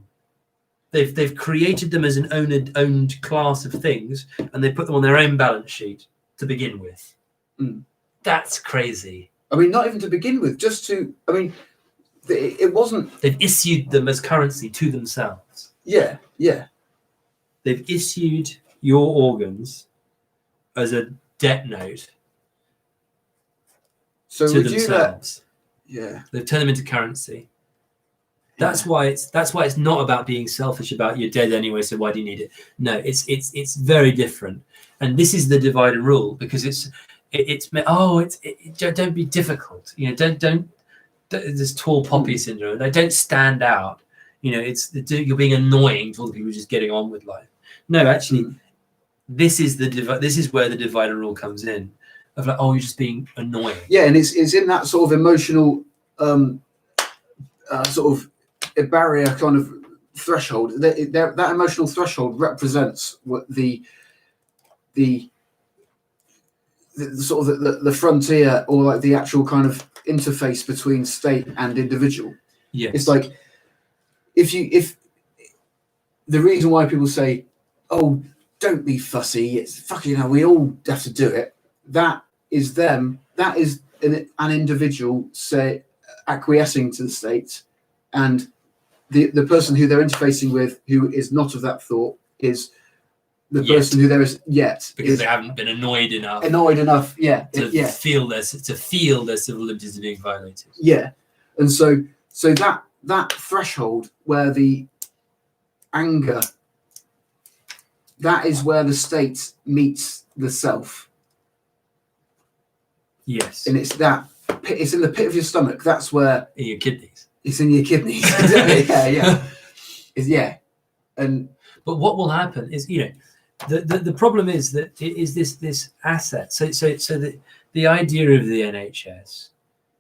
They've created them as an owned class of things, and they put them on their own balance sheet to begin with. That's crazy. I mean, not even to begin with, it wasn't. They've issued them as currency to themselves. Yeah. They've issued your organs as a debt note to themselves. Yeah. They've turned them into currency. That's why it's not about being selfish about you're dead anyway, so why do you need it? No, it's very different. And this is the divide and rule, because don't be difficult. Don't this tall poppy syndrome. They don't stand out. You're being annoying to all the people just getting on with life. No, actually, this is where the divide and rule comes in. Of like, you're just being annoying. Yeah, and it's in that sort of emotional sort of a barrier kind of threshold. That emotional threshold represents what the sort of the frontier, or like the actual kind of interface between state and individual. Yes. It's like if the reason why people say, don't be fussy, it's fucking we all have to do it. That is them. That is an individual acquiescing to the state, and the person who they're interfacing with, who is not of that thought, is the Yet. person who there is yet because is they haven't been annoyed enough annoyed enough. Yeah, to yeah, feel their civil liberties are being violated. yeah. And so that threshold where the anger, that is where the state meets the self, Yes, and it's that pit, it's in the pit of your stomach. That's where in your kidneys. it's in your kidneys. Exactly. Yeah. Yeah. And But what will happen is, the problem is that it is this asset. So the idea of the NHS,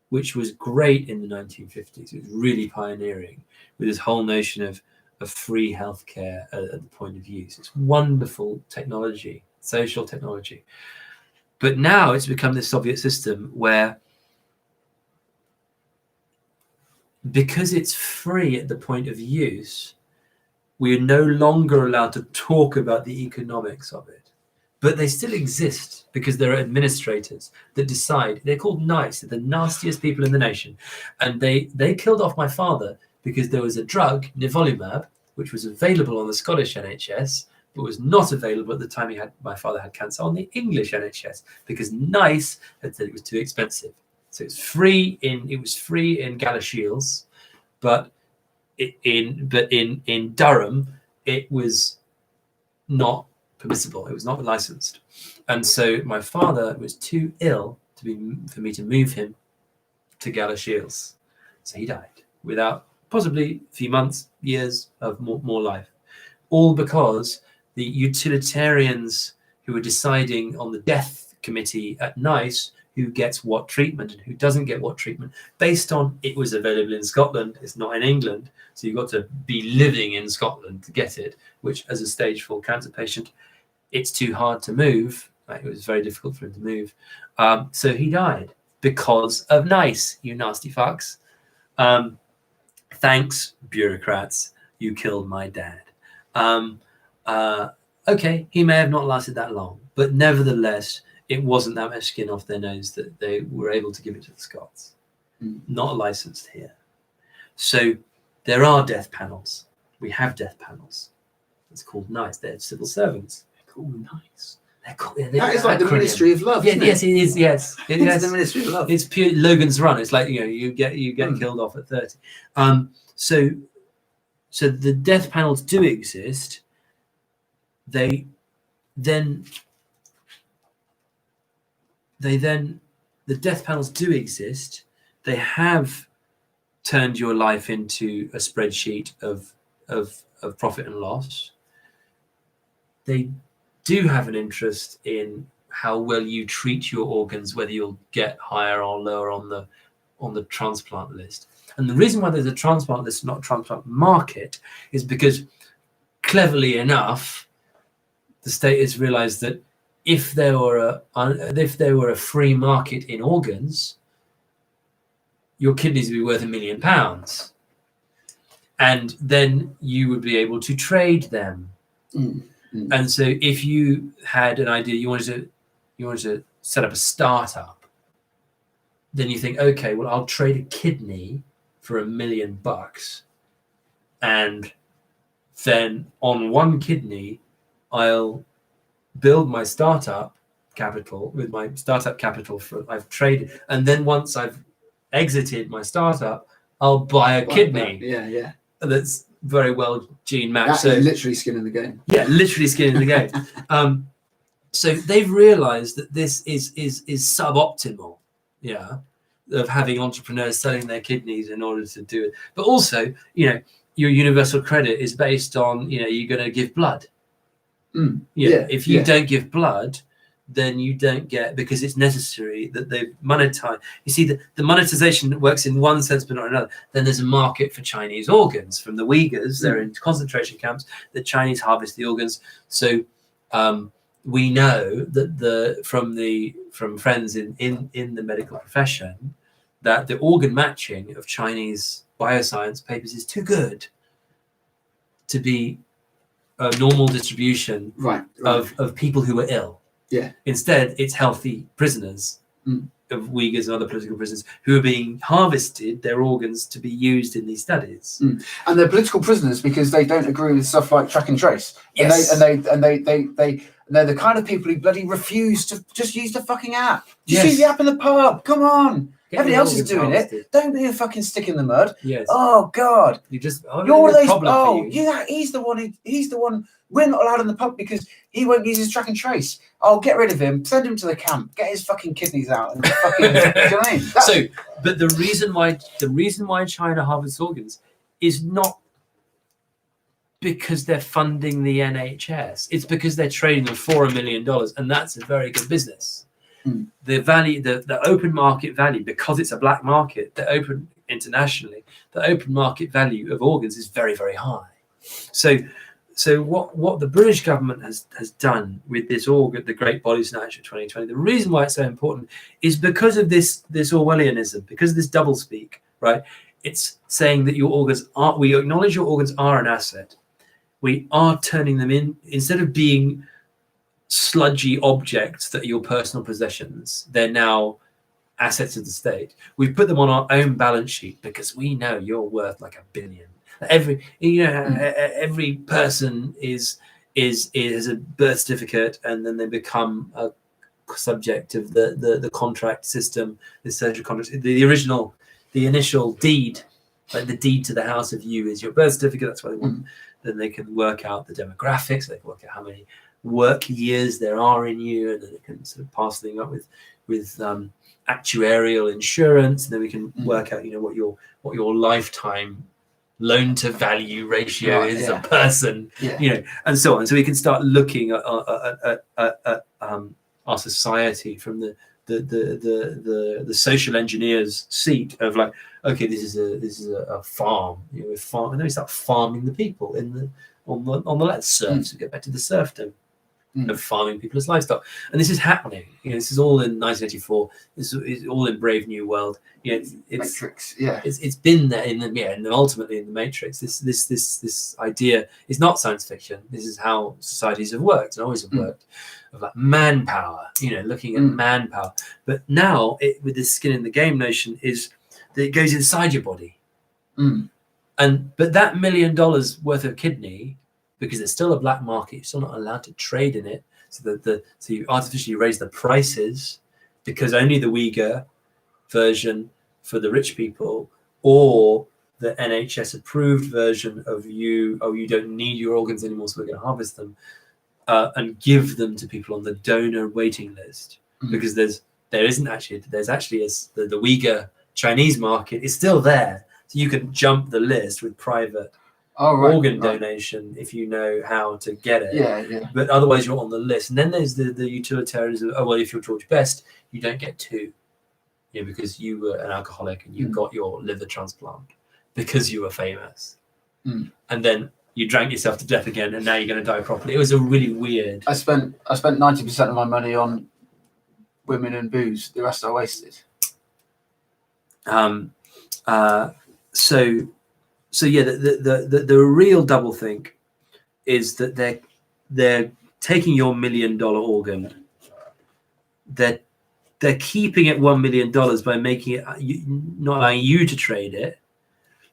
which was great in the 1950s, it was really pioneering with this whole notion of free healthcare at the point of use. It's wonderful technology, social technology. But now it's become this Soviet system where, because it's free at the point of use, we are no longer allowed to talk about the economics of it. But they still exist because there are administrators that decide. They're called NICE, they're the nastiest people in the nation. And they killed off my father because there was a drug, nivolumab, which was available on the Scottish NHS, but was not available at the time my father had cancer on the English NHS, because NICE had said it was too expensive. So it was free in Galashiels, but in Durham it was not permissible. It was not licensed, and so my father was too ill for me to move him to Galashiels, so he died without possibly a few months, years of more life, all because the utilitarians who were deciding on the death committee at NICE who gets what treatment and who doesn't get what treatment, based on it was available in Scotland, it's not in England, so you've got to be living in Scotland to get it, which as a stage 4 cancer patient, it's too hard to move. It was very difficult for him to move. So he died because of NICE, you nasty fucks. Thanks, bureaucrats, you killed my dad. Okay, he may have not lasted that long, but nevertheless, it wasn't that much skin off their nose that they were able to give it to the Scots. Not licensed here. So there are death panels. We have death panels. It's called NICE. They're civil servants. They're called NICE. that is like the Ministry of Love. Yeah, isn't yes, it is. Yes, It's the Ministry of Love. It's pure Logan's Run. It's like you get killed off at 30. So the death panels do exist. The death panels do exist. They have turned your life into a spreadsheet of profit and loss. They do have an interest in how well you treat your organs, whether you'll get higher or lower on the transplant list. And the reason why there's a transplant list, not a transplant market, is because, cleverly enough, the state has realized that if there were a free market in organs, your kidneys would be worth £1 million, and then you would be able to trade them. And so if you had an idea, you wanted to set up a startup, then you think, okay, well, I'll trade a kidney for $1 million, and then on one kidney I'll build my startup capital with my startup capital I've traded, and then once I've exited my startup, I'll buy a kidney. Yeah. That's very well gene matched. That is literally skin in the game. Yeah, literally skin in the game. So they've realized that this is suboptimal, of having entrepreneurs selling their kidneys in order to do it. But also, your universal credit is based on, you're going to give blood. If you don't give blood, then you don't get, because it's necessary that they monetize. You see, the monetization works in one sense but not another. Then there's a market for Chinese organs from the Uyghurs. They're in concentration camps. The Chinese harvest the organs. So we know that from friends in the medical profession that the organ matching of Chinese bioscience papers is too good to be a normal distribution right. of people who are ill. Yeah. Instead, it's healthy prisoners of Uyghurs and other political prisoners who are being harvested, their organs, to be used in these studies. And they're political prisoners because they don't agree with stuff like track and trace. Yes. And they're the kind of people who bloody refuse to just use the fucking app. Just Yes. use the app in the pub. Come on. Get Everybody your else is organs doing harvested. it. Don't be a fucking stick in the mud. Yes. Oh God. You just You're one of those. problem Oh, for you. yeah. He's the one. He's the one. We're not allowed in the pub because he won't use his track and trace. Oh, get rid of him. Send him to the camp. Get his fucking kidneys out. And fucking, do you know what I mean? That's- So, but the reason why China harvests organs is not because they're funding the NHS. It's because they're trading them for $1 million, and that's a very good business. Hmm. The value, the open market value, because it's a black market, the open internationally, the open market value of organs is very, very high. So what the British government has done with this organ, the Great Body Snatch of 2020, the reason why it's so important is because of this Orwellianism, because of this doublespeak, right? It's saying that your organs are, we acknowledge your organs are an asset. We are turning them in, instead of being sludgy objects that are your personal possessions, they're now assets of the state. We've put them on our own balance sheet because we know you're worth like $1 billion. Every person is a birth certificate, and then they become a subject of the contract system, the social contract. The initial deed, like the deed to the house of you, is your birth certificate. That's why they want. Then they can work out the demographics. They can work out how many work years there are in you, and then it can sort of pass things up with actuarial insurance, and then we can work out, what your lifetime loan to value ratio Right, is yeah. a person, Yeah. and so on. So we can start looking at our society from the social engineer's seat of like, okay, this is a farm, and then we start farming the people on the left serfs. We get back to the serfdom of farming people as livestock, and this is happening. This is all in 1984. This is all in Brave New World. It's Matrix. Yeah. it's been there and ultimately in the Matrix. This idea is not science fiction. This is how societies have worked and always have worked, of like manpower. Looking at manpower. But now, with this skin in the game notion, is that it goes inside your body, but that $1 million worth of kidney, because it's still a black market, you're still not allowed to trade in it. So so you artificially raise the prices because only the Uyghur version for the rich people, or the NHS approved version of you don't need your organs anymore, so we're going to harvest them and give them to people on the donor waiting list, because there's actually the Uyghur Chinese market is still there, so you can jump the list with private organ donation if you know how to get it. Yeah. But otherwise you're on the list. And then there's the utilitarianism of, if you're George Best, you don't get two. Because you were an alcoholic and you got your liver transplant because you were famous. And then you drank yourself to death again, and now you're going to die properly. It was a really weird. I spent 90% of my money on women and booze. The rest I wasted. So yeah, the real doublethink is that they're taking your $1 million organ. They're keeping it $1 million by making it not allowing you to trade it.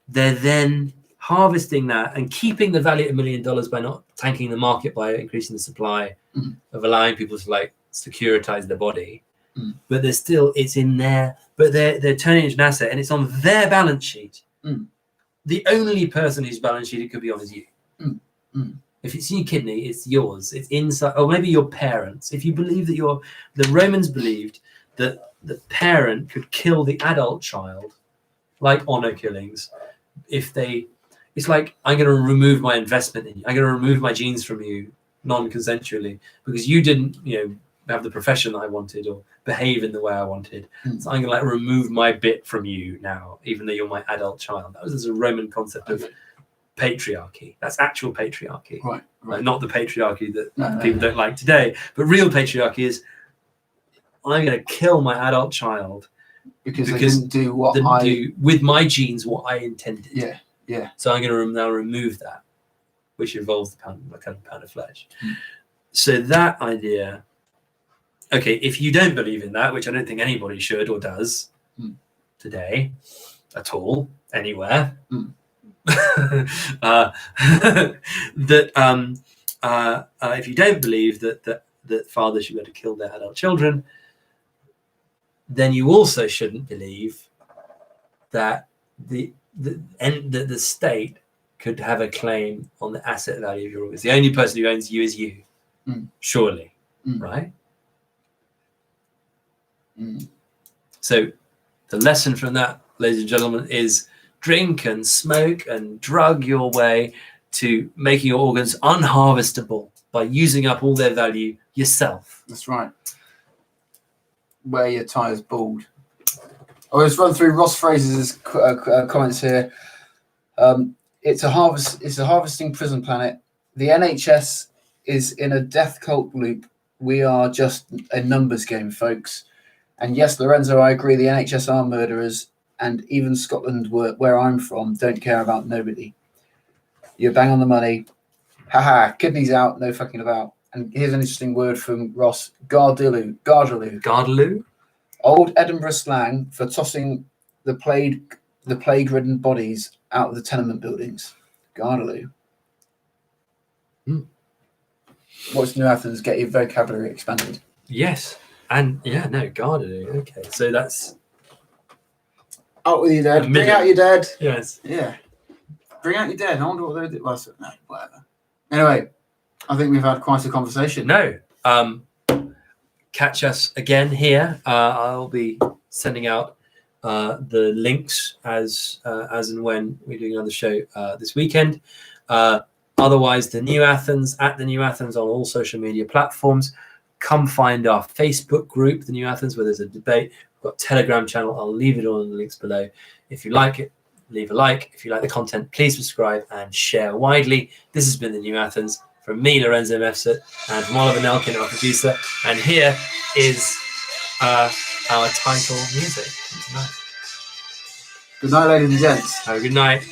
They're then harvesting that and keeping the value at $1 million by not tanking the market, by increasing the supply, of allowing people to like securitize their body. But it's in there, but they're turning it into an asset, and it's on their balance sheet. The only person whose balance sheet it could be on is you. If it's your kidney, it's yours. It's inside, or maybe your parents. If you believe that the Romans believed that the parent could kill the adult child, like honor killings, it's like, I'm going to remove my investment in you. I'm going to remove my genes from you non-consensually because you didn't, have the profession that I wanted or behave in the way I wanted. So I'm going to remove my bit from you now, even though you're my adult child. That was a Roman concept of patriarchy. That's actual patriarchy, Right. like, not the patriarchy that No. people don't like today. But real patriarchy is, I'm going to kill my adult child Because they didn't do what do with my genes what I intended. Yeah. So I'm going to now remove that, which involves the pound of flesh. So that idea okay, if you don't believe in that, which I don't think anybody should or does today at all, anywhere, that if you don't believe that fathers should be able to kill their adult children, then you also shouldn't believe that the state could have a claim on the asset value of your organs. The only person who owns you is you, surely, right? So the lesson from that, ladies and gentlemen, is drink and smoke and drug your way to making your organs unharvestable by using up all their value yourself. That's right. Wear your tyres bald. I'll just run through Ross Fraser's comments here. It's a harvesting prison planet. The NHS is in a death cult loop. We are just a numbers game, folks. And yes, Lorenzo, I agree. The NHS are murderers, and even Scotland, where I'm from, don't care about nobody. You're bang on the money. Haha, kidneys out, no fucking about. And here's an interesting word from Ross: Gardaloo. Gardaloo? Old Edinburgh slang for tossing the plague-ridden bodies out of the tenement buildings. Gardaloo. Watch New Athens get your vocabulary expanded. Yes. And yeah, no, Gardaloo. Okay. So that's out with your dead. Bring out your dead. Yes. Yeah. Bring out your dead. I wonder what they did. Well, no, whatever. Anyway, I think we've had quite a conversation. No. Catch us again here. I'll be sending out the links as and when we're doing another show this weekend. Otherwise, the New Athens, at the New Athens on all social media platforms. Come find our Facebook group, the New Athens, where there's a debate. We've got a Telegram channel. I'll leave it all in the links below. If you like it, leave a like. If you like the content, please subscribe and share widely. This has been the New Athens. From me, Lorenzo Mefsett, and from Oliver Nelkin, our producer. And here is our title music tonight. Good night, ladies and gents. Have a good night.